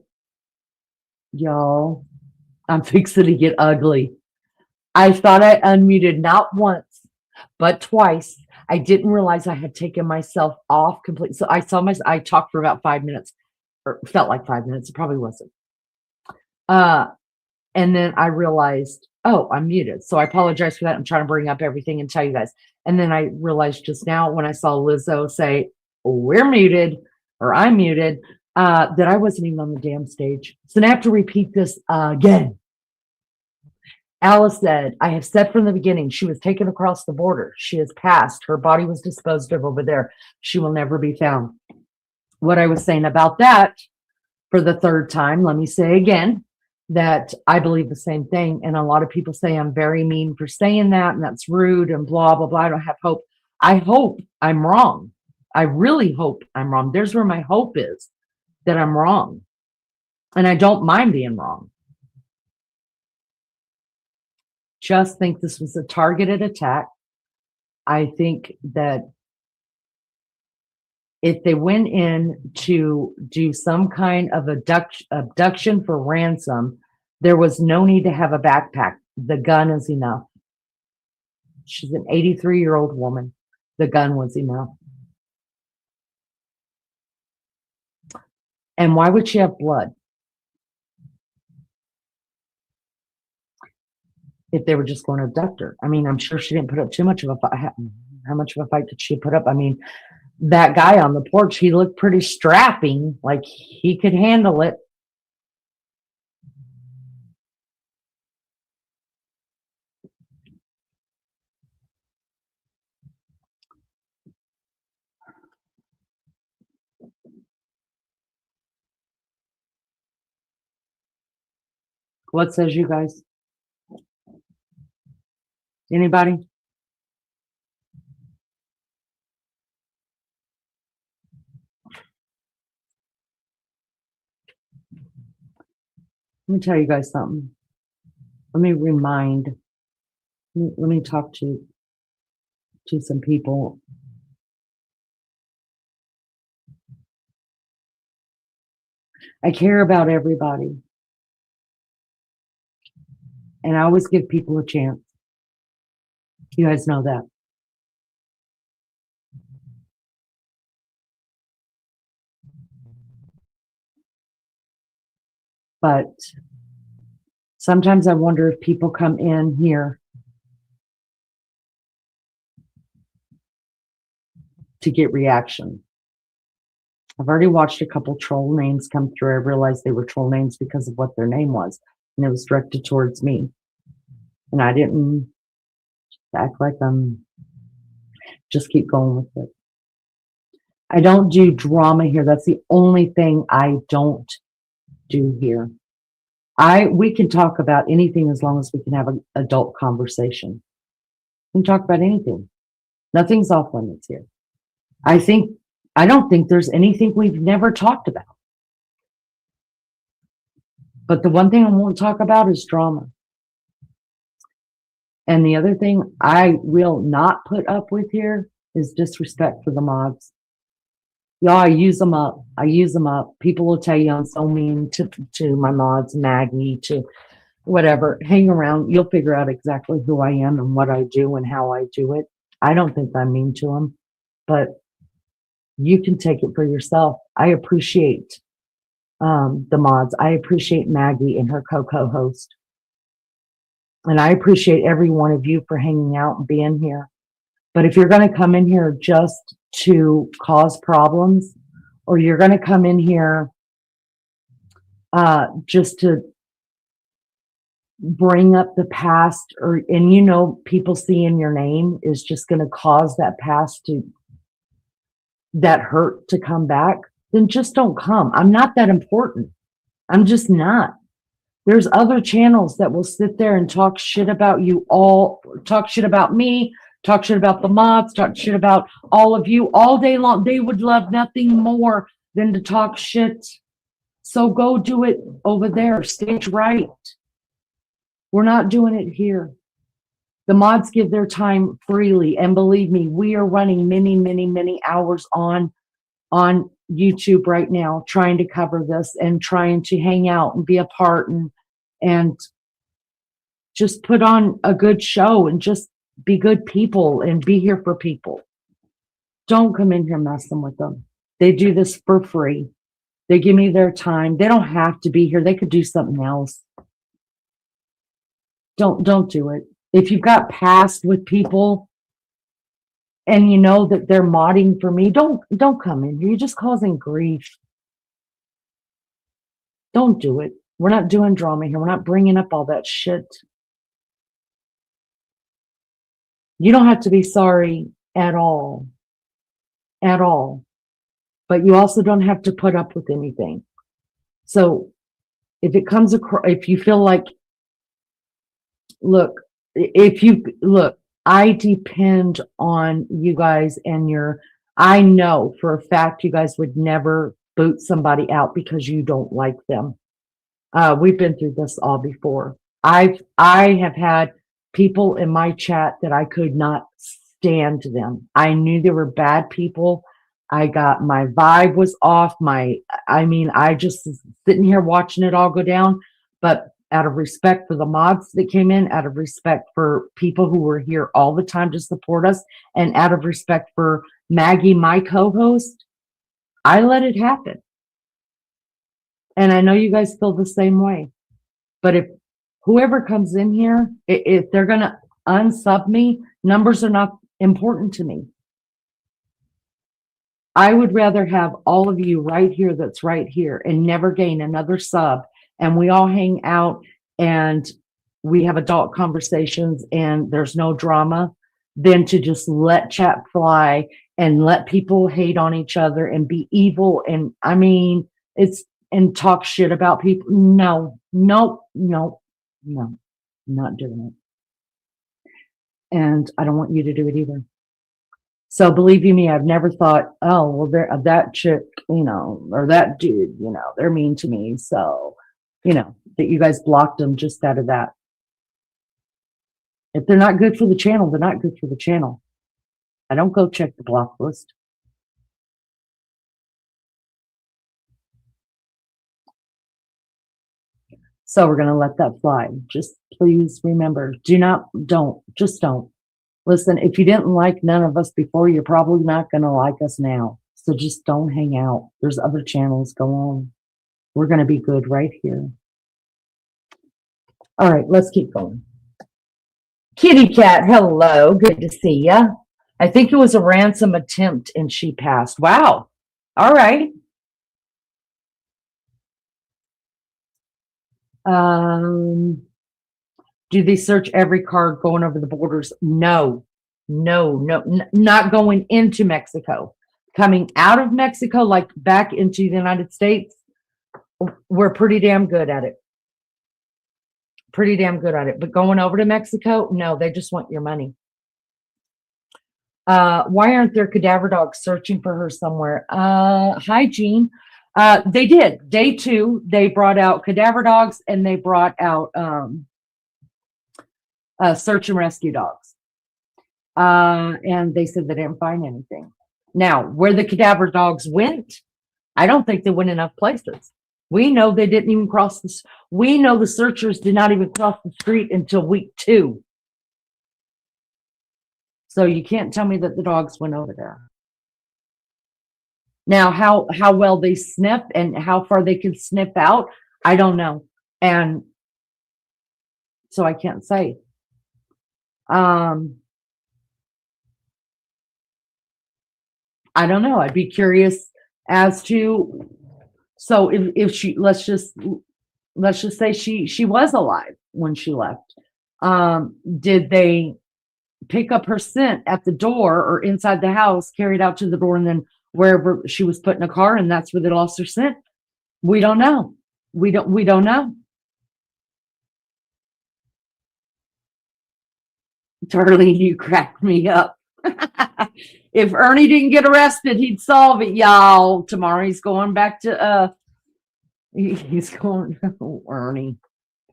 C: Y'all, I'm fixing to get ugly. I thought I unmuted not once, but twice. I didn't realize I had taken myself off completely. So I talked for about 5 minutes, or felt like 5 minutes. It probably wasn't. And then I realized, oh, I'm muted. So I apologize for that. I'm trying to bring up everything and tell you guys. And then I realized just now when I saw Lizzo say, we're muted, or I'm muted, that I wasn't even on the damn stage. So now I have to repeat this again. Alice said, I have said from the beginning, she was taken across the border. She has passed. Her body was disposed of over there. She will never be found. What I was saying about that for the third time, let me say again, that I believe the same thing. And a lot of people say I'm very mean for saying that, and that's rude and blah, blah, blah. I don't have hope. I hope I'm wrong. I really hope I'm wrong. There's where my hope is, that I'm wrong. And I don't mind being wrong. Just think this was a targeted attack. I think that if they went in to do some kind of abduction for ransom, there was no need to have a backpack. The gun is enough. She's an 83-year-old woman. The gun was enough. And why would she have blood? If they were just going to abduct her. I mean, I'm sure she didn't put up too much of a fight. How much of a fight did she put up? I mean, that guy on the porch, he looked pretty strapping, like he could handle it. What says you guys? Anybody? Let me tell you guys something. Let me talk to some people. I care about everybody. And I always give people a chance. You guys know that. But sometimes I wonder if people come in here to get reaction. I've already watched a couple troll names come through. I realized they were troll names because of what their name was, and it was directed towards me. And I didn't act like I'm just keep going with it. I don't do drama here. That's the only thing I don't do here. We can talk about anything as long as we can have an adult conversation. We can talk about anything. Nothing's off limits here. I don't think there's anything we've never talked about. But the one thing I won't talk about is drama. And the other thing I will not put up with here is disrespect for the mods. Y'all, I use them up. People will tell you I'm so mean to my mods, Maggie, to whatever. Hang around. You'll figure out exactly who I am and what I do and how I do it. I don't think I'm mean to them, but you can take it for yourself. I appreciate the mods. I appreciate Maggie and her co-host. And I appreciate every one of you for hanging out and being here. But if you're going to come in here just to cause problems, or you're going to come in here just to bring up the past, and people seeing your name is just going to cause that past that hurt to come back, then just don't come. I'm not that important. I'm just not. There's other channels that will sit there and talk shit about you all, talk shit about me, talk shit about the mods, talk shit about all of you all day long. They would love nothing more than to talk shit. So go do it over there. Stage right. We're not doing it here. The mods give their time freely. And believe me, we are running many, many, many hours on on YouTube right now trying to cover this and trying to hang out and be a part and just put on a good show and just be good people and be here for people. Don't come in here messing with them. They do this for free. They give me their time. They don't have to be here. They could do something else. Don't do it. If you've got past with people and you know that they're modding for me, don't come in here. You're just causing grief. Don't do it. We're not doing drama here. We're not bringing up all that shit. You don't have to be sorry at all. At all. But you also don't have to put up with anything. So if it comes across, if you feel like, look, I depend on you guys and I know for a fact you guys would never boot somebody out because you don't like them. We've been through this all before. I have had people in my chat that I could not stand them. I knew they were bad people. My vibe was off. I just was sitting here watching it all go down. But out of respect for the mods that came in, out of respect for people who were here all the time to support us, and out of respect for Maggie, my co-host, I let it happen. And I know you guys feel the same way. But if whoever comes in here, if they're going to unsub me, numbers are not important to me. I would rather have all of you right here that's right here and never gain another sub, and we all hang out and we have adult conversations and there's no drama, than to just let chat fly and let people hate on each other and be evil. And and talk shit about people. No, not doing it. And I don't want you to do it either. So believe you me, I've never thought, oh, well, that chick, or that dude, they're mean to me. So, that you guys blocked them just out of that. If they're not good for the channel, they're not good for the channel. I don't go check the block list. So we're going to let that fly. Just please remember, don't. Listen, if you didn't like none of us before, you're probably not going to like us now. So just don't hang out. There's other channels. Go on. We're going to be good right here. All right, let's keep going. Kitty Cat, hello. Good to see ya. I think it was a ransom attempt and she passed. Wow. All right. Do they search every car going over the borders? No, not going into Mexico. Coming out of Mexico, like back into the United States, we're pretty damn good at it. But going over to Mexico, no, they just want your money. Why aren't there cadaver dogs searching for her somewhere? Hi, Jean. They did. Day 2, they brought out cadaver dogs and they brought out search and rescue dogs. And they said they didn't find anything. Now, where the cadaver dogs went, I don't think they went enough places. We know they didn't even cross this. We know the searchers did not even cross the street until week 2. So you can't tell me that the dogs went over there. Now, how well they sniff and how far they can sniff out, I don't know. And so I can't say. I don't know. I'd be curious as to, so if she, let's just say she was alive when she left. Did they pick up her scent at the door or inside the house, carried out to the door, and then wherever she was put in a car, and that's where they lost her scent? We don't know. We don't know. Darlene, you cracked me up. If Ernie didn't get arrested, he'd solve it, y'all. Tomorrow he's going back to he's going Ernie.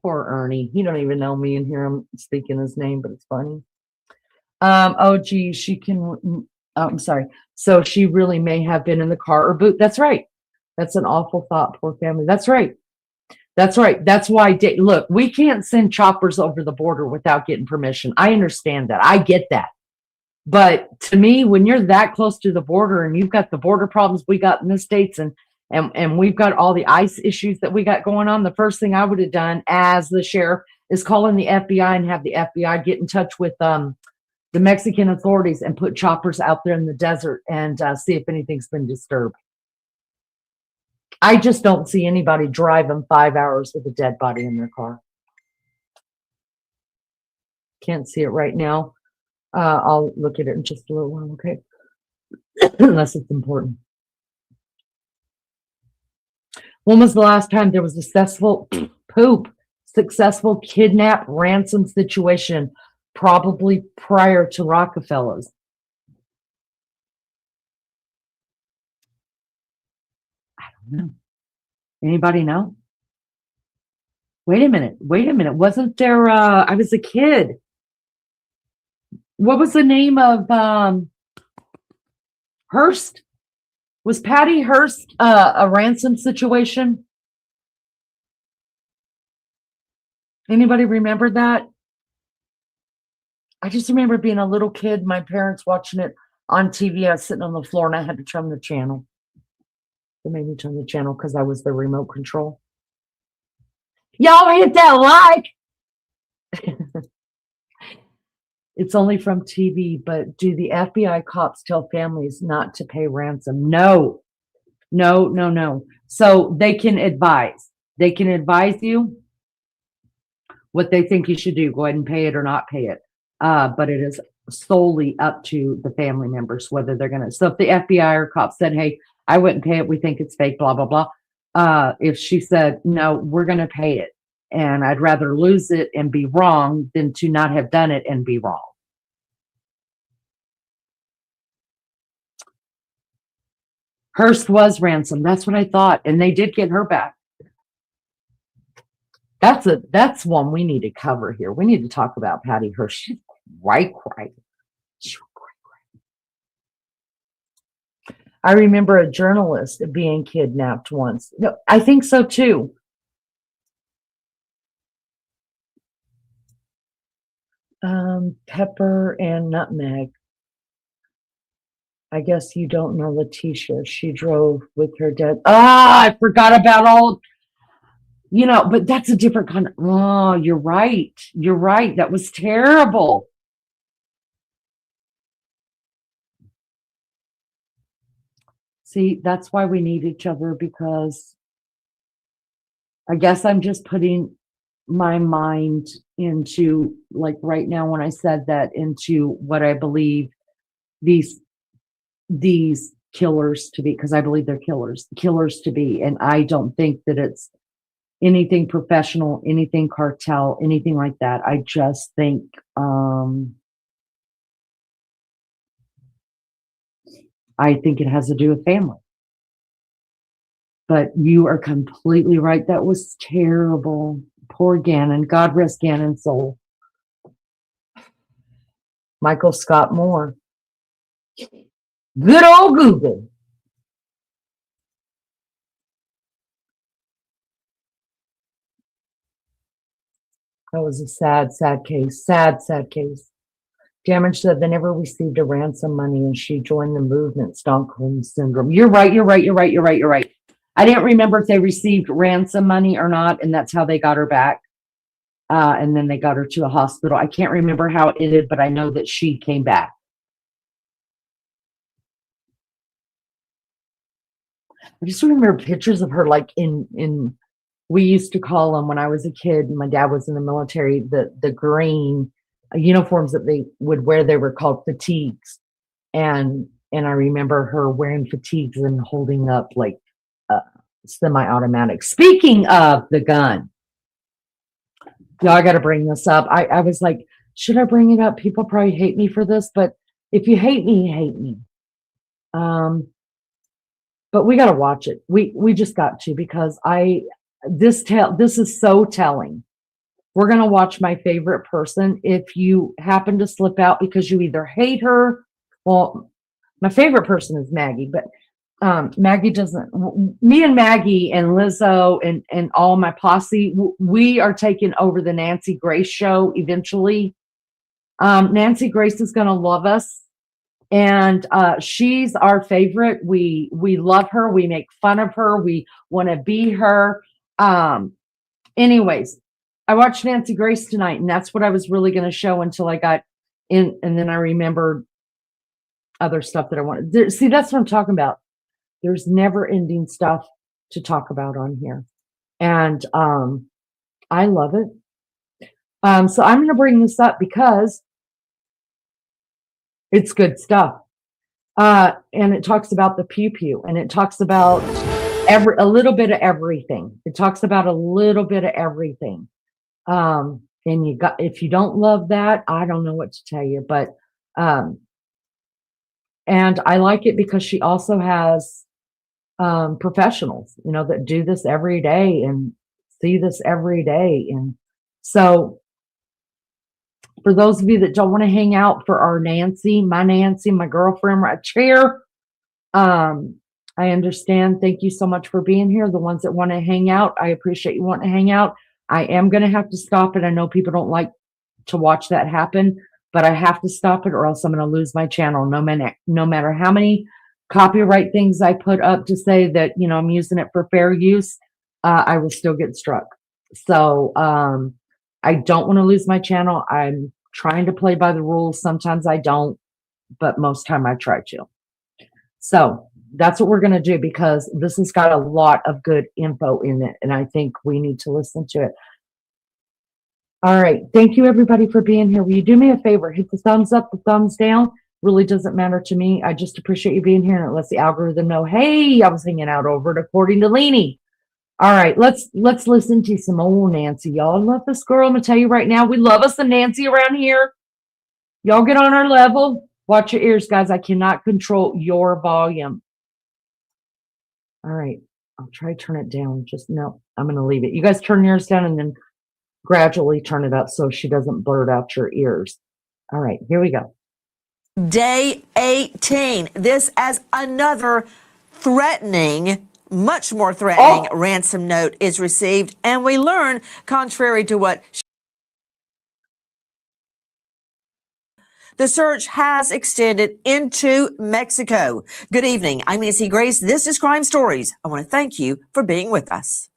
C: Poor Ernie. He don't even know me and hear him speaking his name, but it's funny. Oh gee, she can Oh, I'm sorry. So she really may have been in the car or boot. That's right. That's an awful thought. Poor family. That's right. That's right. That's why, look, we can't send choppers over the border without getting permission. I understand that. I get that. But to me, when you're that close to the border and you've got the border problems we got in the States and we've got all the ICE issues that we got going on, the first thing I would have done as the sheriff is calling the FBI and have the FBI get in touch with the Mexican authorities and put choppers out there in the desert and see if anything's been disturbed. I just don't see anybody driving 5 hours with a dead body in their car. Can't see it right now. I'll look at it in just a little while, okay? Unless it's important. When was the last time there was a successful kidnap ransom situation? Probably prior to Rockefeller's. I don't know. Anybody know? Wait a minute. Wasn't there, I was a kid. What was the name of Hearst? Was Patty Hearst a ransom situation? Anybody remember that? I just remember being a little kid, my parents watching it on TV. I was sitting on the floor and I had to turn the channel. They made me turn the channel because I was the remote control. Y'all hit that like. It's only from TV, but do the FBI cops tell families not to pay ransom? No. So they can advise. They can advise you what they think you should do. Go ahead and pay it or not pay it. But it is solely up to the family members whether they're going to. So if the FBI or cops said, hey, I wouldn't pay it, we think it's fake, blah, blah, blah. If she said, no, we're going to pay it, and I'd rather lose it and be wrong than to not have done it and be wrong. Hearst was ransom. That's what I thought. And they did get her back. That's one we need to cover here. We need to talk about Patty Hearst. She's right. I remember a journalist being kidnapped once. No, I think so too. Pepper and nutmeg. I guess you don't know Letitia. She drove with her dad. I forgot about all, but that's a different kind of, oh, you're right. That was terrible. See, that's why we need each other, because I guess I'm just putting my mind into, like right now when I said that, into what I believe these killers to be, because I believe they're killers to be. And I don't think that it's anything professional, anything cartel, anything like that. I just think it has to do with family. But you are completely right. That was terrible. Poor Gannon. God rest Gannon's soul. Michael Scott Moore. Good old Google. That was a sad case. Sad case. Damage said they never received a ransom money and she joined the movement, Stockholm Syndrome. You're right. I didn't remember if they received ransom money or not, and that's how they got her back. And then they got her to a hospital. I can't remember how it ended, but I know that she came back. I just remember pictures of her like in we used to call them when I was a kid and my dad was in the military, the green uniforms that they would wear, they were called fatigues. And I remember her wearing fatigues and holding up like semi-automatic. Speaking of the gun, y'all, I got to bring this up. I was like, should I bring it up? People probably hate me for this, but if you hate me, you hate me. But we got to watch it. We just got to, because this is so telling. We're going to watch my favorite person. If you happen to slip out because you either hate her, well, My favorite person is Maggie, but Maggie doesn't. Me and Maggie and Lizzo and all my posse, we are taking over the Nancy Grace show eventually. Nancy Grace is going to love us, and she's our favorite. We love her. We make fun of her. We want to be her. Anyways, I watched Nancy Grace tonight, and that's what I was really going to show until I got in, and then I remembered other stuff that I wanted. See, that's what I'm talking about. There's never ending stuff to talk about on here. And I love it. So I'm going to bring this up because it's good stuff. And it talks about the pew pew, and it talks about a little bit of everything. It talks about a little bit of everything. And if you don't love that, I don't know what to tell you, but and I like it because she also has professionals, that do this every day and see this every day. And so for those of you that don't want to hang out for our Nancy, my girlfriend right here, I understand. Thank you so much for being here. The ones that want to hang out, I appreciate you wanting to hang out. I am going to have to stop it. I know people don't like to watch that happen, but I have to stop it or else I'm going to lose my channel. No matter how many copyright things I put up to say that, I'm using it for fair use, I will still get struck. So I don't want to lose my channel. I'm trying to play by the rules. Sometimes I don't, but most time I try to. So that's what we're going to do because this has got a lot of good info in it, and I think we need to listen to it. All right. Thank you, everybody, for being here. Will you do me a favor? Hit the thumbs up, the thumbs down. Really doesn't matter to me. I just appreciate you being here, and it lets the algorithm know, hey, I was hanging out over it according to Leanie. All right, let's listen to some old Nancy. Y'all love this girl. I'm gonna tell you right now, we love us some Nancy around here. Y'all get on our level. Watch your ears, guys. I cannot control your volume. All right, I'll try to turn it down. No, I'm gonna leave it. You guys turn yours down and then gradually turn it up so she doesn't blurt out your ears. All right, here we go.
G: Day 18. This as another threatening, much more threatening ransom note is received. And we learn, contrary to what the search has extended into Mexico. Good evening. I'm Nancy Grace. This is Crime Stories. I want to thank you for being with us.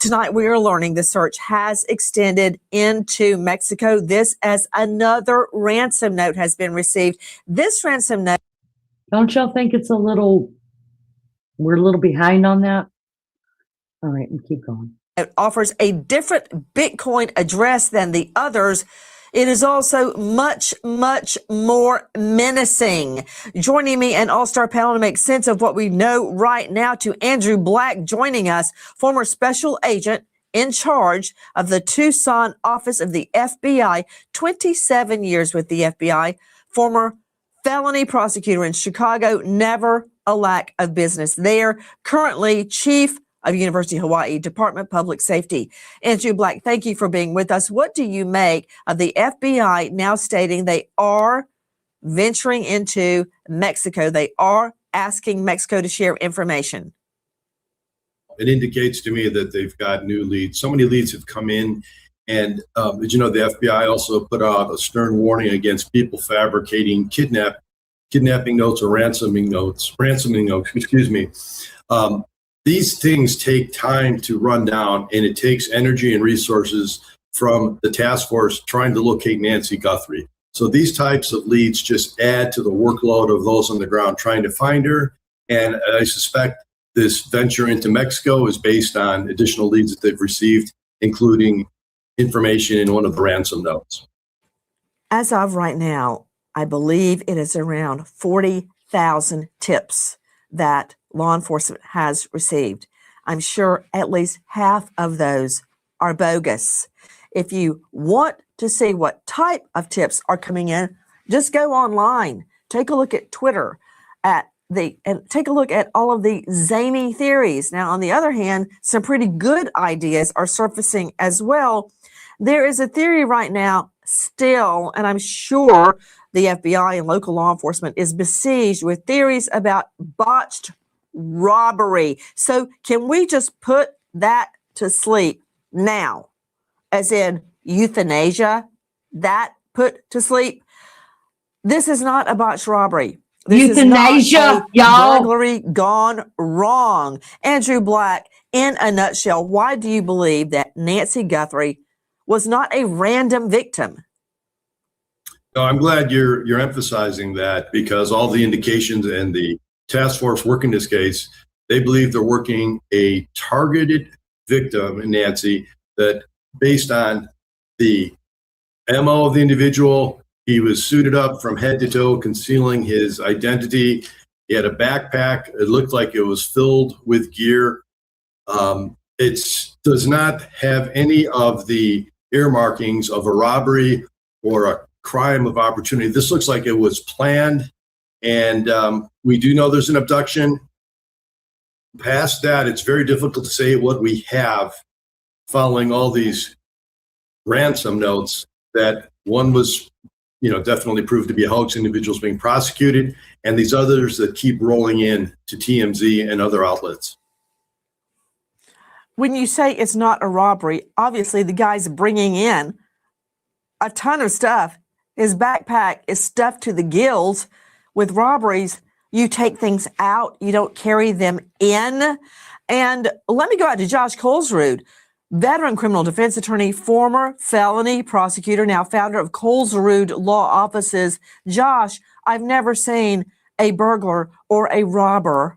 G: Tonight, we are learning the search has extended into Mexico. This as another ransom note has been received. This ransom note.
C: Don't y'all think it's we're a little behind on that? All right, and keep going.
G: It offers a different Bitcoin address than the others. It is also much, much more menacing. Joining me an all-star panel to make sense of what we know right now to Andrew Black joining us, former special agent in charge of the Tucson office of the FBI, 27 years with the FBI, former felony prosecutor in Chicago, never a lack of business there, currently chief of University of Hawaii Department of Public Safety. Andrew Black, thank you for being with us. What do you make of the FBI now stating they are venturing into Mexico? They are asking Mexico to share information.
H: It indicates to me that they've got new leads. So many leads have come in. And as you know, the FBI also put out a stern warning against people fabricating kidnapping notes or ransoming notes, excuse me. These things take time to run down, and it takes energy and resources from the task force trying to locate Nancy Guthrie. So these types of leads just add to the workload of those on the ground trying to find her. And I suspect this venture into Mexico is based on additional leads that they've received, including information in one of the ransom notes.
G: As of right now, I believe it is around 40,000 tips that law enforcement has received. I'm sure at least half of those are bogus. If you want to see what type of tips are coming in, just go online. Take a look at Twitter at and take a look at all of the zany theories. Now, on the other hand, some pretty good ideas are surfacing as well. There is a theory right now still, and I'm sure the FBI and local law enforcement is besieged with theories about botched robbery. So can we just put that to sleep now? As in euthanasia, that put to sleep? This is not a botched robbery. This
C: Euthanasia,
G: is
C: y'all.
G: burglary gone wrong. Andrew Black, in a nutshell, why do you believe that Nancy Guthrie was not a random victim?
H: No, I'm glad you're emphasizing that, because all the indications and the task force working this case, they believe they're working a targeted victim in Nancy, that based on the MO of the individual, he was suited up from head to toe, concealing his identity. He had a backpack. It looked like it was filled with gear. It does not have any of the earmarkings of a robbery or a crime of opportunity. This looks like it was planned. And we do know there's an abduction. Past that, it's very difficult to say what we have following all these ransom notes, that one was definitely proved to be a hoax, individuals being prosecuted, and these others that keep rolling in to TMZ and other outlets.
G: When you say it's not a robbery, obviously the guy's bringing in a ton of stuff. His backpack is stuffed to the gills. With robberies, you take things out, you don't carry them in. And let me go out to Josh Colesrud, veteran criminal defense attorney, former felony prosecutor, now founder of Colesrud Law Offices. Josh, I've never seen a burglar or a robber.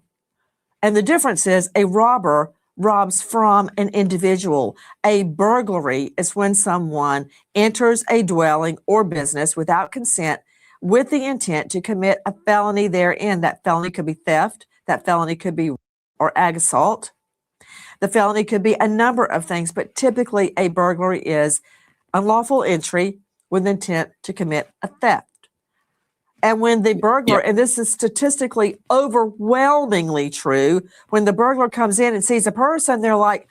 G: And the difference is a robber robs from an individual. A burglary is when someone enters a dwelling or business without consent with the intent to commit a felony therein. That felony could be theft. That felony could be or ag assault. The felony could be a number of things, but typically a burglary is unlawful entry with intent to commit a theft. And when the burglar, and this is statistically overwhelmingly true, when the burglar comes in and sees a person, they're like,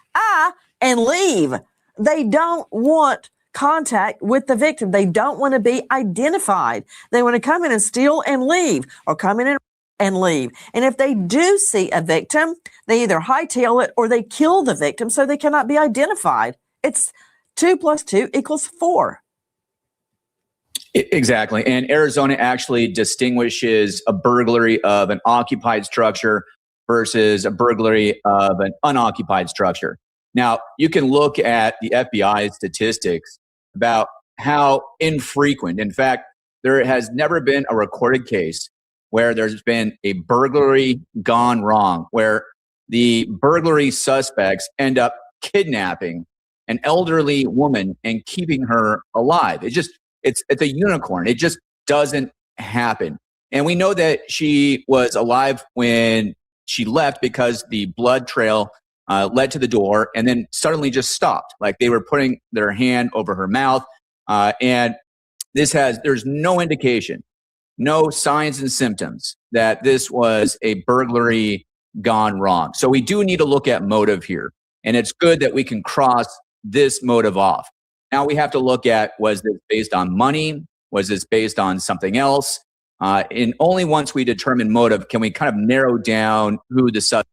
G: and leave. They don't want contact with the victim. They don't want to be identified. They want to come in and steal and leave, or come in and leave. And if they do see a victim, they either hightail it or they kill the victim so they cannot be identified. It's 2 + 2 = 4.
I: Exactly. And Arizona actually distinguishes a burglary of an occupied structure versus a burglary of an unoccupied structure. Now, you can look at the FBI statistics about how infrequent, in fact, there has never been a recorded case where there's been a burglary gone wrong, where the burglary suspects end up kidnapping an elderly woman and keeping her alive. It's a unicorn. It just doesn't happen. And we know that she was alive when she left because the blood trail led to the door and then suddenly just stopped. Like they were putting their hand over her mouth. And there's no indication, no signs and symptoms that this was a burglary gone wrong. So we do need to look at motive here. And it's good that we can cross this motive off. Now we have to look at, was this based on money? Was this based on something else? And only once we determine motive can we kind of narrow down who the suspect.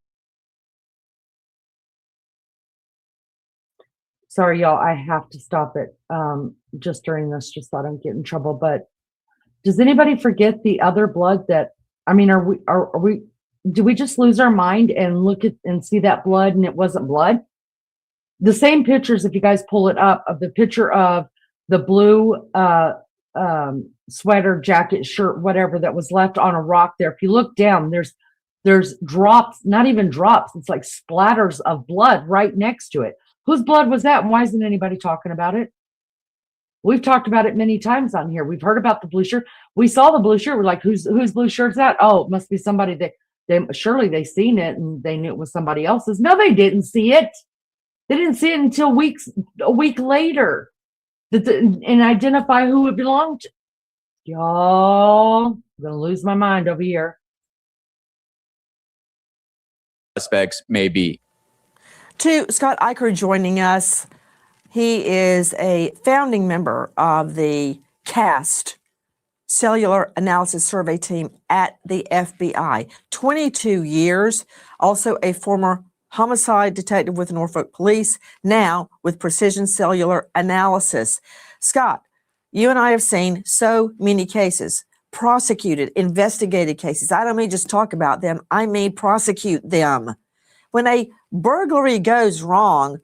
C: Sorry, y'all, I have to stop it just during this, just so I don't get in trouble. But does anybody forget the other blood that, I mean, do we just lose our mind and look at and see that blood and it wasn't blood? The same pictures, if you guys pull it up, of the picture of the blue sweater, jacket, shirt, whatever that was left on a rock there. If you look down, there's drops, not even drops. It's like splatters of blood right next to it. Whose blood was that? And why isn't anybody talking about it? We've talked about it many times on here. We've heard about the blue shirt. We saw the blue shirt. We're like, whose blue shirt's that? Oh, it must be somebody that surely they seen it and they knew it was somebody else's. No, they didn't see it. They didn't see it until a week later and identify who it belonged to. Y'all, I'm going to lose my mind over here.
I: suspects may be.
G: To Scott Eicher joining us. He is a founding member of the CAST Cellular Analysis Survey Team at the FBI. 22 years, also a former homicide detective with Norfolk Police, now with Precision Cellular Analysis. Scott, you and I have seen so many cases, prosecuted, investigated cases. I don't mean just talk about them, I mean prosecute them. When a burglary goes wrong,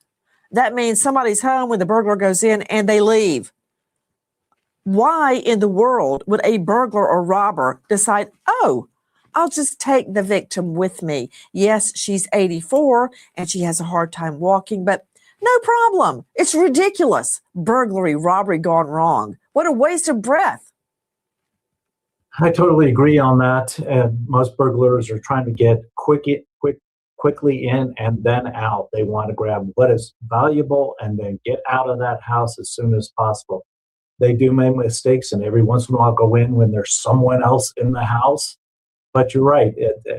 G: that means somebody's home when the burglar goes in and they leave. Why in the world would a burglar or robber decide, oh, I'll just take the victim with me? Yes, she's 84 and she has a hard time walking, but no problem. It's ridiculous. Burglary, robbery gone wrong. What a waste of breath.
J: I totally agree on that. And most burglars are trying to get quickly in and then out. They want to grab what is valuable and then get out of that house as soon as possible. They do make mistakes, and every once in a while go in when there's someone else in the house. But you're right,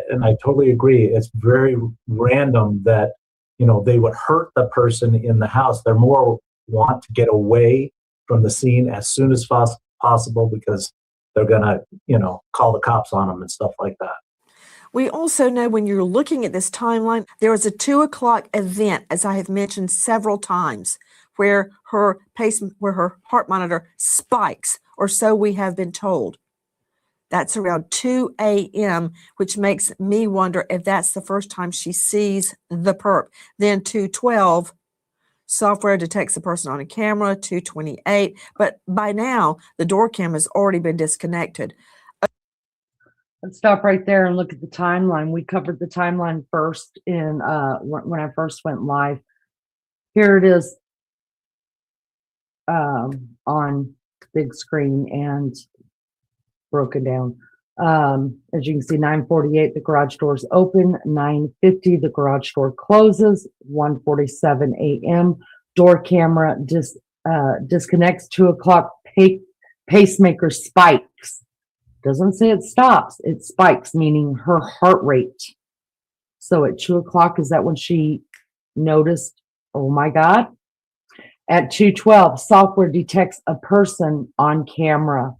J: and I totally agree. It's very random that they would hurt the person in the house. They're more want to get away from the scene as soon as possible because they're gonna call the cops on them and stuff like that.
G: We also know when you're looking at this timeline, there was a 2:00 event, as I have mentioned several times, where her heart monitor spikes, or so we have been told. That's around 2 a.m., which makes me wonder if that's the first time she sees the perp. Then 2:12, software detects the person on a camera, 2:28, but by now the door cam has already been disconnected.
C: Let's stop right there and look at the timeline. We covered the timeline first in when I first went live. Here it is on big screen and broken down. As you can see, 9:48, the garage doors open. 9:50, the garage door closes. 1:47 a.m., door camera disconnects. 2:00, pacemaker spikes. Doesn't say it stops, it spikes, meaning her heart rate. So at 2:00, is that when she noticed, oh my God? At 2:12, software detects a person on camera.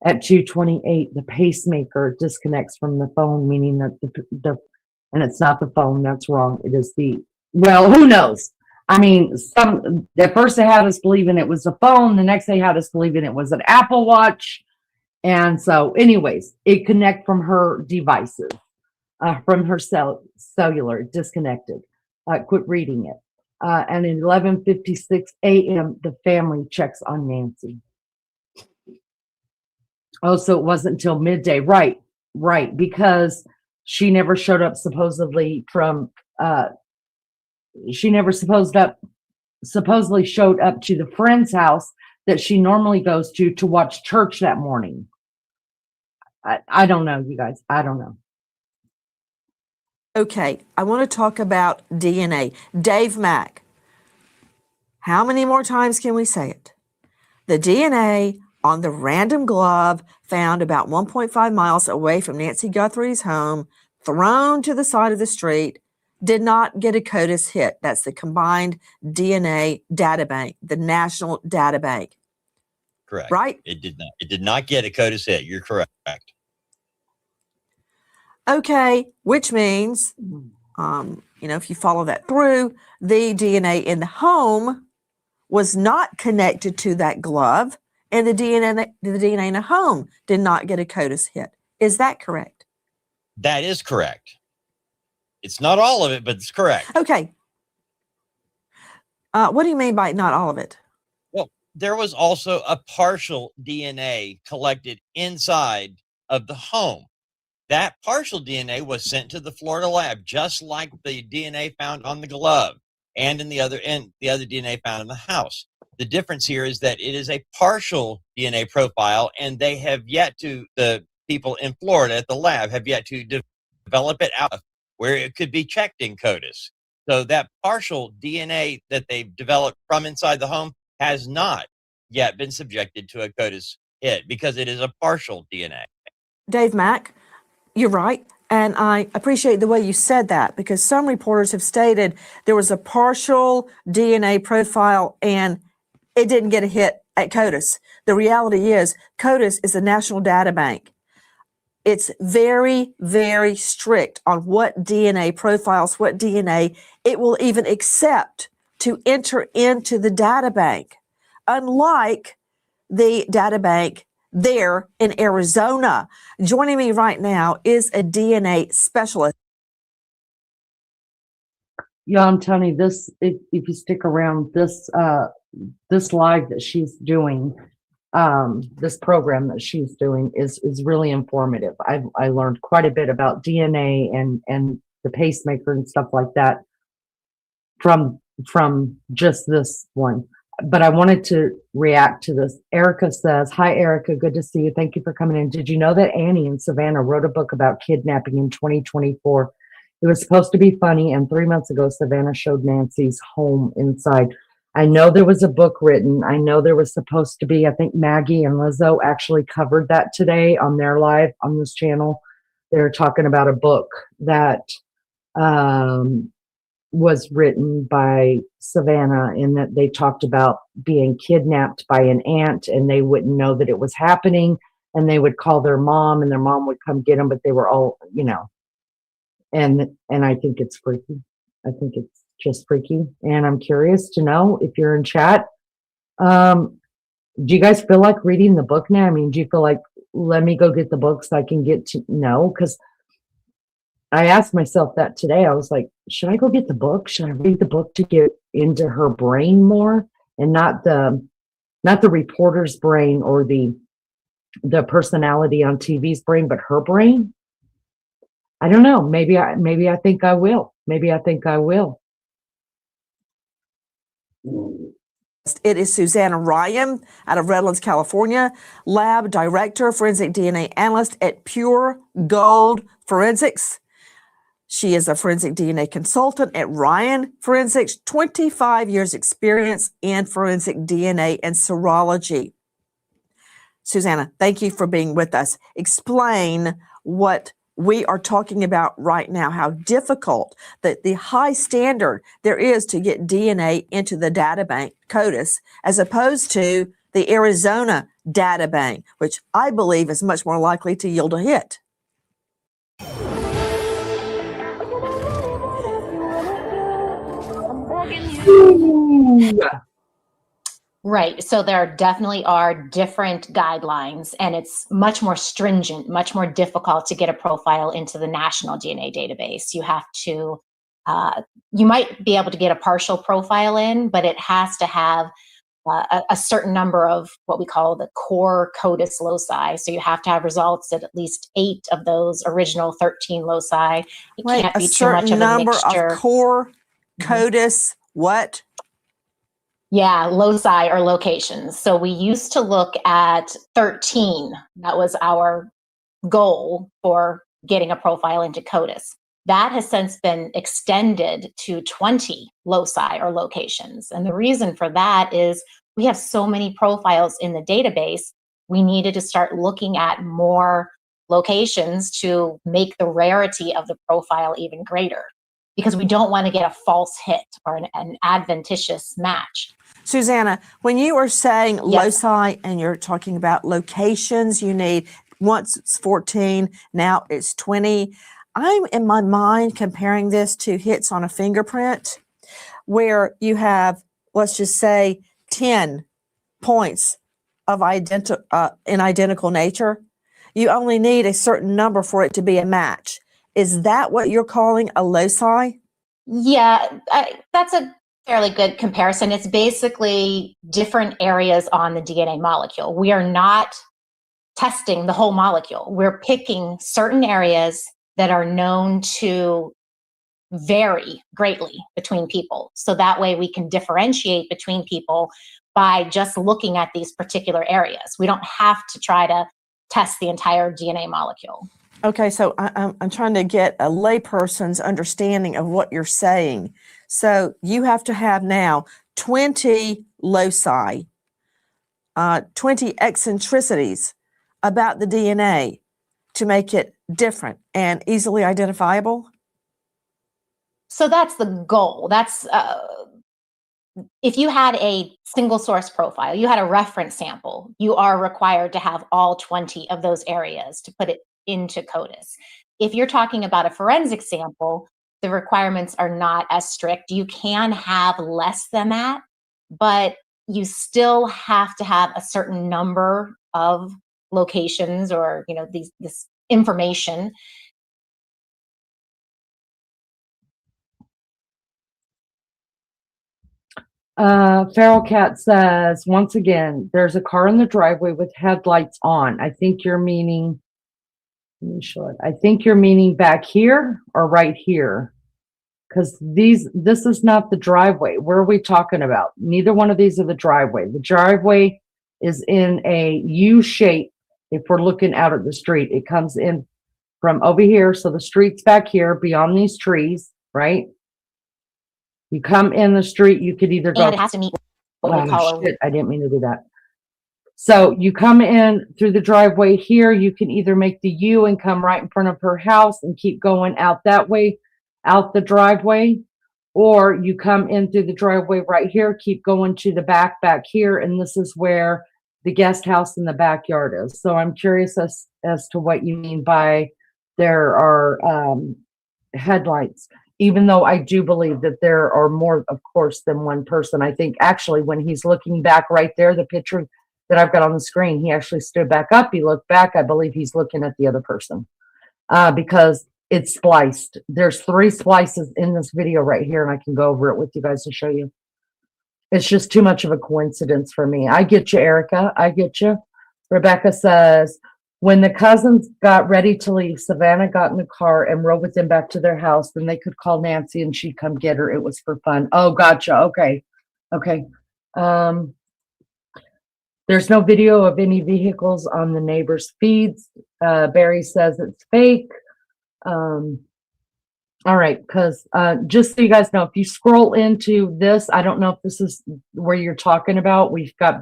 C: At 2:28, the pacemaker disconnects from the phone, meaning that and it's not the phone, that's wrong. It is well, who knows? I mean, at first they had us believing it was the phone, the next they had us believing it was an Apple Watch. And so anyways, it connect from her devices, from her cellular, disconnected. Quit reading it. And at 11:56 a.m., the family checks on Nancy. Oh, so it wasn't until midday. Right, because she never showed up supposedly from, she never supposedly showed up to the friend's house that she normally goes to watch church that morning. I don't know, you guys. I don't know.
G: Okay, I want to talk about DNA. Dave Mack, how many more times can we say it? The DNA on the random glove found about 1.5 miles away from Nancy Guthrie's home, thrown to the side of the street, did not get a CODIS hit. That's the Combined DNA Data Bank, the National Data Bank.
K: Correct.
G: Right?
K: It did not. It did not get a CODIS hit. You're correct.
G: Okay, which means, if you follow that through, the DNA in the home was not connected to that glove, and the DNA in the home did not get a CODIS hit. Is that correct?
K: That is correct. It's not all of it, but it's correct.
G: Okay. What do you mean by not all of it?
K: Well, there was also a partial DNA collected inside of the home. That partial DNA was sent to the Florida lab, just like the DNA found on the glove and the other DNA found in the house. The difference here is that it is a partial DNA profile, and they have yet to, the people in Florida at the lab have yet to develop it out where it could be checked in CODIS. So that partial DNA that they've developed from inside the home has not yet been subjected to a CODIS hit because it is a partial DNA.
G: Dave Mack, you're right. And I appreciate the way you said that, because some reporters have stated there was a partial DNA profile and it didn't get a hit at CODIS. The reality is CODIS is a national data bank. It's very, very strict on what DNA profiles, what DNA it will even accept to enter into the data bank. Unlike the data bank there in Arizona. Joining me right now is a DNA specialist.
C: Yeah, I'm telling you this, if you stick around, this live that she's doing, this program that she's doing is really informative. I learned quite a bit about DNA and the pacemaker and stuff like that from just this one. But I wanted to react to this. Erica says, "Hi, Erica. Good to see you. Thank you for coming in. Did you know that Annie in Savannah wrote a book about kidnapping in 2024? It was supposed to be funny, and 3 months ago, Savannah showed Nancy's home inside. I know there was a book written. I know there was supposed to be, I think Maggie and Lizzo actually covered that today on their live on this channel. They're talking about a book that was written by Savannah, in that they talked about being kidnapped by an aunt and they wouldn't know that it was happening, and they would call their mom and their mom would come get them, but they were all, and I think it's freaky. I think it's just freaky. And I'm curious to know if you're in chat. Do you guys feel like reading the book now? I mean, do you feel like, let me go get the book so I can get to know? Because I asked myself that today. I was like, should I go get the book? Should I read the book to get into her brain more, and not the reporter's brain or the personality on TV's brain, but her brain? I don't know. Maybe I think I will. Maybe I think I will.
G: It is Susanna Ryan out of Redlands, California, lab director, forensic DNA analyst at Pure Gold Forensics. She is a forensic DNA consultant at Ryan Forensics, 25 years experience in forensic DNA and serology. Susanna, thank you for being with us. Explain what we are talking about right now, how difficult, the high standard there is to get DNA into the data bank, CODIS, as opposed to the Arizona data bank, which I believe is much more likely to yield a hit.
L: Right. So there definitely are different guidelines, and it's much more stringent, much more difficult to get a profile into the national DNA database. You have to, you might be able to get a partial profile in, but it has to have a certain number of what we call the core CODIS loci. So you have to have results at least 8 of those original 13 loci. It can't be too much of a mixture.
G: Of core CODIS, what?
L: Yeah, loci or locations. So we used to look at 13. That was our goal for getting a profile into CODIS. That has since been extended to 20 loci or locations. And the reason for that is we have so many profiles in the database, we needed to start looking at more locations to make the rarity of the profile even greater, because we don't want to get a false hit or an adventitious match.
G: Susanna, when you are saying loci and you're talking about locations, you need, once it's 14, now it's 20. I'm in my mind comparing this to hits on a fingerprint, where you have, let's just say, 10 points of in identical nature. You only need a certain number for it to be a match. Is that what you're calling a loci?
L: Yeah, that's a fairly good comparison. It's basically different areas on the DNA molecule. We are not testing the whole molecule. We're picking certain areas that are known to vary greatly between people. So that way we can differentiate between people by just looking at these particular areas. We don't have to try to test the entire DNA molecule.
G: Okay, so I'm trying to get a layperson's understanding of what you're saying. So you have to have now 20 loci, 20 eccentricities about the DNA to make it different and easily identifiable?
L: So that's the goal. That's if you had a single source profile, you had a reference sample, you are required to have all 20 of those areas to put it into CODIS. If you're talking about a forensic sample, the requirements are not as strict. You can have less than that, but you still have to have a certain number of locations or, you know, this information.
C: Feral Cat says, once again, there's a car in the driveway with headlights on. I think you're meaning, let me show it. I think you're meaning back here or right here. Because this is not the driveway. Where are we talking about? Neither one of these are the driveway. The driveway is in a U shape. If we're looking out at the street, it comes in from over here. So the street's back here beyond these trees, right? You come in the street, you could either go.
L: And it has to meet what we call
C: shit, I didn't mean to do that. So you come in through the driveway here. You can either make the U and come right in front of her house and keep going out that way, out the driveway, or you come in through the driveway right here, keep going to the back here, and this is where the guest house in the backyard is. So I'm curious as to what you mean by there are headlights, even though I do believe that there are more, of course, than one person. I think actually when he's looking back right there, the picture that I've got on the screen, he actually stood back up, he looked back. I believe he's looking at the other person because it's spliced. There's 3 splices in this video right here, and I can go over it with you guys to show you. It's just too much of a coincidence for me. I get you, Erica. I get you. Rebecca says, when the cousins got ready to leave, Savannah got in the car and rode with them back to their house. Then they could call Nancy and she'd come get her. It was for fun. Oh, gotcha. Okay. Okay. There's no video of any vehicles on the neighbors' feeds. Barry says it's fake. All right, because just so you guys know, if you scroll into this, I don't know if this is where you're talking about. We've got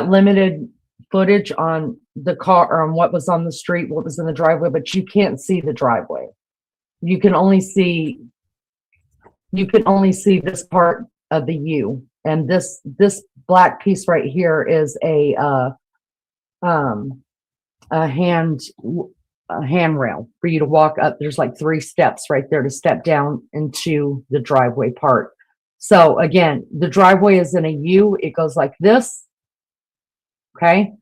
C: limited footage on the car or on what was on the street, what was in the driveway, but you can't see the driveway. You can only see this part of the U, and this black piece right here is a handrail for you to walk up. There's like 3 steps right there to step down into the driveway part. So again, the driveway is in a U. It goes like this. Okay.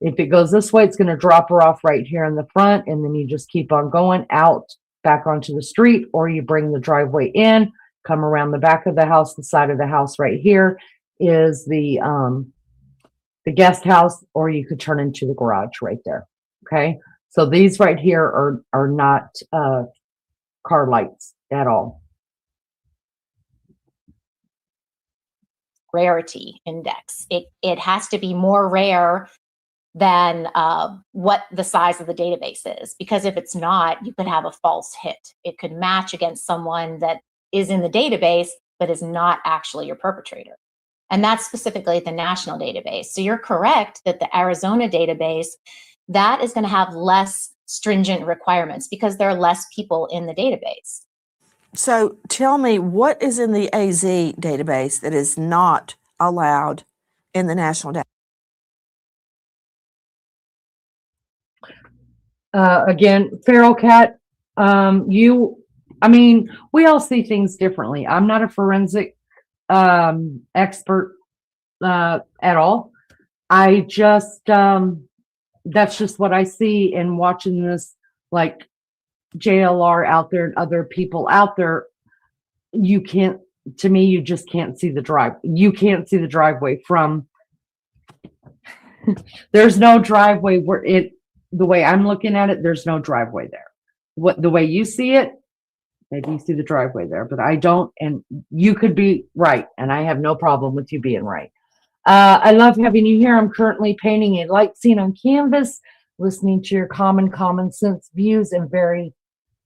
C: If it goes this way, it's going to drop her off right here in the front. And then you just keep on going out back onto the street, or you bring the driveway in, come around the back of the house. The side of the house right here is the guest house, or you could turn into the garage right there. Okay. So these right here are not car lights at all.
L: Rarity index. It has to be more rare than what the size of the database is, because if it's not, you could have a false hit. It could match against someone that is in the database but is not actually your perpetrator. And that's specifically the national database. So you're correct that the Arizona database, that is going to have less stringent requirements because there are less people in the database.
G: So tell me, what is in the AZ database that is not allowed in the national database?
C: Again, Feral Cat, we all see things differently. I'm not a forensic expert at all. I just, that's just what I see in watching this, like JLR out there and other people out there. You just can't see the drive. You can't see the driveway from, there's no driveway the way I'm looking at it, there's no driveway there. The way you see it, maybe you see the driveway there, but I don't, and you could be right, and I have no problem with you being right. I love having you here. I'm currently painting a light scene on canvas, listening to your common sense views and very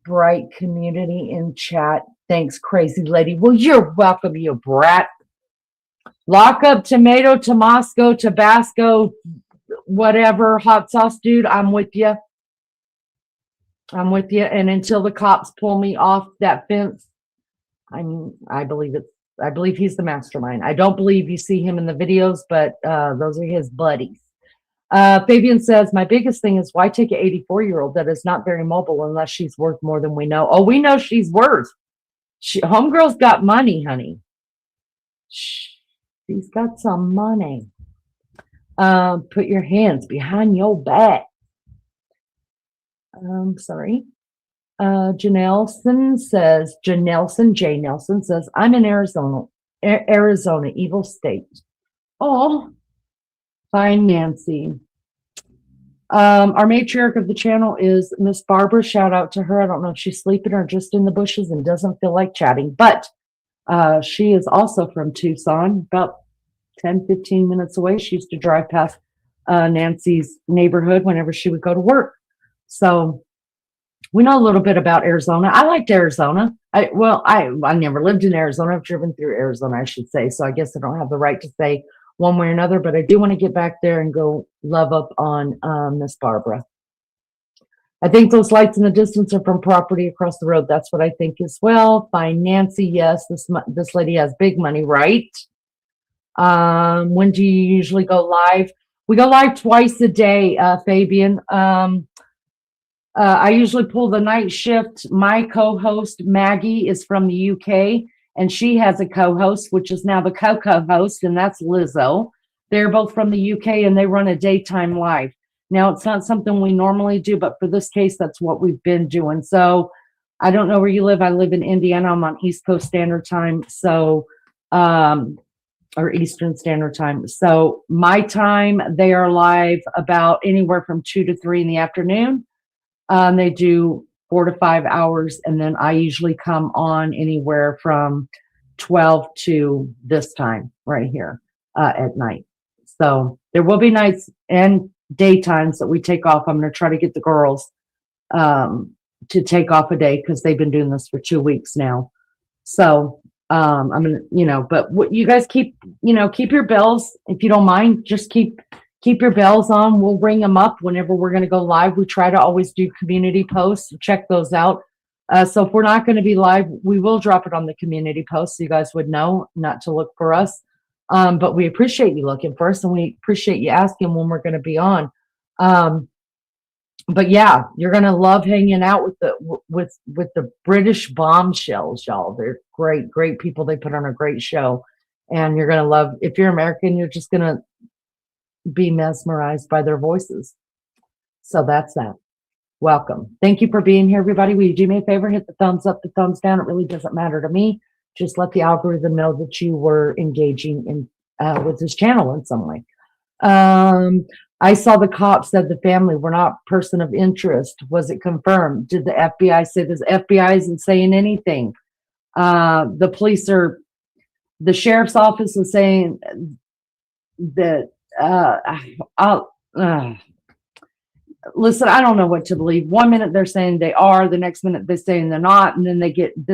C: bright community in chat. Thanks, crazy lady. Well, you're welcome, you brat. Lock up tomato, Tabasco, whatever, hot sauce dude, I'm with you. I'm with you. And until the cops pull me off that fence, I believe he's the mastermind. I don't believe you see him in the videos, but those are his buddies. Fabian says, my biggest thing is why take an 84-year-old that is not very mobile unless she's worth more than we know? Oh, we know she's worth. Homegirl's got money, honey. She's got some money. Put your hands behind your back. Sorry. J. Nelson says, I'm in Arizona, evil state. Oh, fine, Nancy. Our matriarch of the channel is Miss Barbara. Shout out to her. I don't know if she's sleeping or just in the bushes and doesn't feel like chatting, but she is also from Tucson, about 10, 15 minutes away. She used to drive past Nancy's neighborhood whenever she would go to work. So we know a little bit about Arizona. I liked Arizona. I never lived in Arizona. I've driven through Arizona, I should say. So I guess I don't have the right to say one way or another, but I do want to get back there and go love up on Miss Barbara. I think those lights in the distance are from property across the road. That's what I think as well. Fine, Nancy. Yes, this lady has big money, right? When do you usually go live? We go live twice a day, Fabian. I usually pull the night shift. My co-host, Maggie, is from the UK, and she has a co-host, which is now the co-host, and that's Lizzo. They're both from the UK, and they run a daytime live. Now, it's not something we normally do, but for this case, that's what we've been doing. So I don't know where you live. I live in Indiana. I'm on East Coast Standard Time, so or Eastern Standard Time. So my time, they are live about anywhere from 2 to 3 in the afternoon. They do 4 to 5 hours, and then I usually come on anywhere from 12 to this time right here at night. So there will be nights and daytimes that we take off. I'm going to try to get the girls to take off a day because they've been doing this for 2 weeks now. So I'm going to, but what you guys keep your bells, if you don't mind, just keep your bells on. We'll ring them up whenever we're going to go live. We try to always do community posts. Check those out. So if we're not going to be live, we will drop it on the community post so you guys would know not to look for us. But we appreciate you looking for us, and we appreciate you asking when we're going to be on. But yeah, you're going to love hanging out with the British bombshells, y'all. They're great people. They put on a great show, and you're going to love. If you're American, you're just going to be mesmerized by their voices. So that's that. Welcome. Thank you for being here, everybody. Will you do me a favor? Hit the thumbs up, the thumbs down. It really doesn't matter to me. Just let the algorithm know that you were engaging in with this channel in some way. I saw the cops said the family were not person of interest. Was it confirmed? Did the FBI say this? FBI isn't saying anything. The police the sheriff's office is saying that listen, I don't know what to believe. 1 minute they're saying they are, the next minute they're saying they're not, and then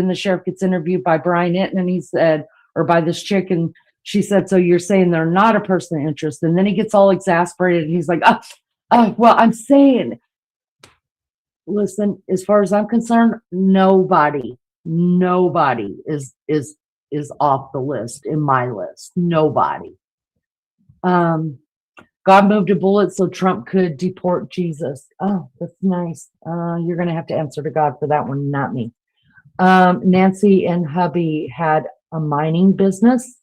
C: the sheriff gets interviewed by Brian Itton, and he said, or by this chick, and she said, so you're saying they're not a person of interest? And then he gets all exasperated, and he's like, well, I'm saying, listen, as far as I'm concerned, nobody is off the list in my list. Nobody. God moved a bullet so Trump could deport Jesus. Oh, that's nice. You're going to have to answer to God for that one, not me. Nancy and hubby had a mining business,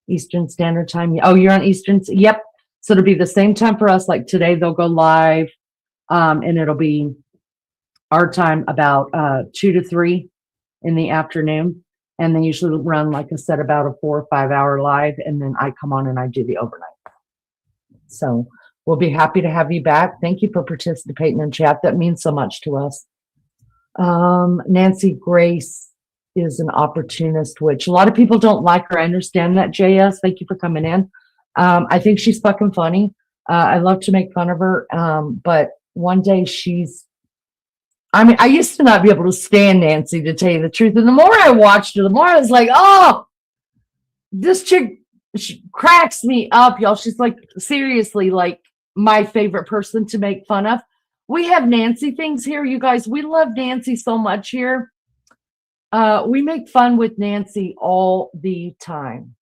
C: Eastern Standard Time. Oh, you're on Eastern? Yep. So it'll be the same time for us. Like today, they'll go live, and it'll be our time about 2 to 3 in the afternoon. And they usually run, like I said, about a 4 or 5 hour live. And then I come on and I do the overnight. So we'll be happy to have you back. Thank you for participating in chat. That means so much to us. Nancy Grace is an opportunist, which a lot of people don't like her. I understand that, JS. Thank you for coming in. I think she's fucking funny. I love to make fun of her. But one day I used to not be able to stand Nancy, to tell you the truth. And the more I watched her, the more I was like, oh, this chick, she cracks me up, y'all. She's like, seriously, like my favorite person to make fun of. We have Nancy things here, you guys. We love Nancy so much here. We make fun with Nancy all the time.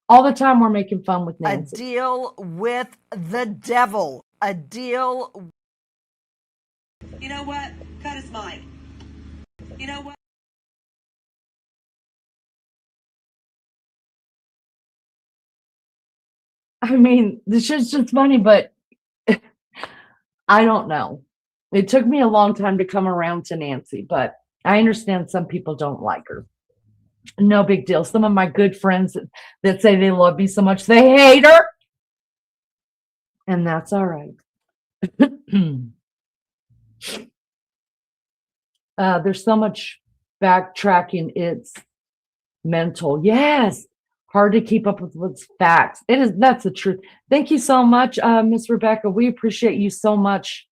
C: All the time we're making fun with Nancy.
G: A deal with the devil. A deal.
M: You know what? Cut his mic. You know what?
C: I mean, this shit's just funny, but I don't know. It took me a long time to come around to Nancy, but I understand some people don't like her. No big deal. Some of my good friends that say they love me so much, they hate her. And that's all right. There's so much backtracking. It's mental. Yes. Hard to keep up with what's facts. It is. That's the truth. Thank you so much, Miss Rebecca. We appreciate you so much.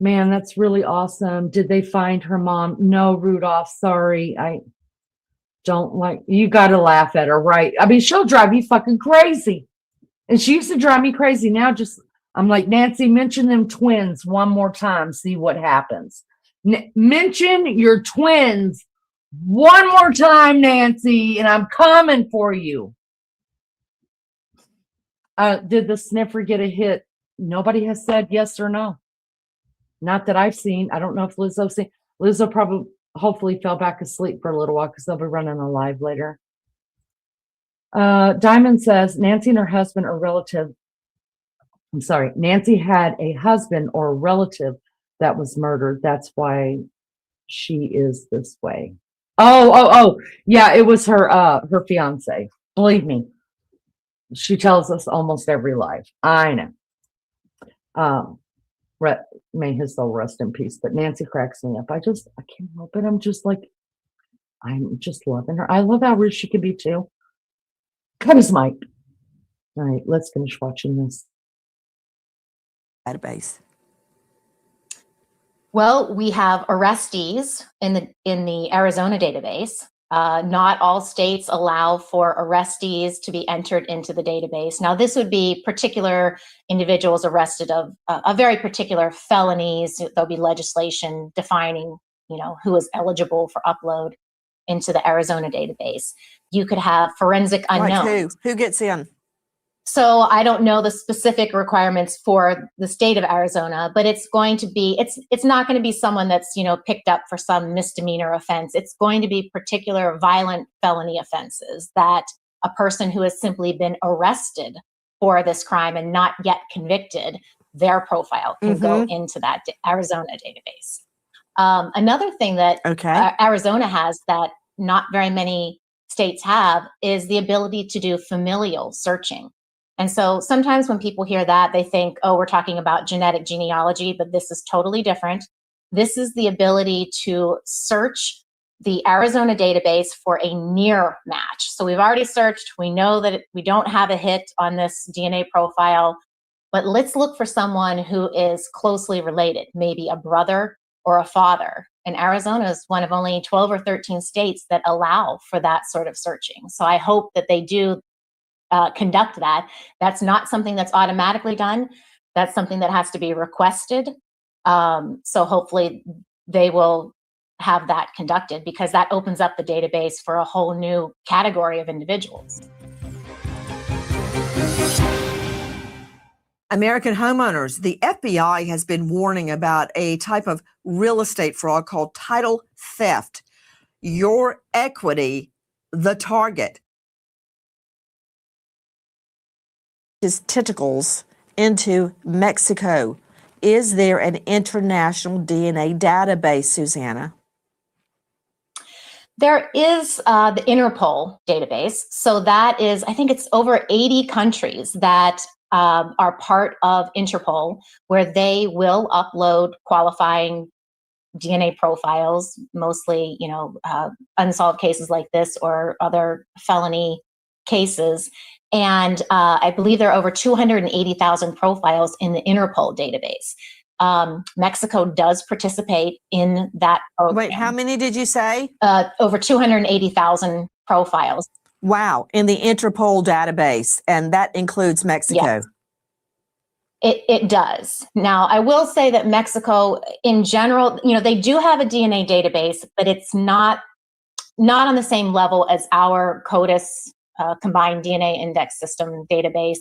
C: Man, that's really awesome. Did they find her mom? No, Rudolph. Sorry. I don't like, you got to laugh at her, right? I mean, she'll drive you fucking crazy. And she used to drive me crazy. Now I'm like, Nancy, mention them twins one more time. See what happens. Mention your twins one more time, Nancy, and I'm coming for you. Did the sniffer get a hit? Nobody has said yes or no. Not that I've seen. I don't know if Lizzo's seen. Lizzo probably, hopefully fell back asleep for a little while because they'll be running a live later. Diamond says Nancy and her husband are relative. I'm sorry. Nancy had a husband or a relative that was murdered. That's why she is this way. Oh. Yeah, it was her fiance. Believe me. She tells us almost every live. I know. May his soul rest in peace. But Nancy cracks me up. I can't help it. I'm just loving her. I love how rude she can be too. Cut his mic. All right, let's finish watching this.
G: Database.
L: Well, we have arrestees in the Arizona database. Not all states allow for arrestees to be entered into the database. Now, this would be particular individuals arrested of a very particular felonies. There'll be legislation defining, who is eligible for upload into the Arizona database. You could have forensic unknowns.
G: Like who gets in?
L: So I don't know the specific requirements for the state of Arizona, but it's going to be, it's not going to be someone that's, picked up for some misdemeanor offense. It's going to be particular violent felony offenses that a person who has simply been arrested for this crime and not yet convicted, their profile can go into that Arizona database. Another thing that Arizona has that not very many states have is the ability to do familial searching. And so sometimes when people hear that, they think, oh, we're talking about genetic genealogy, but this is totally different. This is the ability to search the Arizona database for a near match. So we've already searched. We know that we don't have a hit on this DNA profile, but let's look for someone who is closely related, maybe a brother or a father. And Arizona is one of only 12 or 13 states that allow for that sort of searching. So I hope that they do conduct that. That's not something that's automatically done. That's something that has to be requested. So hopefully they will have that conducted because that opens up the database for a whole new category of individuals.
G: American homeowners, the FBI has been warning about a type of real estate fraud called title theft. Your equity, the target. His tentacles into Mexico. Is there an international DNA database, Susanna?
L: There is the Interpol database. So that is, I think it's over 80 countries that are part of Interpol, where they will upload qualifying DNA profiles, mostly, unsolved cases like this or other felony cases. And I believe there are over 280,000 profiles in the Interpol database. Mexico does participate in that program.
G: Wait, how many did you say?
L: Over 280,000 profiles.
G: Wow, in the Interpol database, and that includes Mexico.
L: Yes. It does. Now, I will say that Mexico, in general, they do have a DNA database, but it's not on the same level as our CODIS combined DNA index system database.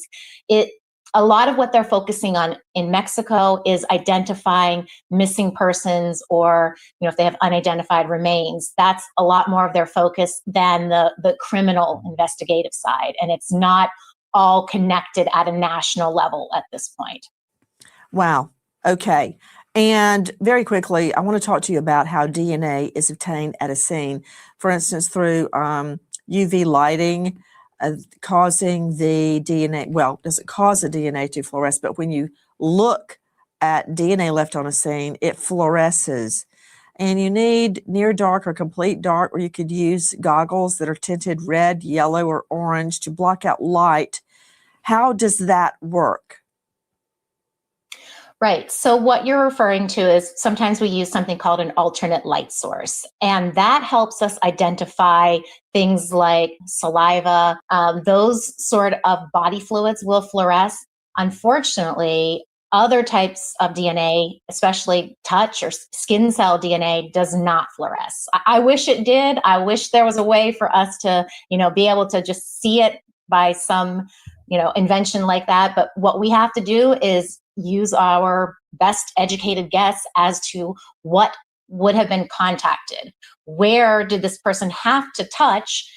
L: A lot of what they're focusing on in Mexico is identifying missing persons, or if they have unidentified remains. That's a lot more of their focus than the criminal investigative side, and it's not all connected at a national level at this point.
G: Wow. Okay. And very quickly, I want to talk to you about how DNA is obtained at a scene. For instance, through UV lighting, causing the DNA, well, does it cause the DNA to fluoresce? But when you look at DNA left on a scene, it fluoresces. And you need near dark or complete dark, or you could use goggles that are tinted red, yellow, or orange to block out light. How does that work?
L: Right. So what you're referring to is sometimes we use something called an alternate light source, and that helps us identify things like saliva. Those sort of body fluids will fluoresce. Unfortunately, other types of DNA, especially touch or skin cell DNA, does not fluoresce. I wish it did. I wish there was a way for us to, be able to just see it by some, invention like that. But what we have to do is use our best educated guess as to what would have been contacted. Where did this person have to touch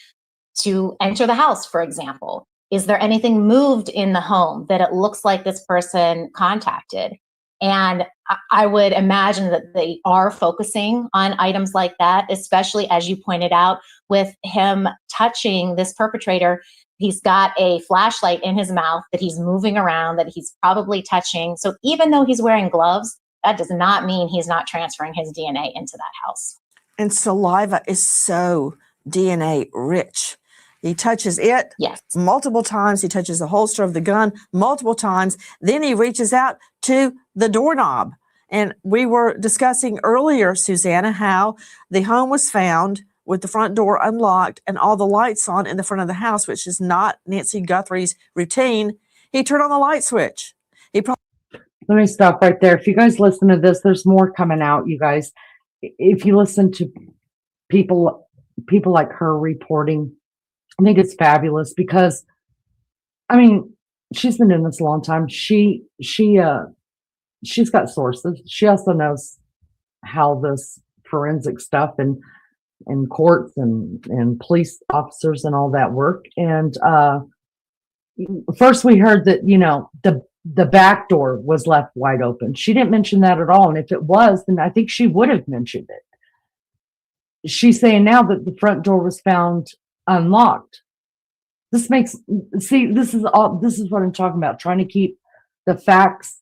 L: to enter the house, for example? Is there anything moved in the home that it looks like this person contacted? And I would imagine that they are focusing on items like that, especially as you pointed out, with him touching this perpetrator. He's got a flashlight in his mouth that he's moving around, that he's probably touching. So even though he's wearing gloves, that does not mean he's not transferring his DNA into that house.
G: And saliva is so DNA rich. He touches it multiple times. He touches the holster of the gun multiple times. Then he reaches out to the doorknob. And we were discussing earlier, Susanna, how the home was found with the front door unlocked and all the lights on in the front of the house, which is not Nancy Guthrie's routine. He turned on the light switch.
C: Let me stop right there. If you guys listen to this, there's more coming out, you guys. If you listen to people like her reporting, I think it's fabulous because, she's been doing this a long time. She's got sources. She also knows how this forensic stuff and courts and police officers and all that work. And first we heard that, the back door was left wide open. She didn't mention that at all. And if it was, then I think she would have mentioned it. She's saying now that the front door was found unlocked. This is what I'm talking about, trying to keep the facts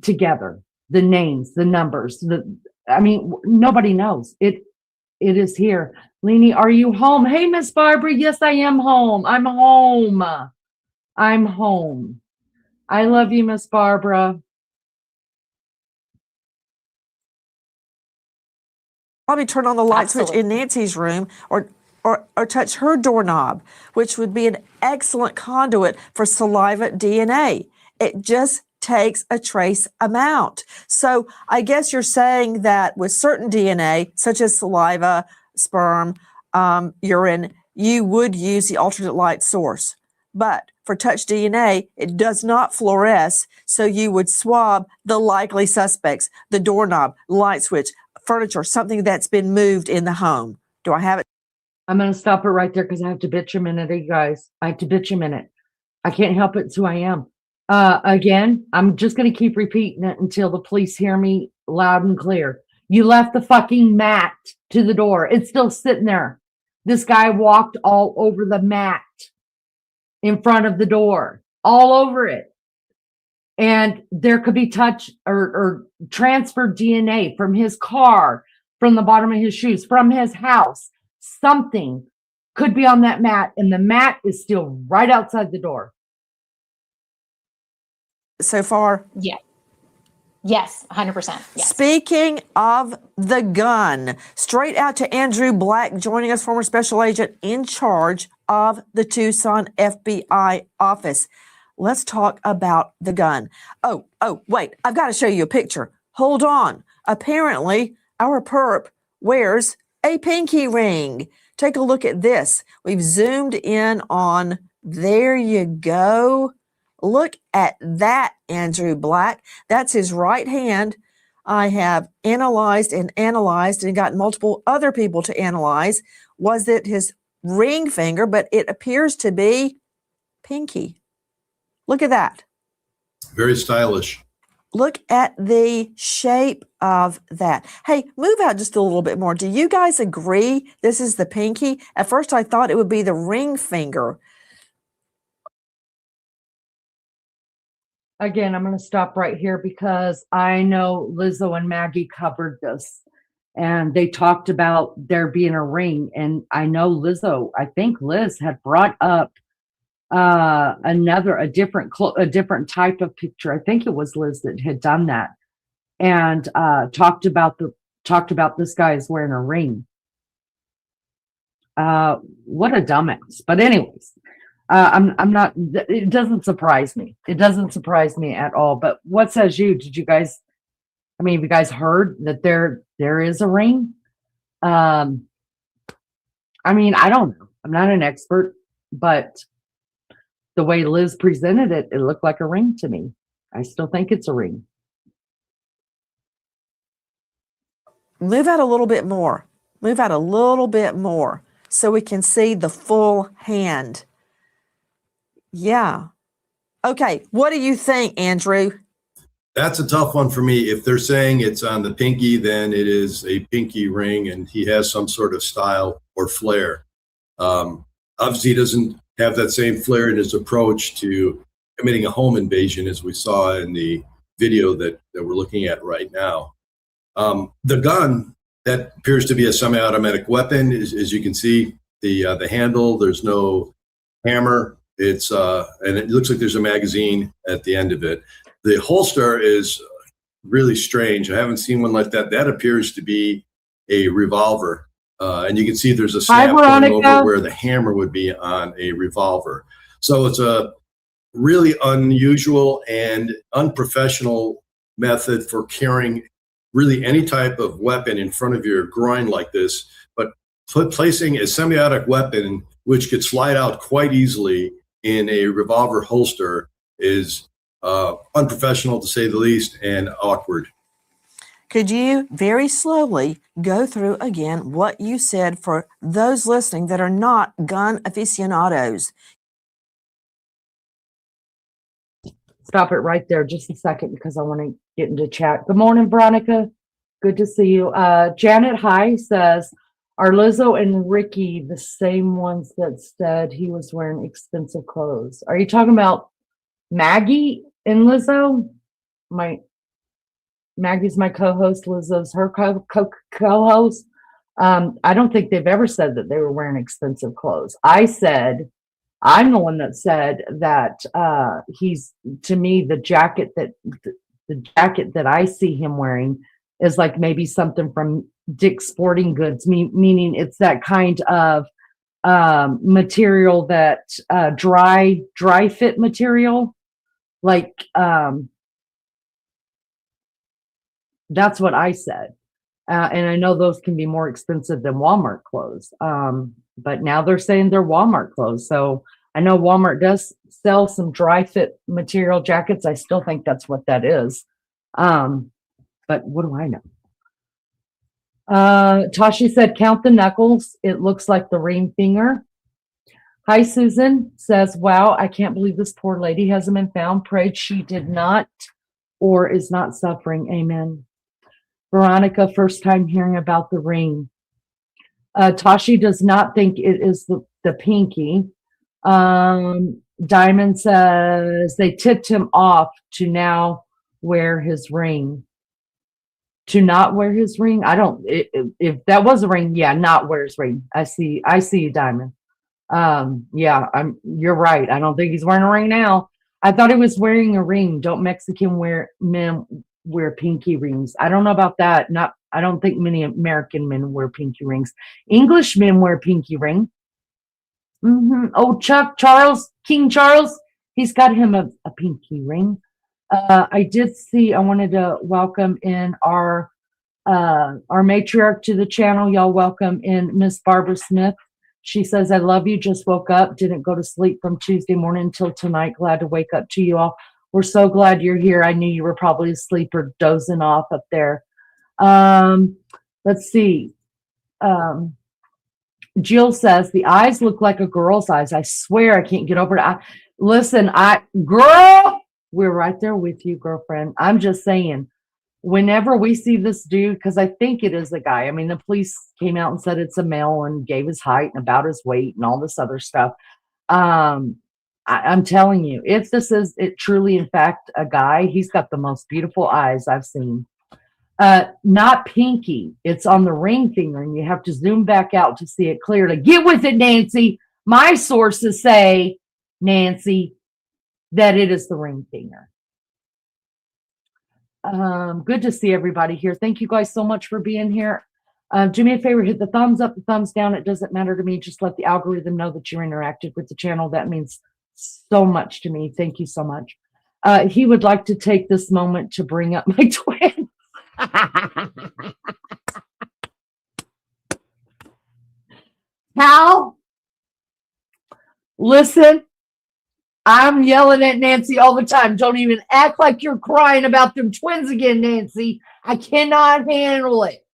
C: together, the names, the numbers, nobody knows. It is here. Leanie, are you home? Hey, Miss Barbara. Yes, I am home. I'm home. I love you, Miss Barbara.
G: Probably turn on the light switch in Nancy's room or touch her doorknob, which would be an excellent conduit for saliva DNA. It just takes a trace amount. So I guess you're saying that with certain DNA, such as saliva, sperm, urine, you would use the alternate light source. But for touch DNA, it does not fluoresce, so you would swab the likely suspects, the doorknob, light switch, furniture, something that's been moved in the home. Do I have it?
C: I'm going to stop it right there because I have to bitch a minute, you guys. I have to bitch a minute. I can't help it. It's who I am. Again, I'm just going to keep repeating it until the police hear me loud and clear. You left the fucking mat to the door. It's still sitting there. This guy walked all over the mat in front of the door, all over it. And there could be touch or transferred DNA from his car, from the bottom of his shoes, from his house. Something could be on that mat, and the mat is still right outside the door.
G: So far?
L: Yeah. Yes, 100%. Yes.
G: Speaking of the gun, straight out to Andrew Black, joining us, former special agent in charge of the Tucson FBI office. let's talk about the gun. Oh, wait, I've got to show you a picture. Hold on. Apparently, our perp wears a pinky ring. Take a look at this. We've zoomed in on, there you go. Look at that, Andrew Black. That's his right hand. I have analyzed and got multiple other people to analyze. Was it his ring finger? But it appears to be pinky. Look at that.
H: Very stylish.
G: Look at the shape of that. Hey, move out just a little bit more. Do you guys agree this is the pinky? At first, I thought it would be the ring finger.
C: Again, I'm going to stop right here because I know Lizzo and Maggie covered this and they talked about there being a ring. And I know Lizzo, I think Liz had brought up a different type of picture. I think it was Liz that had done that and talked about this guy is wearing a ring. What a dumbass. But anyways, I'm not, it doesn't surprise me. It doesn't surprise me at all. But what says you? Did you guys, have you guys heard that there is a ring? I don't know. I'm not an expert, but the way Liz presented it, it looked like a ring to me. I still think it's a ring.
G: Move out a little bit more. Move out a little bit more so we can see the full hand. Yeah. Okay. What do you think, Andrew?
H: That's a tough one for me. If they're saying it's on the pinky, then it is a pinky ring and he has some sort of style or flair. Obviously, he doesn't have that same flair in his approach to committing a home invasion as we saw in the video that we're looking at right now. The gun, that appears to be a semi-automatic weapon. As you can see, the handle, there's no hammer. It's and it looks like there's a magazine at the end of it. The holster is really strange. I haven't seen one like that. That appears to be a revolver. And you can see there's a snap going over where the hammer would be on a revolver. So it's a really unusual and unprofessional method for carrying really any type of weapon in front of your groin like this. But placing a semi-automatic weapon, which could slide out quite easily in a revolver holster, is unprofessional to say the least and awkward.
G: Could you very slowly go through again what you said for those listening that are not gun aficionados?
C: Stop it right there just a second because I want to get into chat. Good morning, Veronica. Good to see you. Janet High says, are Lizzo and Ricky the same ones that said he was wearing expensive clothes? Are you talking about Maggie and Lizzo? Maggie's my co-host. Lizzo's her co-host. I don't think they've ever said that they were wearing expensive clothes. I'm the one that said that he's, to me, the jacket that I see him wearing is like maybe something from Dick's Sporting Goods, meaning it's that kind of material that dry fit material, like that's what I said. And I know those can be more expensive than Walmart clothes. But now they're saying they're Walmart clothes. So I know Walmart does sell some dry fit material jackets. I still think that's what that is. But what do I know? Tashi said, count the knuckles. It looks like the ring finger. Hi, Susan says, wow, I can't believe this poor lady hasn't been found. Prayed she did not or is not suffering. Amen. Veronica, first time hearing about the ring. Tashi does not think it is the pinky. Diamond says they tipped him off to now wear his ring. To not wear his ring? If that was a ring, yeah, not wear his ring. I see you, Diamond. Yeah, you're right. I don't think he's wearing a ring now. I thought he was wearing a ring. Don't Mexican men wear pinky rings? I don't know about that. I don't think many American men wear pinky rings. English men wear pinky ring. Oh, King Charles, He's got him a pinky ring. I wanted to welcome in our matriarch to the channel. Y'all welcome in Miss Barbara Smith. She says, I love you. Just woke up. Didn't go to sleep from Tuesday morning until tonight. Glad to wake up to you all. We're so glad you're here. I knew you were probably asleep or dozing off up there. Let's see. Jill says, the eyes look like a girl's eyes. I swear I can't get over it. Listen, girl, we're right there with you, girlfriend. I'm just saying, whenever we see this dude, because I think it is a guy. I mean, the police came out and said it's a male and gave his height and about his weight and all this other stuff. I'm telling you, if this is it truly, in fact, a guy, he's got the most beautiful eyes I've seen. Not pinky. It's on the ring finger, and you have to zoom back out to see it clearly. Get with it, Nancy. My sources say, Nancy, that it is the ring finger. Good to see everybody here. Thank you guys so much for being here. Do me a favor, hit the thumbs up, the thumbs down. It doesn't matter to me. Just let the algorithm know that you're interactive with the channel. That means so much to me. Thank you so much. He would like to take this moment to bring up my twin. Hal, listen, I'm yelling at Nancy all the time. Don't even act like you're crying about them twins again, Nancy. I cannot handle it.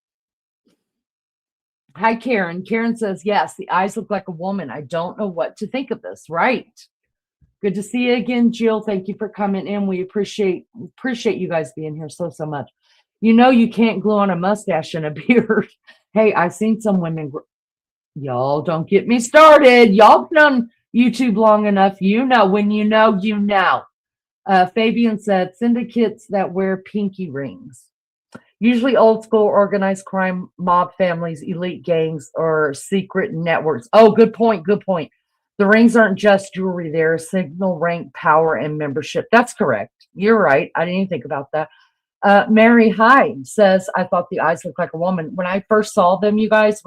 C: Hi, Karen. Karen says, yes, the eyes look like a woman. I don't know what to think of this. Right. Good to see you again, Jill. Thank you for coming in. We appreciate you guys being here so much. You know you can't glue on a mustache and a beard. Hey, I've seen some women. Y'all don't get me started. Y'all been on YouTube long enough. You know, when you know, you know. Fabian said, syndicates that wear pinky rings. Usually old school organized crime, mob families, elite gangs, or secret networks. Oh, good point. Good point. The rings aren't just jewelry. They're signal, rank, power, and membership. That's correct. You're right. I didn't even think about that. Mary Hyde says, I thought the eyes looked like a woman. When I first saw them, you guys,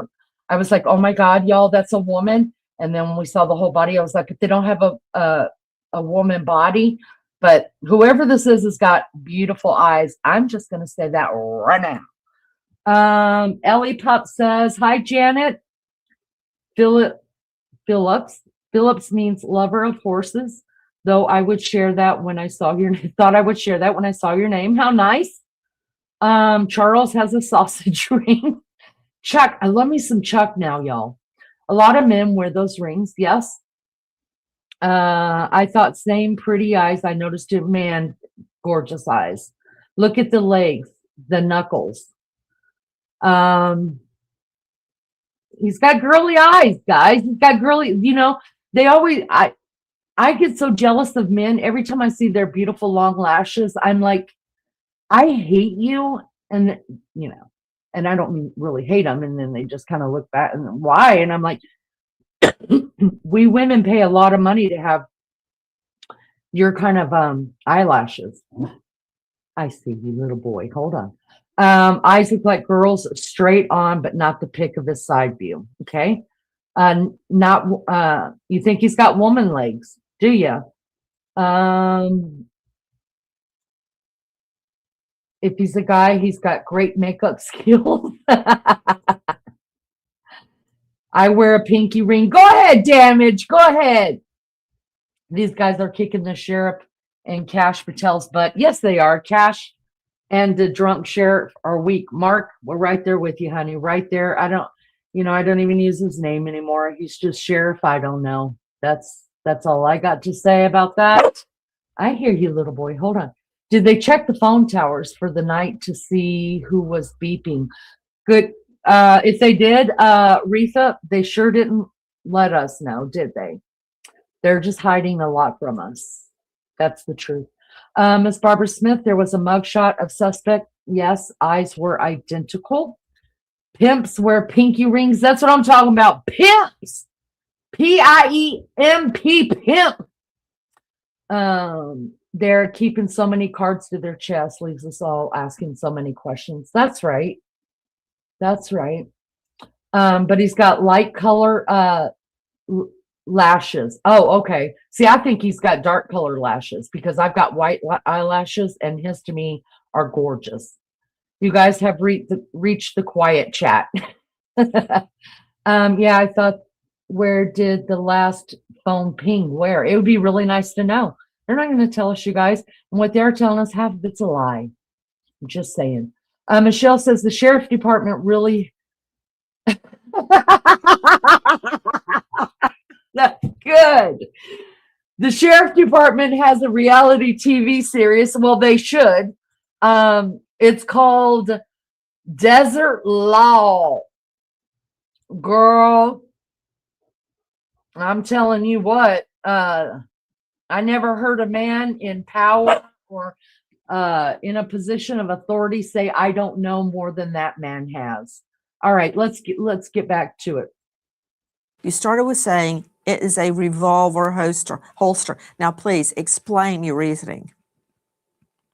C: I was like, oh my God, y'all, that's a woman. And then when we saw the whole body, I was like, but they don't have a woman body. But whoever this is has got beautiful eyes. I'm just going to say that right now. Ellie Pup says, hi, Janet. Phillips means lover of horses. Though I would share that when I saw your thought I would share that when I saw your name. How nice. Charles has a sausage ring. Chuck, I love me some Chuck now, y'all. A lot of men wear those rings, yes. I thought same pretty eyes. I noticed it, man, gorgeous eyes. Look at the legs, the knuckles. He's got girly eyes, guys. He's got girly, you know, they always, I get so jealous of men. Every time I see their beautiful long lashes, I'm like, I hate you. And, you know, and I don't really hate them. And then they just kind of look back and why? And I'm like, we women pay a lot of money to have your kind of eyelashes. I see you, little boy. Hold on. Eyes look like girls, straight on, but not the pick of his side view. Okay. You think he's got woman legs, do you? If he's a guy, he's got great makeup skills. I wear a pinky ring. Go ahead, Damage. Go ahead. These guys are kicking the sheriff and Cash Patel's butt. Yes, they are. Cash and the drunk sheriff are weak. Mark, we're right there with you, honey. Right there. I don't even use his name anymore. He's just sheriff. I don't know. That's all I got to say about that. I hear you, little boy. Hold on. Did they check the phone towers for the night to see who was beeping? Good. If they did, Retha, they sure didn't let us know, did they? They're just hiding a lot from us. That's the truth. Miss Barbara Smith, there was a mugshot of suspect. Yes, eyes were identical. Pimps wear pinky rings. That's what I'm talking about. Pimps. P-I-E-M-P, pimp. They're keeping so many cards to their chest, leaves us all asking so many questions. That's right. That's right. But he's got light color lashes. Oh, okay. See, I think he's got dark colored lashes because I've got white eyelashes, and his to me are gorgeous. You guys have reached the quiet chat. Yeah, I thought, where did the last phone ping? Where? It would be really nice to know. They're not going to tell us, you guys. And what they're telling us, half of it's a lie. I'm just saying. Michelle says the sheriff department really. That's good. The sheriff department has a reality TV series. Well, they should. It's called Desert Law. Girl, I'm telling you what, I never heard a man in power or in a position of authority say, I don't know more than that man has. All right, let's get back to it.
G: You started with saying it is a revolver holster. Now, please explain your reasoning.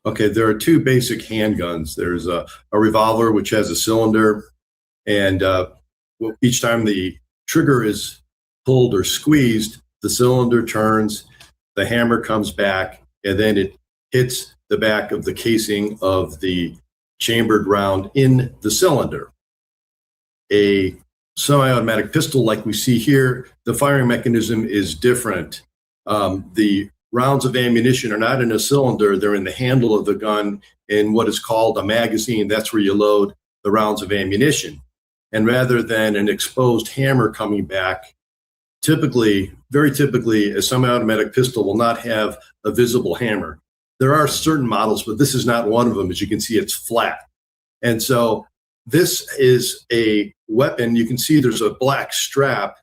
H: Okay, there are two basic handguns. There's a revolver, which has a cylinder, and each time the trigger is pulled or squeezed, the cylinder turns, the hammer comes back, and then it hits the back of the casing of the chambered round in the cylinder. A semi-automatic pistol like we see here, the firing mechanism is different. The rounds of ammunition are not in a cylinder, they're in the handle of the gun in what is called a magazine. That's where you load the rounds of ammunition. And rather than an exposed hammer coming back, very typically, a semi-automatic pistol will not have a visible hammer. There are certain models, but this is not one of them. As you can see, it's flat. And so this is a weapon. You can see there's a black strap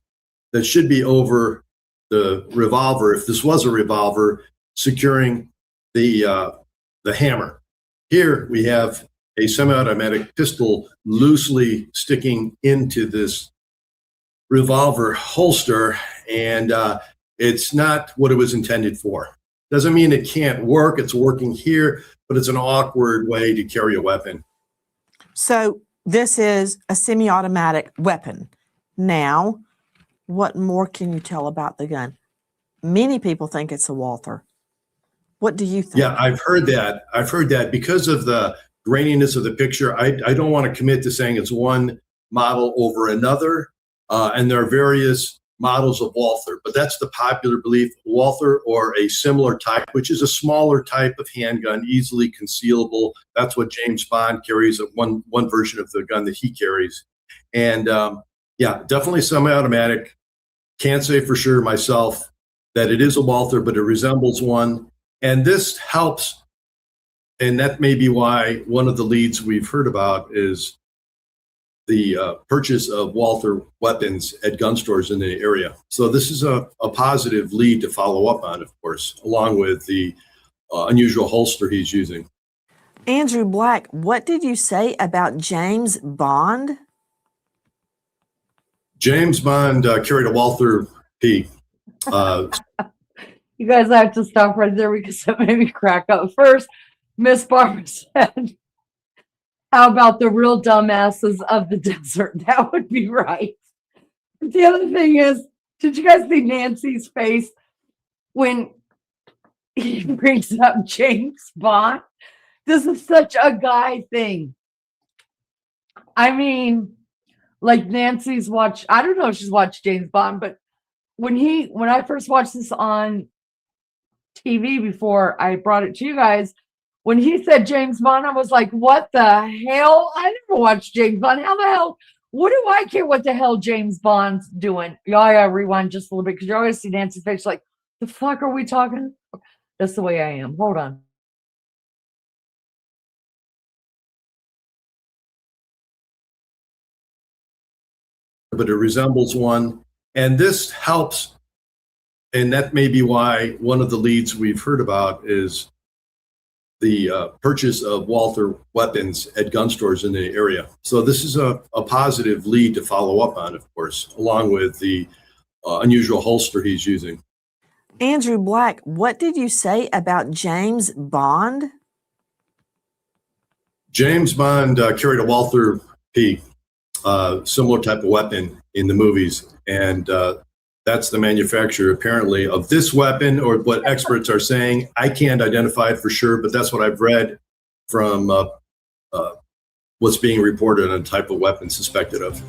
H: that should be over the revolver, if this was a revolver, securing the hammer. Here we have a semi-automatic pistol loosely sticking into this revolver holster, and it's not what it was intended for. Doesn't mean it can't work. It's working here, but it's an awkward way to carry a weapon.
G: So this is a semi-automatic weapon. Now, what more can you tell about the gun? Many people think it's a Walther. What do you think?
H: Yeah, I've heard that because of the graininess of the picture. I don't want to commit to saying it's one model over another. And there are various models of Walther, but that's the popular belief. Walther or a similar type, which is a smaller type of handgun, easily concealable. That's what James Bond carries, one version of the gun that he carries. And yeah, definitely semi-automatic. Can't say for sure myself that it is a Walther, but it resembles one. And this helps, and that may be why one of the leads we've heard about is the purchase of Walther weapons at gun stores in the area. So this is a positive lead to follow up on, of course, along with the unusual holster he's using.
G: Andrew Black, what did you say about James Bond?
H: James Bond carried a Walther P.
C: You guys have to stop right there because that made me crack up. First, Miss Barbara said, how about the real dumbasses of the desert? That would be right. The other thing is, did you guys see Nancy's face when he brings up James Bond? This is such a guy thing. I mean, like Nancy's watched, I don't know if she's watched James Bond, but when I first watched this on TV before I brought it to you guys, when he said James Bond, I was like, what the hell? I never watched James Bond. How the hell? What do I care what the hell James Bond's doing? Y'all gotta rewind just a little bit because you always see Nancy's face like, the fuck are we talking? That's the way I am. Hold on.
H: But it resembles one. And this helps. And that may be why one of the leads we've heard about is the purchase of Walther weapons at gun stores in the area. So this is a positive lead to follow up on, of course, along with the unusual holster he's using.
G: Andrew Black, what did you say about James Bond?
H: James Bond carried a Walther P, similar type of weapon in the movies. And that's the manufacturer apparently of this weapon, or what experts are saying. I can't identify it for sure, but that's what I've read from what's being reported on the type of weapon suspected of.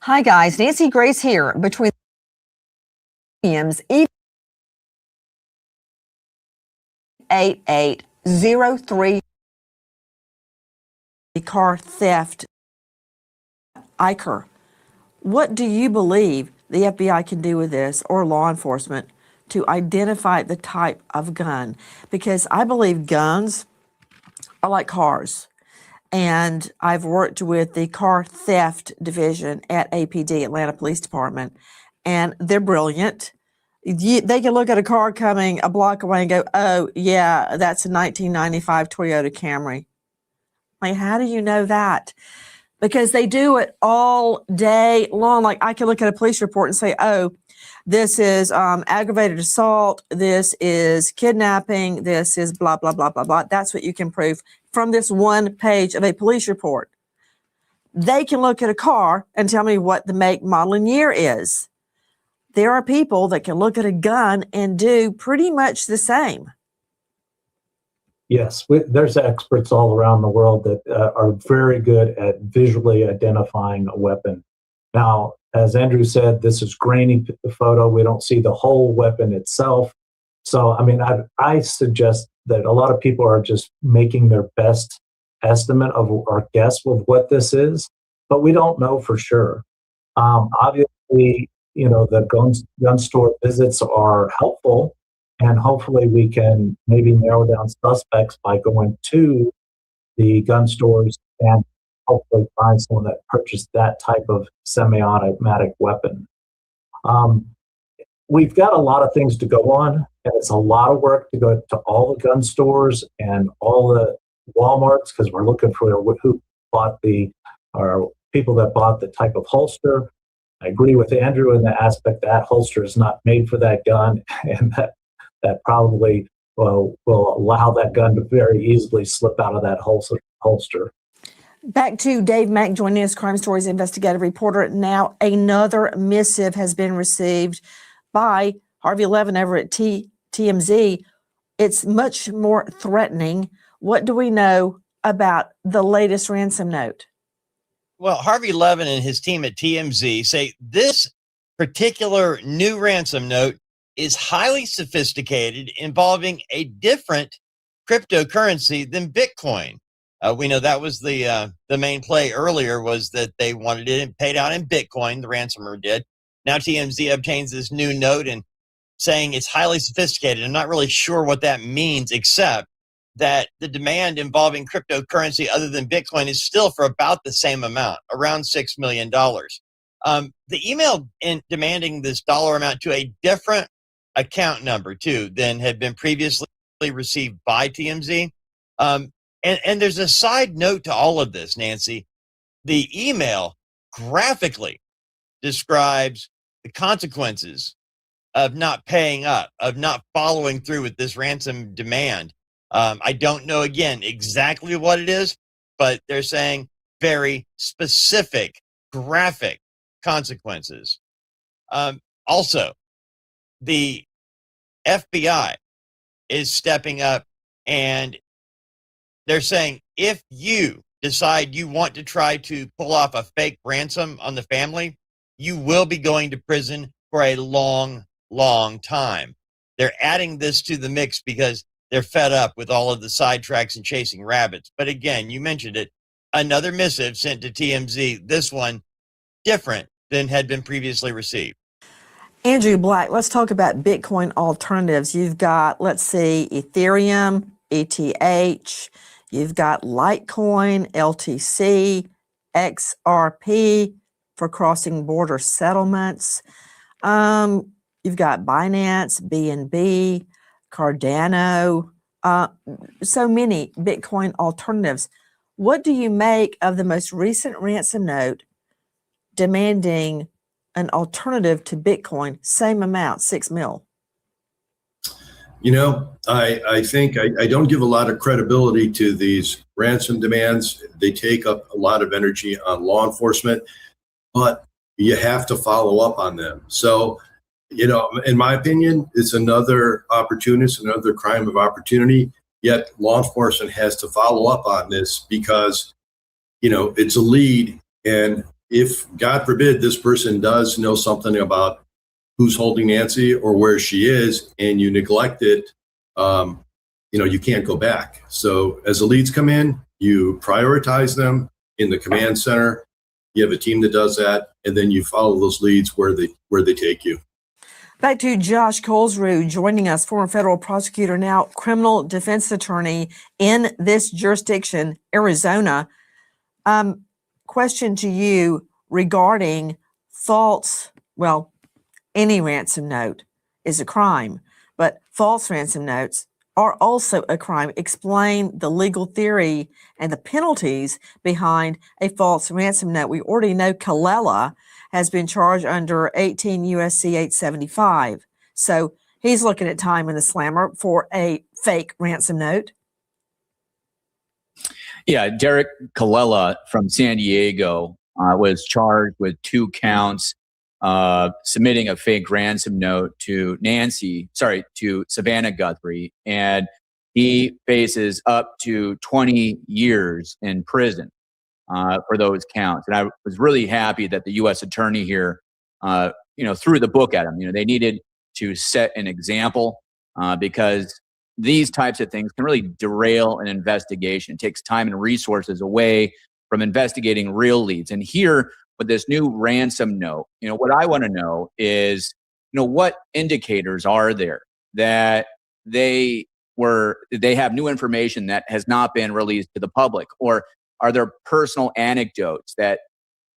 G: Hi guys, Nancy Grace here. Between premiums, 8803 car theft. Iker, what do you believe the FBI can do with this, or law enforcement, to identify the type of gun? Because I believe guns are like cars. And I've worked with the car theft division at APD, Atlanta Police Department, and they're brilliant. They can look at a car coming a block away and go, oh, yeah, that's a 1995 Toyota Camry. Like, how do you know that? Because they do it all day long. Like, I can look at a police report and say, oh, this is aggravated assault, this is kidnapping, this is blah, blah, blah, blah, blah. That's what you can prove from this one page of a police report. They can look at a car and tell me what the make, model, and year is. There are people that can look at a gun and do pretty much the same.
J: Yes, there's experts all around the world that are very good at visually identifying a weapon. Now, as Andrew said, this is grainy photo. We don't see the whole weapon itself. So, I mean, I suggest that a lot of people are just making their best estimate of or guess of what this is, but we don't know for sure. Obviously, you know, the gun store visits are helpful, and hopefully we can maybe narrow down suspects by going to the gun stores and hopefully find someone that purchased that type of semi-automatic weapon. We've got a lot of things to go on, and it's a lot of work to go to all the gun stores and all the Walmarts, because we're looking for who bought or people that bought the type of holster. I agree with Andrew in the aspect that holster is not made for that gun, and that probably will allow that gun to very easily slip out of that holster.
G: Back to Dave Mack joining us, Crime Stories investigative reporter. Now, another missive has been received by Harvey Levin over at TMZ. It's much more threatening. What do we know about the latest ransom note?
K: Well, Harvey Levin and his team at TMZ say this particular new ransom note is highly sophisticated, involving a different cryptocurrency than Bitcoin. We know that was the main play earlier, was that they wanted it paid out in Bitcoin, the ransomer did. Now TMZ obtains this new note and saying it's highly sophisticated. I'm not really sure what that means, except that the demand involving cryptocurrency other than Bitcoin is still for about the same amount, around $6 million. The email demanding this dollar amount to a different account number too than had been previously received by TMZ. And there's a side note to all of this, Nancy. The email graphically describes the consequences of not paying up, of not following through with this ransom demand. I don't know, again, exactly what it is, but they're saying very specific, graphic consequences. Also, the FBI is stepping up, and they're saying if you decide you want to try to pull off a fake ransom on the family, you will be going to prison for a long, long time. They're adding this to the mix because they're fed up with all of the sidetracks and chasing rabbits. But again, you mentioned it, another missive sent to TMZ, this one different than had been previously received.
G: Andrew Black, let's talk about Bitcoin alternatives. You've got, let's see, Ethereum, ETH, you've got Litecoin, LTC, XRP for crossing border settlements. You've got Binance, BNB, Cardano, so many Bitcoin alternatives. What do you make of the most recent ransom note demanding an alternative to Bitcoin, same amount, $6 million?
H: You know, I think I don't give a lot of credibility to these ransom demands. They take up a lot of energy on law enforcement. But you have to follow up on them. So, in my opinion, it's another opportunist, another crime of opportunity. Yet law enforcement has to follow up on this because, it's a lead. And if, God forbid, this person does know something about who's holding Nancy or where she is, and you neglect it, you can't go back. So as the leads come in, you prioritize them in the command center. You have a team that does that, and then you follow those leads where they take you.
G: Back to Josh Colesrue joining us, former federal prosecutor, now criminal defense attorney in this jurisdiction, Arizona. Question to you regarding any ransom note is a crime, but false ransom notes are also a crime. Explain the legal theory and the penalties behind a false ransom note. We already know Kallela has been charged under 18 USC 875. So he's looking at time in the slammer for a fake ransom note.
I: Yeah, Derek Kallela from San Diego was charged with 2 counts, submitting a fake ransom note to Savannah Guthrie, and he faces up to 20 years in prison for those counts. And I was really happy that the U.S. attorney here, threw the book at him. They needed to set an example because these types of things can really derail an investigation. It takes time and resources away from investigating real leads. And here, with this new ransom note, what I want to know is, what indicators are there that they have new information that has not been released to the public? Or are there personal anecdotes that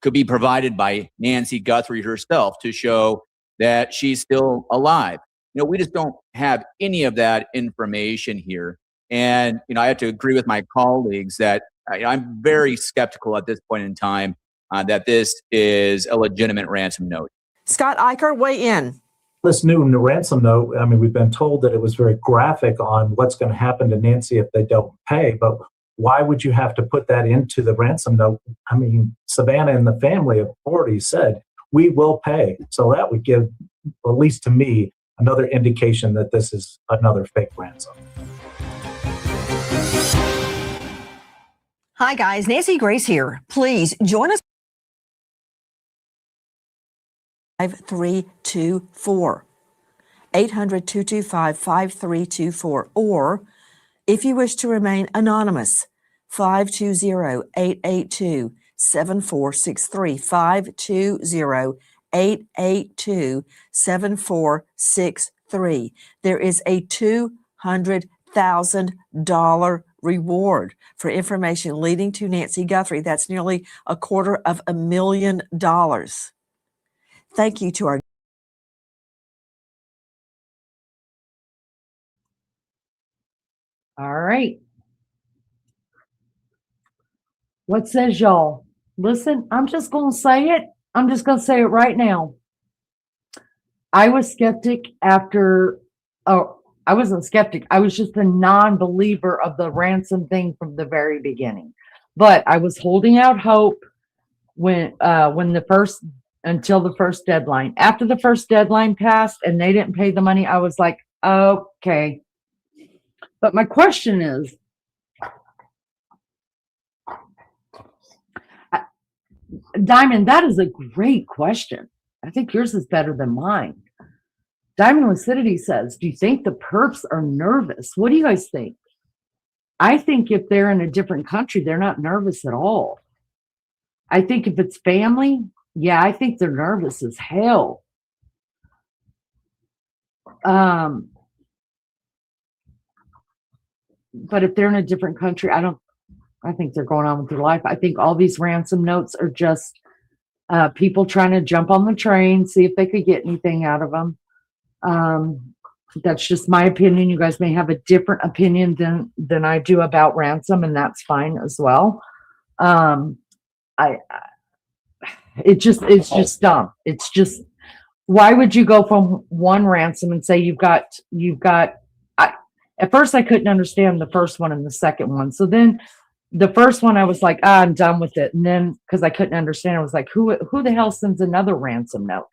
I: could be provided by Nancy Guthrie herself to show that she's still alive? We just don't have any of that information here. And, I have to agree with my colleagues that I'm very skeptical at this point in time that this is a legitimate ransom note.
G: Scott Eicher, weigh in.
J: This new ransom note, we've been told that it was very graphic on what's going to happen to Nancy if they don't pay, but why would you have to put that into the ransom note? Savannah and the family have already said, we will pay. So that would give, at least to me, another indication that this is another fake ransom.
G: Hi, guys. Nancy Grace here. Please join us. 5324 800-225-5324, or if you wish to remain anonymous, 520-882-7463, 520-882-7463. There is a $200,000 reward for information leading to Nancy Guthrie. That's nearly $250,000. Thank you to our
C: All right. What says y'all? Listen, I'm just going to say it. I'm just going to say it right now. I was skeptic after, I wasn't skeptic. I was just a non-believer of the ransom thing from the very beginning. But I was holding out hope until the first deadline. After the first deadline passed and they didn't pay the money, I was like, okay. But my question is, Diamond, that is a great question. I think yours is better than mine. Diamond Lucidity says, do you think the perps are nervous? What do you guys think? I think if they're in a different country, they're not nervous at all. I think if it's family, yeah, I think they're nervous as hell. But if they're in a different country, I think they're going on with their life. I think all these ransom notes are just people trying to jump on the train, see if they could get anything out of them. That's just my opinion. You guys may have a different opinion than I do about ransom, and that's fine as well. It's just dumb. It's just, why would you go from one ransom and say you've got at first I couldn't understand the first one and the second one. So then the first one I was like, I'm done with it. And then because I couldn't understand, I was like, who the hell sends another ransom note?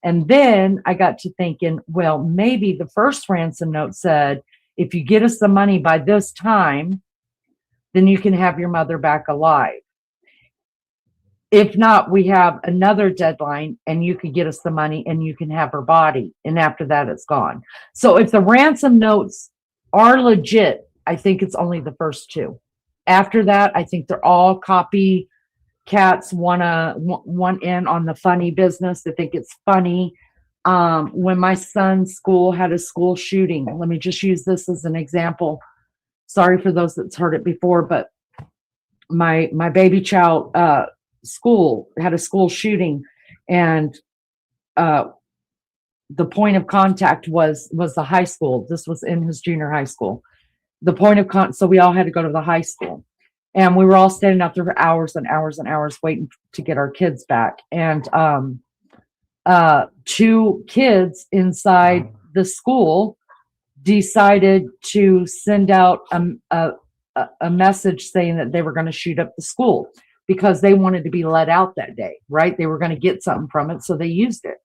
C: And then I got to thinking, well, maybe the first ransom note said, if you get us the money by this time, then you can have your mother back alive. If not, we have another deadline and you can get us the money and you can have her body. And after that, it's gone. So if the ransom notes are legit, I think it's only the first two. After that, I think they're all copycats, want in on the funny business. They think it's funny. When my son's school had a school shooting, let me just use this as an example. Sorry for those that's heard it before, but my baby child school had a school shooting, and the point of contact was the high school. This was in his junior high school. The point of so we all had to go to the high school, and we were all standing out there for hours and hours and hours waiting to get our kids back. And two kids inside the school decided to send out a message saying that they were going to shoot up the school because they wanted to be let out that day, right? They were going to get something from it, so they used it.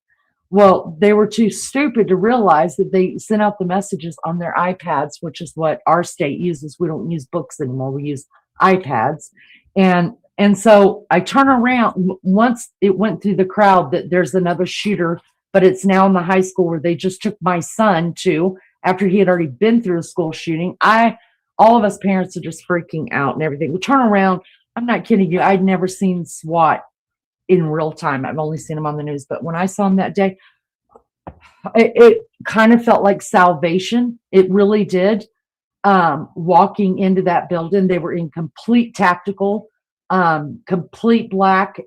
C: Well, they were too stupid to realize that they sent out the messages on their iPads, which is what our state uses. We don't use books anymore. We use iPads. And so I turn around once it went through the crowd that there's another shooter, but it's now in the high school where they just took my son to after he had already been through a school shooting. All of us parents are just freaking out and everything. We turn around. I'm not kidding you. I'd never seen SWAT in real time. I've only seen them on the news, but when I saw them that day, it kind of felt like salvation. It really did. Walking into that building, they were in complete tactical, complete black.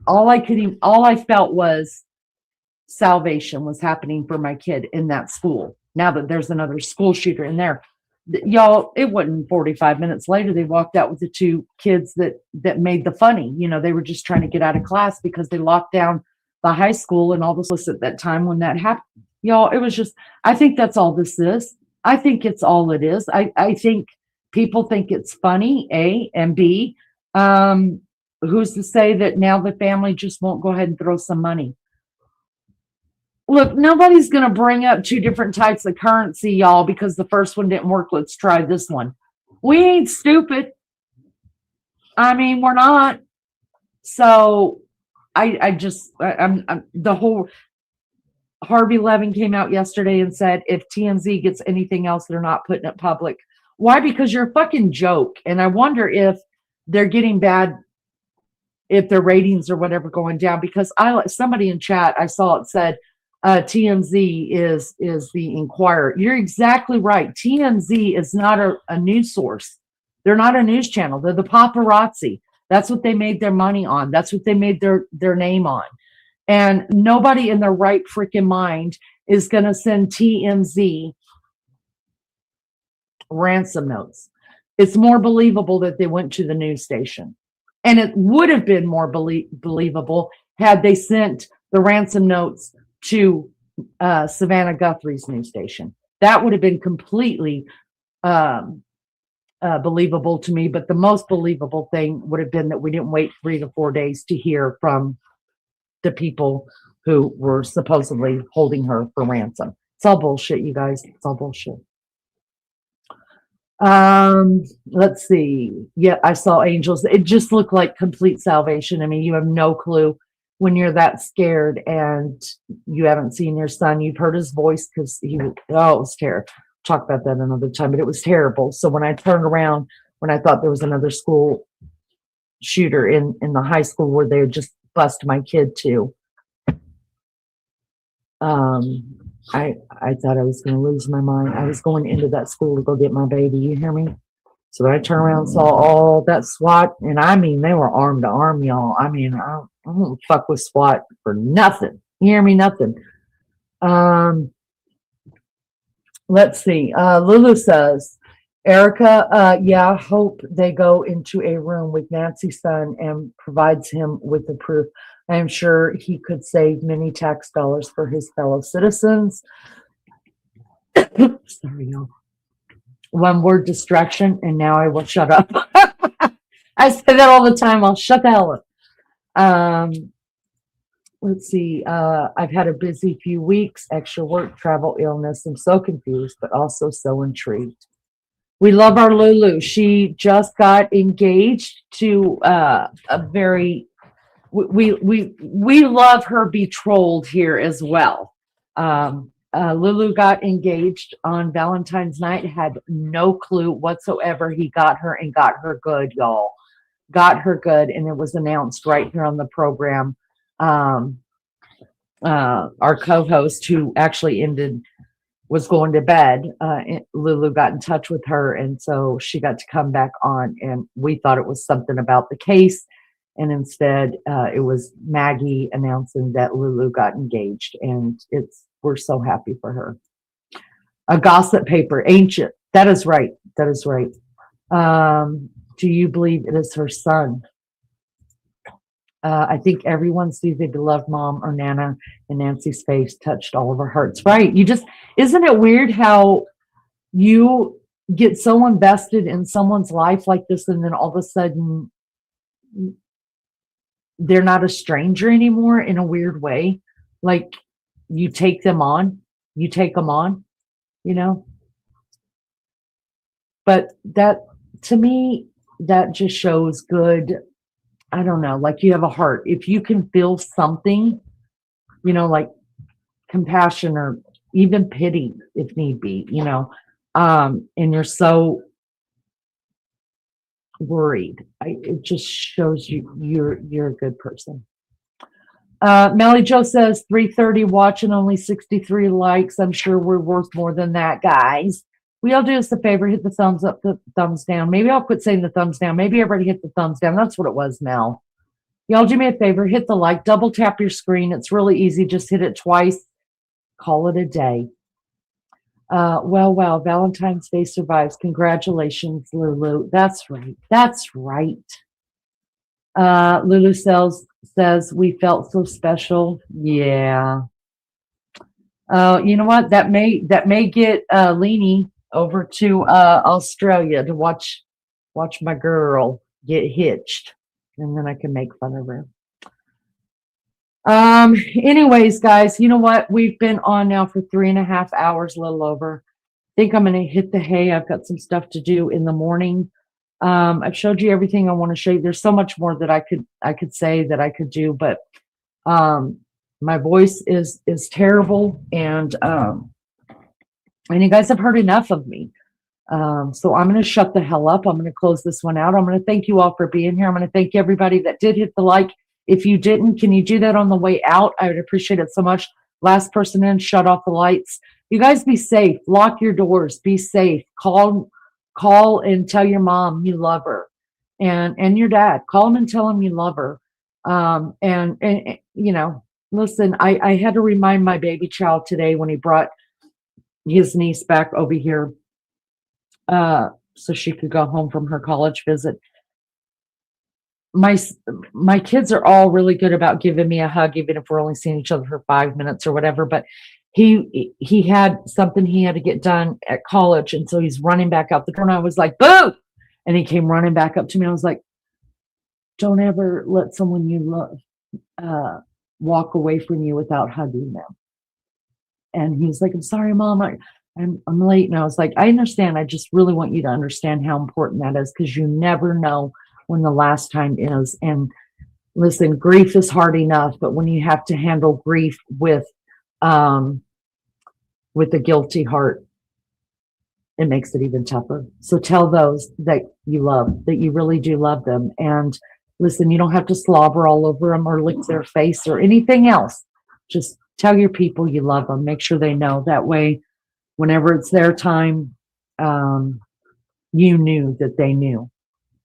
C: All I felt was salvation was happening for my kid in that school. Now that there's another school shooter in there, y'all, it wasn't 45 minutes later, they walked out with the two kids that made the funny. They were just trying to get out of class because they locked down the high school and all this at that time when that happened. Y'all, it was just, I think that's all this is. I think it's all it is. I think people think it's funny, A, and B, who's to say that now the family just won't go ahead and throw some money? Look, nobody's going to bring up two different types of currency, y'all, because the first one didn't work. Let's try this one. We ain't stupid. I mean, we're not. So I'm the whole Harvey Levin came out yesterday and said, if TMZ gets anything else, they're not putting it public. Why? Because you're a fucking joke. And I wonder if they're getting bad, if their ratings or whatever going down, because somebody in chat, I saw it said, TMZ is the Inquirer. You're exactly right. TMZ is not a news source. They're not a news channel. They're the paparazzi. That's what they made their money on. That's what they made their name on. And nobody in their right freaking mind is going to send TMZ ransom notes. It's more believable that they went to the news station. And it would have been more believable had they sent the ransom notes to Savannah Guthrie's news station. That would have been completely believable to me. But the most believable thing would have been that we didn't wait 3 to 4 days to hear from the people who were supposedly holding her for ransom. It's all bullshit, you guys. It's all bullshit. Let's see. Yeah, I saw angels. It just looked like complete salvation. I mean, you have no clue when you're that scared and you haven't seen your son. You've heard his voice because it was terrible. Talk about that another time, but it was terrible. So when I turned around, when I thought there was another school shooter in the high school where they had just bust my kid too, I thought I was going to lose my mind. I was going into that school to go get my baby. You hear me? So I turned around and saw all that SWAT, and I mean, they were arm to arm, y'all. I mean, I don't fuck with SWAT for nothing. You hear me? Nothing. Let's see. Lulu says, Erica, yeah, hope they go into a room with Nancy's son and provides him with the proof. I am sure he could save many tax dollars for his fellow citizens. Sorry, y'all. one word distraction, and now I will shut up. I say that all the time. I'll shut the hell up. Let's see. I've had a busy few weeks, extra work, travel, illness. I'm so confused, but also so intrigued. We love our Lulu. She just got engaged to a very. We love her betrothed here as well. Lulu got engaged on Valentine's night. Had no clue whatsoever. He got her and got her good, y'all. Got her good, and it was announced right here on the program. Our co-host, who actually was going to bed, Lulu got in touch with her, and so she got to come back on, and we thought it was something about the case, and instead it was Maggie announcing that Lulu got engaged, and we're so happy for her. A gossip paper, ancient. That is right. That is right. Do you believe it is her son? I think everyone sees a beloved mom or Nana, and Nancy's face touched all of our hearts. Right. Isn't it weird how you get so invested in someone's life like this, and then all of a sudden they're not a stranger anymore in a weird way? Like you take them on, But that, to me, that just shows good. I don't know, like you have a heart. If you can feel something, like compassion or even pity if need be, and you're so worried, it just shows you're a good person. Melly Joe says 3:30 watch and only 63 likes. I'm sure we're worth more than that, guys. We all do us a favor, hit the thumbs up, the thumbs down. Maybe I'll quit saying the thumbs down. Maybe everybody hit the thumbs down. That's what it was, Mel. Y'all do me a favor, hit the like, double tap your screen. It's really easy. Just hit it twice. Call it a day. Well, Valentine's Day survives. Congratulations, Lulu. That's right. That's right. Lulu says we felt so special. Yeah. You know what? That may get Leanie over to Australia to watch my girl get hitched, and then I can make fun of her. Anyways, guys, you know what? We've been on now for 3.5 hours, a little over. I think I'm going to hit the hay. I've got some stuff to do in the morning. I've showed you everything I want to show you. There's so much more that I could say, that I could do, but my voice is terrible, and you guys have heard enough of me. So I'm going to shut the hell up. I'm going to close this one out. I'm going to thank you all for being here. I'm going to thank everybody that did hit the like. If you didn't, can you do that on the way out? I would appreciate it so much. Last person in, shut off the lights. You guys be safe. Lock your doors. Be safe. Call and tell your mom you love her, and your dad. Call them and tell them you love her. And listen, I had to remind my baby child today when he brought his niece back over here so she could go home from her college visit. My kids are all really good about giving me a hug, even if we're only seeing each other for 5 minutes or whatever. But he had something he had to get done at college, and so he's running back out the door, and I was like, boo! And he came running back up to me. I was like, don't ever let someone you love walk away from you without hugging them. And he's like, I'm sorry, Mom, I'm late. And I was like, I understand. I just really want you to understand how important that is, because you never know when the last time is. And listen, grief is hard enough, but when you have to handle grief with a guilty heart, it makes it even tougher. So tell those that you love, that you really do love them. And listen, you don't have to slobber all over them or lick their face or anything else. Just tell your people you love them. Make sure they know. That way, whenever it's their time, you knew that they knew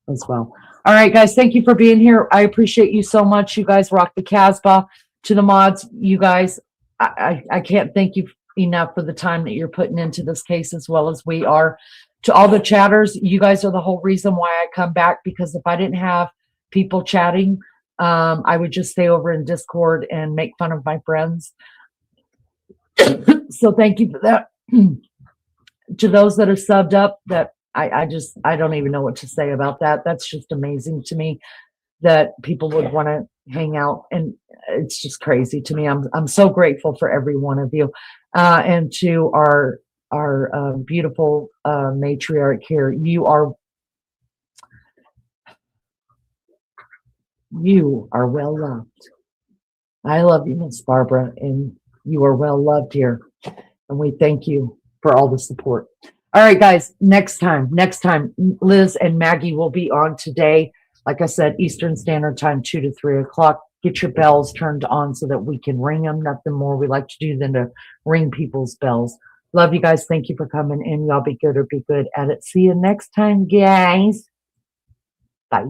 C: as well. All right, guys, thank you for being here. I appreciate you so much. You guys rock the Casbah. To the mods, you guys, I can't thank you enough for the time that you're putting into this case, as well as we are. To all the chatters, you guys are the whole reason why I come back, because if I didn't have people chatting, I would just stay over in Discord and make fun of my friends. So thank you for that. to those that have subbed up, that I don't even know what to say about that. That's just amazing to me that people would want to hang out, and it's just crazy to me. I'm so grateful for every one of you, and to our beautiful matriarch here. You are well loved. I love you, Miss Barbara, and you are well loved here, and we thank you for all the support. All right, guys, next time, Liz and Maggie will be on today. Like I said, Eastern Standard Time, 2 to 3 o'clock. Get your bells turned on so that we can ring them. Nothing more we like to do than to ring people's bells. Love you guys. Thank you for coming in. Y'all be good or be good at it. See you next time, guys. Bye.